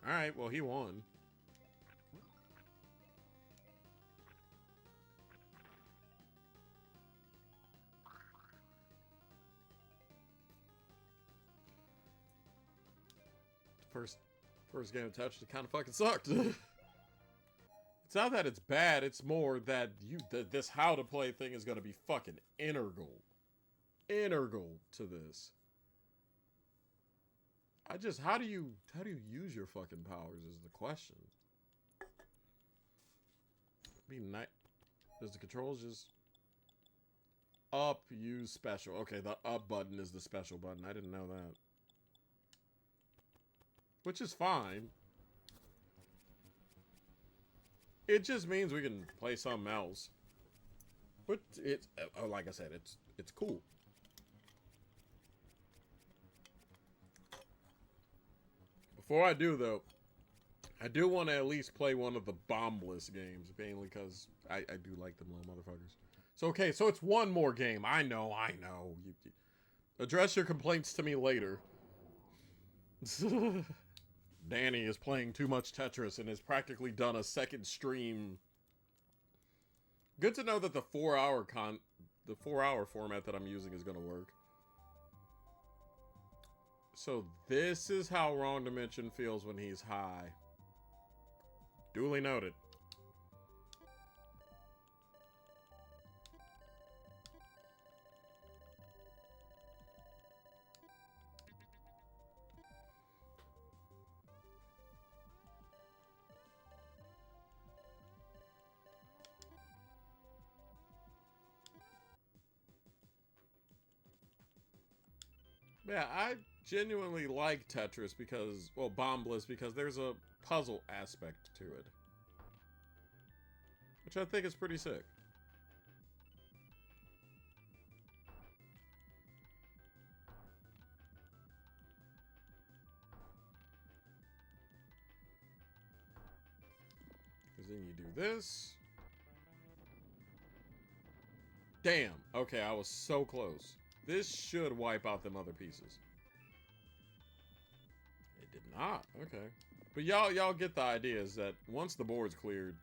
Alright, well, he won. First game of Tetris, it kind of fucking sucked. It's not that it's bad, it's more that this how to play thing is gonna be fucking integral. Integral to this. How do you use your fucking powers is the question. Be nice. Does the controls just up, use special? Okay, the up button is the special button. I didn't know that. Which is fine. It just means we can play something else. But it's like I said, it's cool. Before I do, though, I do want to at least play one of the bombless games, mainly because I do like them little motherfuckers. So, okay, so it's one more game. I know. You address your complaints to me later. Danny is playing too much Tetris and has practically done a second stream. Good to know that the 4-hour format that I'm using is going to work. So this is how Wrong Dimension feels when he's high. Duly noted. Yeah, I genuinely like Tetris because, well, Bombless, because there's a puzzle aspect to it. Which I think is pretty sick. Because then you do this. Damn. Okay, I was so close. This should wipe out them other pieces. It did not. Okay. But y'all get the idea is that once the board's cleared,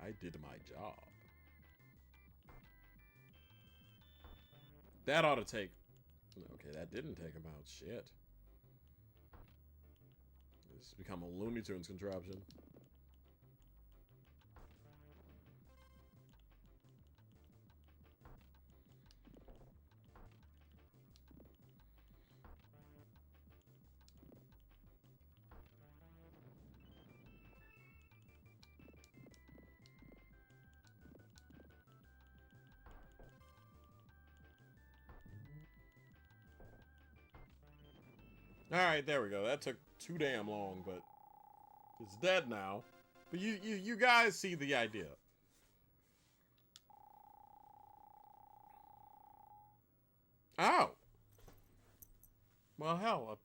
I did my job. That ought to take... Okay, that didn't take him out. Shit. This has become a Looney Tunes contraption. Alright, there we go. That took too damn long, but it's dead now. But you guys see the idea. Ow! Well, hell,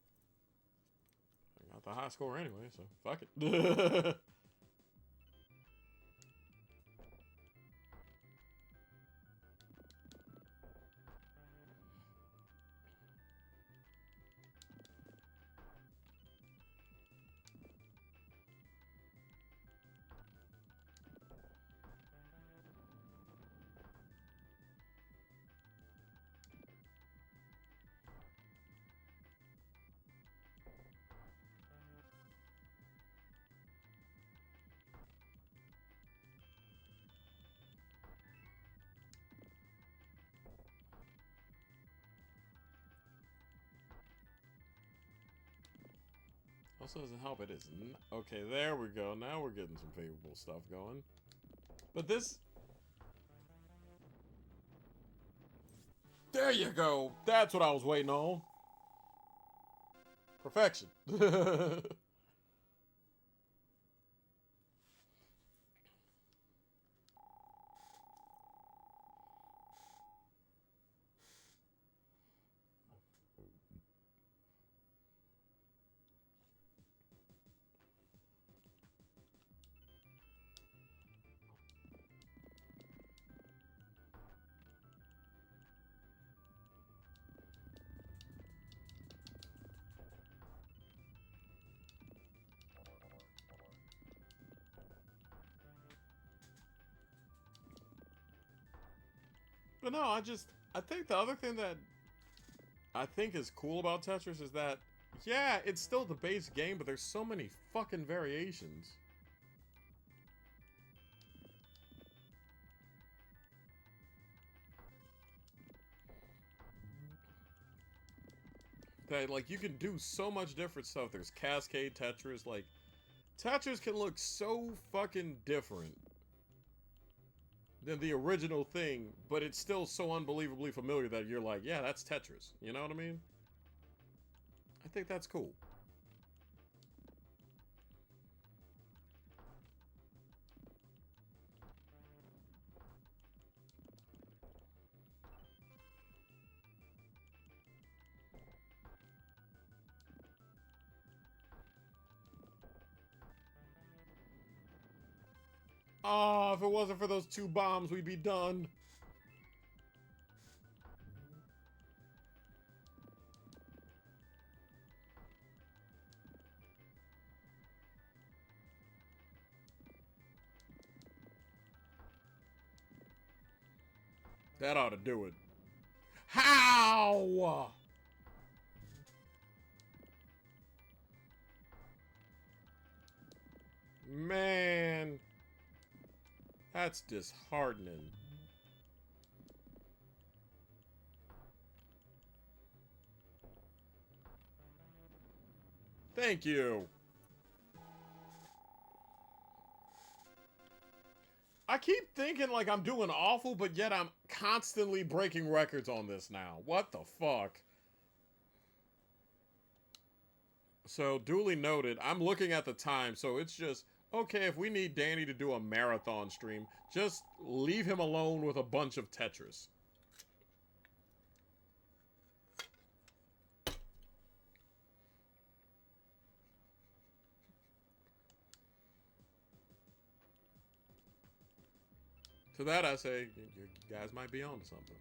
I got the high score anyway, so fuck it. Also doesn't help it is okay, there we go. Now we're getting some favorable stuff going. But this... There you go. That's what I was waiting on. Perfection. But no, I think the other thing that I think is cool about Tetris is that, yeah, it's still the base game, but there's so many fucking variations. That, like, you can do so much different stuff. There's Cascade Tetris, like, Tetris can look so fucking different than the original thing, but it's still so unbelievably familiar that you're like, yeah, that's Tetris. You know what I mean? I think that's cool. Oh, if it wasn't for those 2 bombs, we'd be done. That ought to do it. How? Man. That's disheartening. Thank you. I keep thinking like I'm doing awful, but yet I'm constantly breaking records on this now. What the fuck? So, duly noted, I'm looking at the time, so it's just, okay, if we need Danny to do a marathon stream, just leave him alone with a bunch of Tetris. To that I say, you guys might be onto something.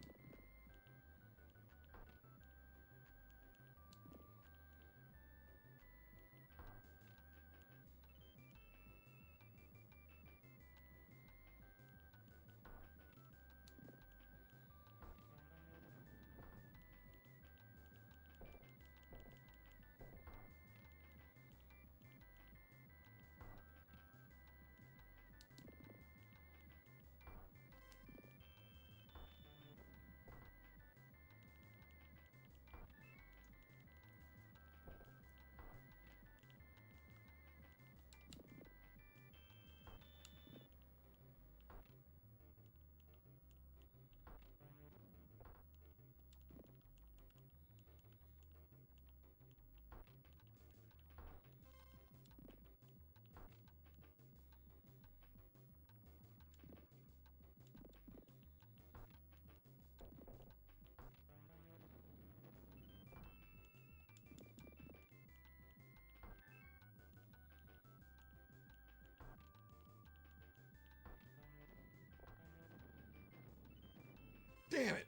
Damn it.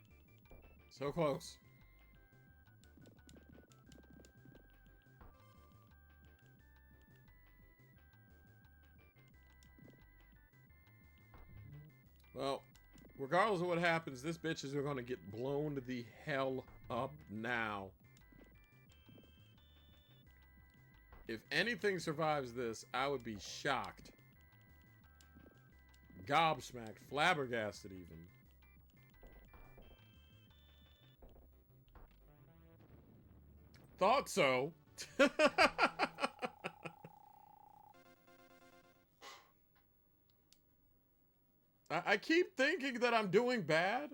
So close. Well, regardless of what happens, this bitch is going to get blown the hell up now. If anything survives this, I would be shocked. Gobsmacked, flabbergasted even. Thought so. I keep thinking that I'm doing bad.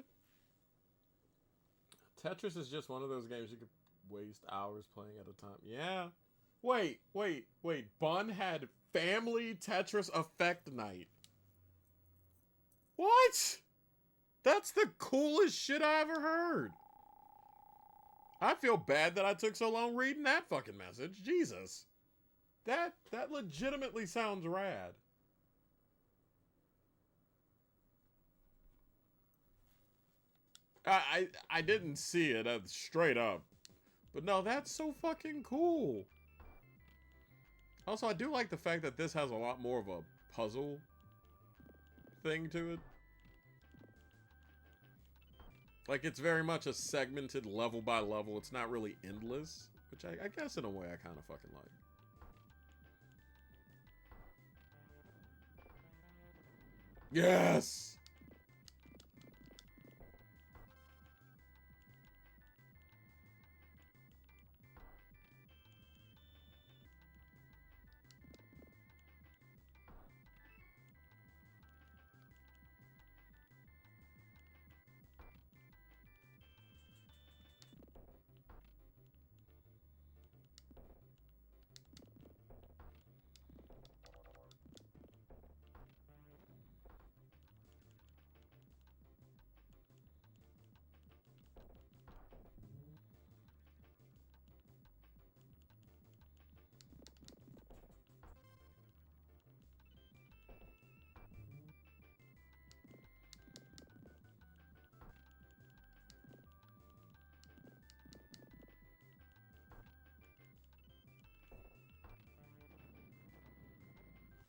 Tetris is just one of those games you could waste hours playing at a time. Yeah. Wait. Bun had family Tetris effect night. What? That's the coolest shit I ever heard. I feel bad that I took so long reading that fucking message. Jesus. That legitimately sounds rad. I didn't see it straight up. But no, that's so fucking cool. Also, I do like the fact that this has a lot more of a puzzle thing to it. Like, it's very much a segmented level by level. It's not really endless, which I guess in a way I kind of fucking like. Yes!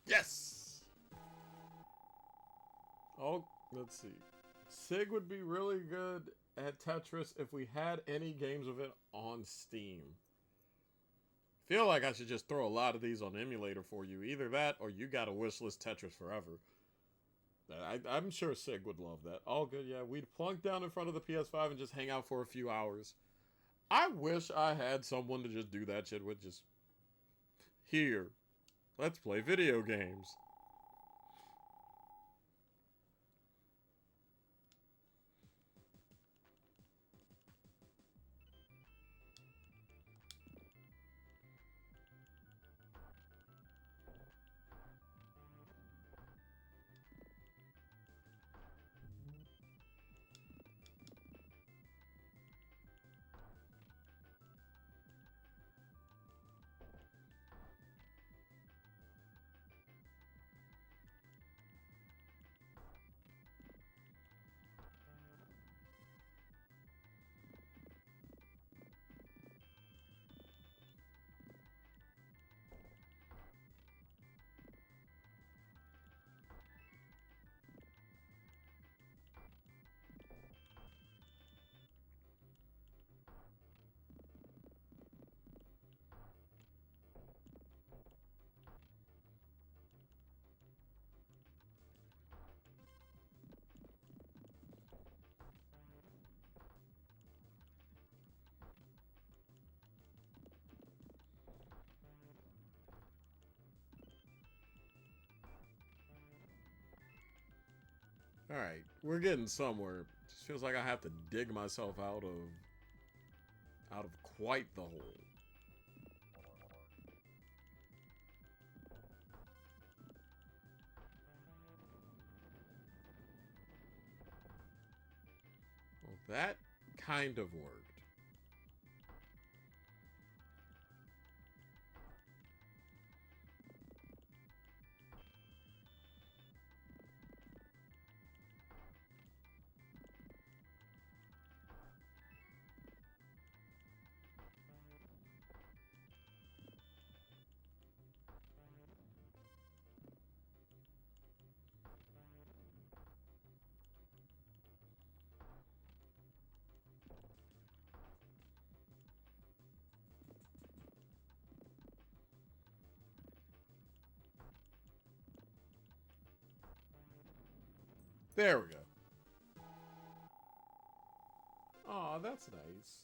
Yes! Oh, let's see. Sig would be really good at Tetris if we had any games of it on Steam. Feel like I should just throw a lot of these on emulator for you. Either that or you gotta wishlist Tetris forever. I'm sure Sig would love that. All good, yeah. We'd plunk down in front of the PS5 and just hang out for a few hours. I wish I had someone to just do that shit with. Just, here, let's play video games. Alright, we're getting somewhere. Just feels like I have to dig myself out of quite the hole. Well, that kind of worked. There we go. Aw, that's nice.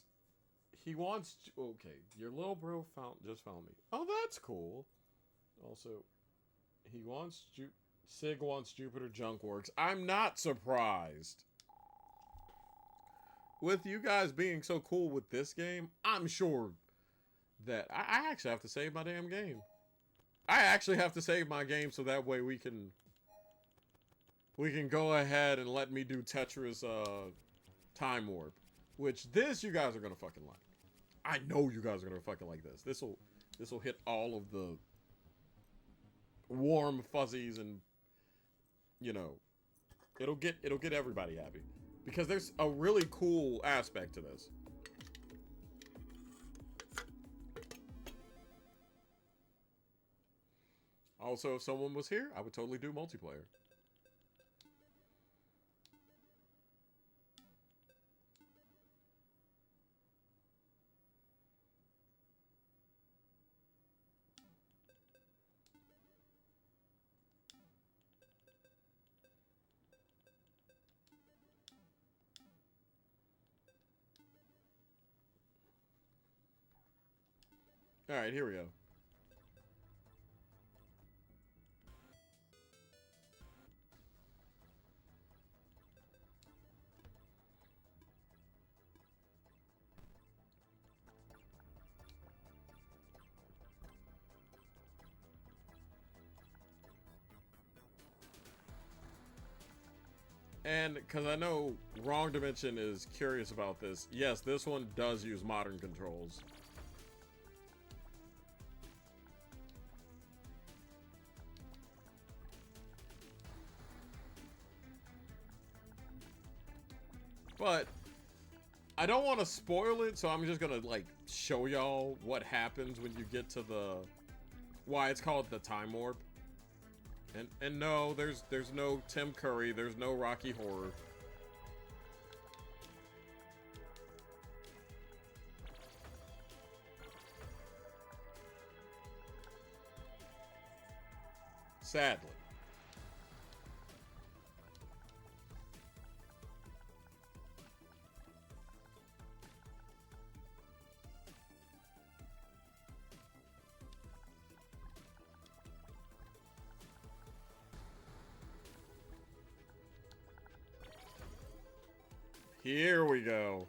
He wants... Okay, your little bro just found me. Oh, that's cool. Also, he wants... Sig wants Jupiter Junk Works. I'm not surprised. With you guys being so cool with this game, I'm sure that... I actually have to save my damn game. I actually have to save my game so that way we can go ahead and let me do Tetris Time Warp. Which this you guys are gonna fucking like. I know you guys are gonna fucking like this. This'll hit all of the warm fuzzies and you know it'll get everybody happy. Because there's a really cool aspect to this. Also, if someone was here, I would totally do multiplayer. Alright, here we go. And because I know Wrong Dimension is curious about this, yes, this one does use modern controls. But I don't want to spoil it, so I'm just gonna like show y'all what happens when you get to why it's called the Time Warp. And no, there's no Tim Curry, there's no Rocky Horror. Sadly. Here we go.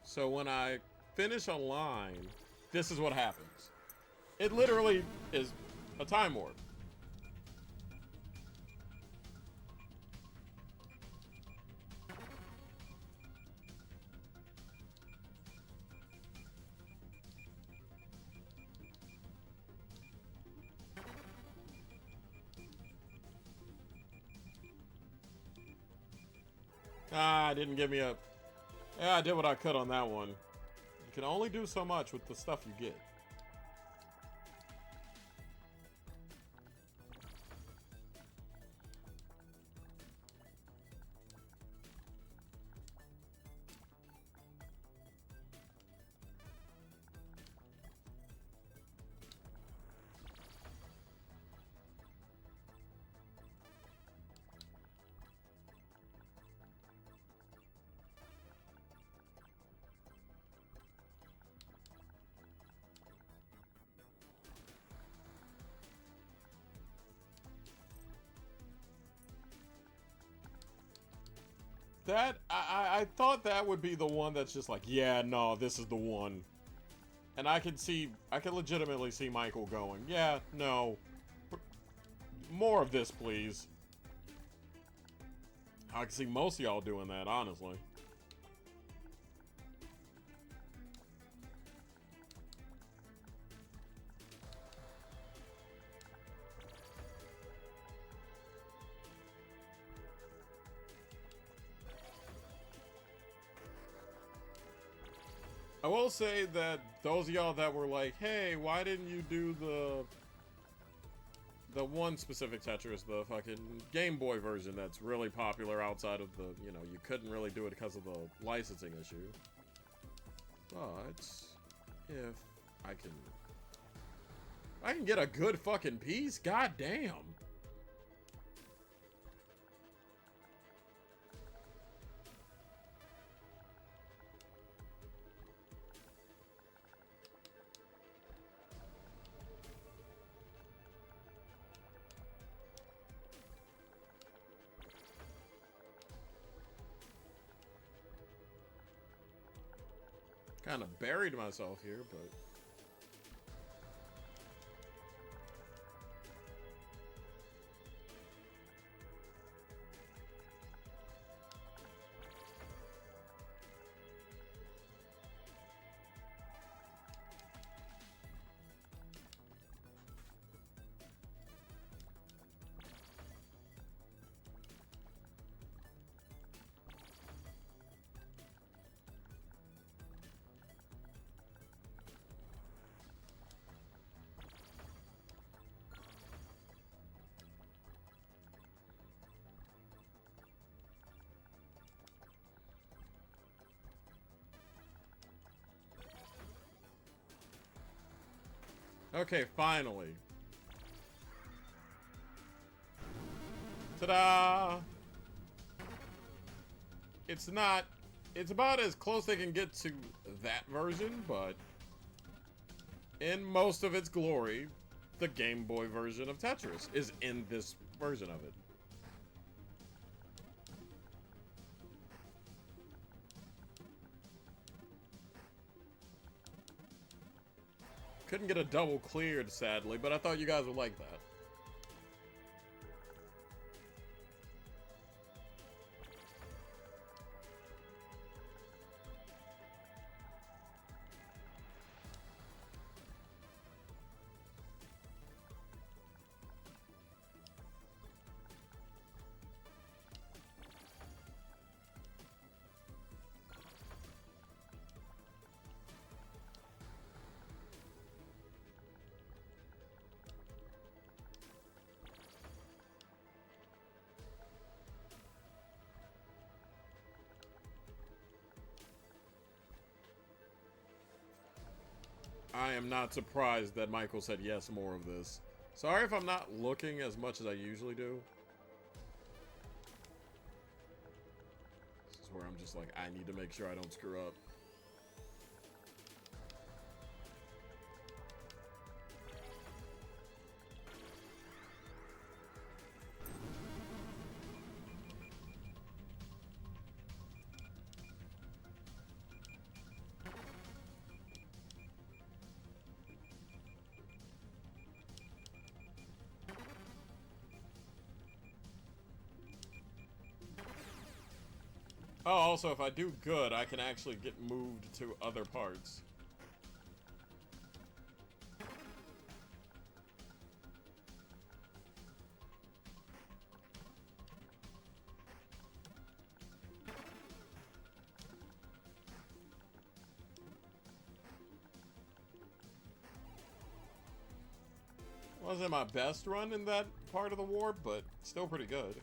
So when I finish a line, this is what happens. It literally is a time warp. Ah, didn't give me a... Yeah, I did what I could on that one. You can only do so much with the stuff you get. That, I thought that would be the one that's just like, yeah, no, this is the one. And I can legitimately see Michael going, yeah, no. More of this, please. I can see most of y'all doing that, honestly. I will say that those of y'all that were like, hey, why didn't you do the one specific Tetris, the fucking Game Boy version that's really popular outside of the, you know, you couldn't really do it because of the licensing issue. But if I can get a good fucking piece, goddamn. Kind of buried myself here, but... Okay, finally. Ta-da! It's not... It's about as close they can get to that version, but... in most of its glory, the Game Boy version of Tetris is in this version of it. Couldn't get a double cleared, sadly, but I thought you guys would like that. I am not surprised that Michael said yes, more of this. Sorry if I'm not looking as much as I usually do. This is where I'm just like, I need to make sure I don't screw up. Oh, also, if I do good, I can actually get moved to other parts. Wasn't my best run in that part of the warp, but still pretty good.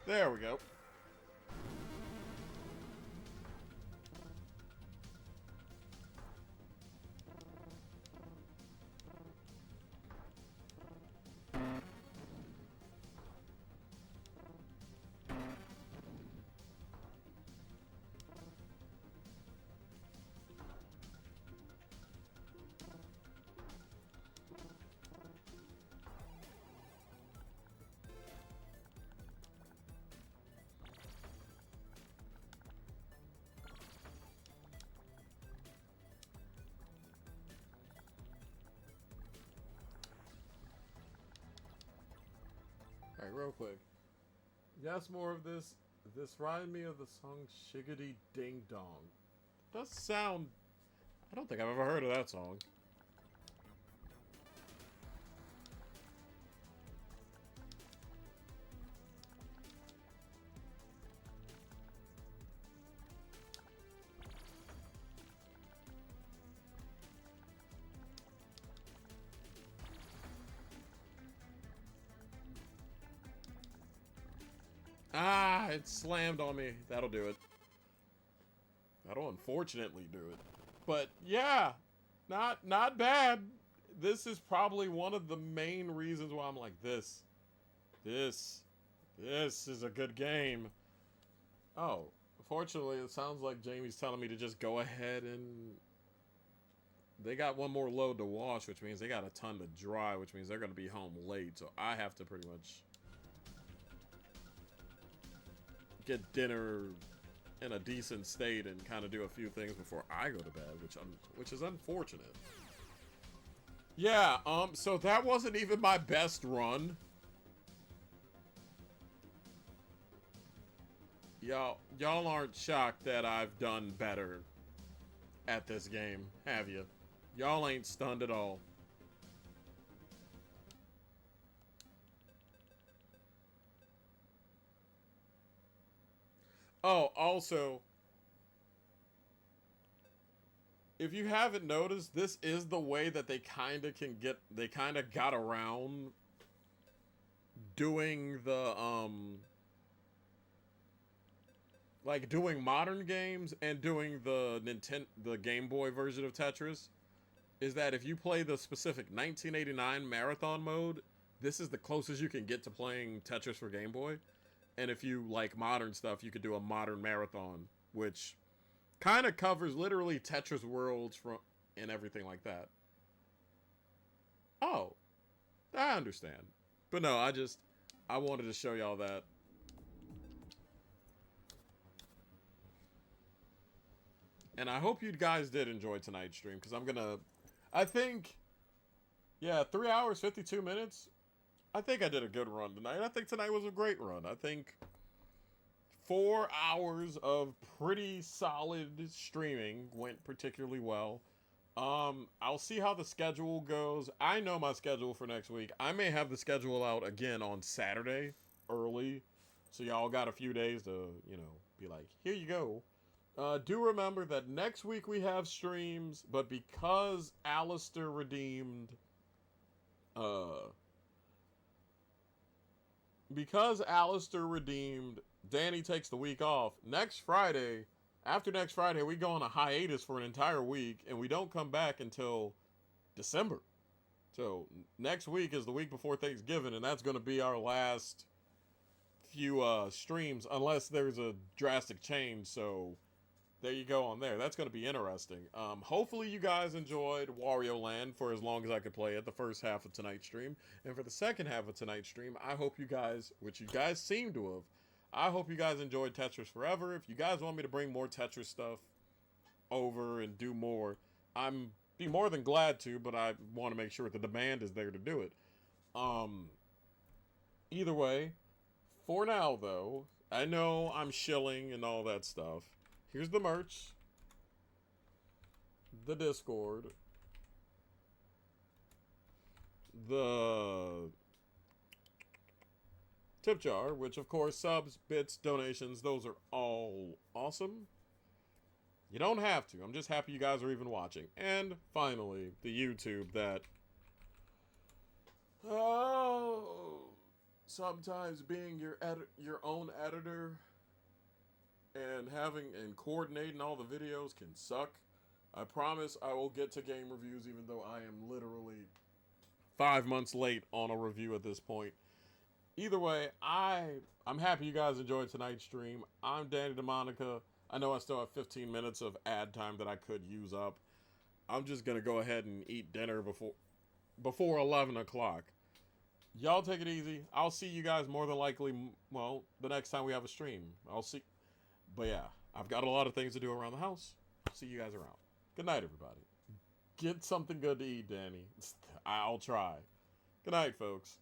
There we go. Alright, real quick. Yes, more of this. This reminded me of the song Shiggity Ding Dong. It does sound... I don't think I've ever heard of that song. Ah, it slammed on me. That'll do it. That'll unfortunately do it. But yeah, not bad. This is probably one of the main reasons why I'm like, this is a good game. Oh, fortunately, it sounds like Jamie's telling me to just go ahead and... They got one more load to wash, which means they got a ton to dry, which means they're going to be home late. So I have to pretty much get dinner in a decent state and kind of do a few things before I go to bed, which is unfortunate. Yeah, so that wasn't even my best run. Y'all aren't shocked that I've done better at this game, have you? Y'all ain't stunned at all. Oh, also, if you haven't noticed, this is the way that they kind of got around doing the, like doing modern games and doing the Game Boy version of Tetris, is that if you play the specific 1989 marathon mode, this is the closest you can get to playing Tetris for Game Boy. And if you like modern stuff, you could do a modern marathon, which kind of covers literally Tetris worlds from and everything like that. Oh, I understand. But no, I wanted to show y'all that. And I hope you guys did enjoy tonight's stream, because I think, yeah, 3 hours, 52 minutes. I think I did a good run tonight. I think tonight was a great run. I think 4 hours of pretty solid streaming went particularly well. I'll see how the schedule goes. I know my schedule for next week. I may have the schedule out again on Saturday early. So y'all got a few days to, be like, here you go. Do remember that next week we have streams, but because Alistair redeemed, Danny takes the week off. After next Friday, we go on a hiatus for an entire week, and we don't come back until December. So next week is the week before Thanksgiving, and that's going to be our last few streams, unless there's a drastic change. So there you go on there. That's going to be interesting. Hopefully you guys enjoyed Wario Land for as long as I could play it, the first half of tonight's stream. And for the second half of tonight's stream, I hope you guys, which you guys seem to have, I hope you guys enjoyed Tetris Forever. If you guys want me to bring more Tetris stuff over and do more, I'm be more than glad to, but I want to make sure the demand is there to do it. Either way, for now though, I know I'm shilling and all that stuff. Here's the merch, the Discord, the tip jar, which of course subs, bits, donations, those are all awesome. You don't have to. I'm just happy you guys are even watching. And finally, the YouTube that, sometimes being your own editor and coordinating all the videos can suck. I promise I will get to game reviews, even though I am literally 5 months late on a review at this point. Either way, I'm happy you guys enjoyed tonight's stream. I'm Danny DeMonica. I know I still have 15 minutes of ad time that I could use up. I'm just going to go ahead and eat dinner before 11 o'clock. Y'all take it easy. I'll see you guys more than likely, well, the next time we have a stream. But yeah, I've got a lot of things to do around the house. See you guys around. Good night, everybody. Get something good to eat, Danny. I'll try. Good night, folks.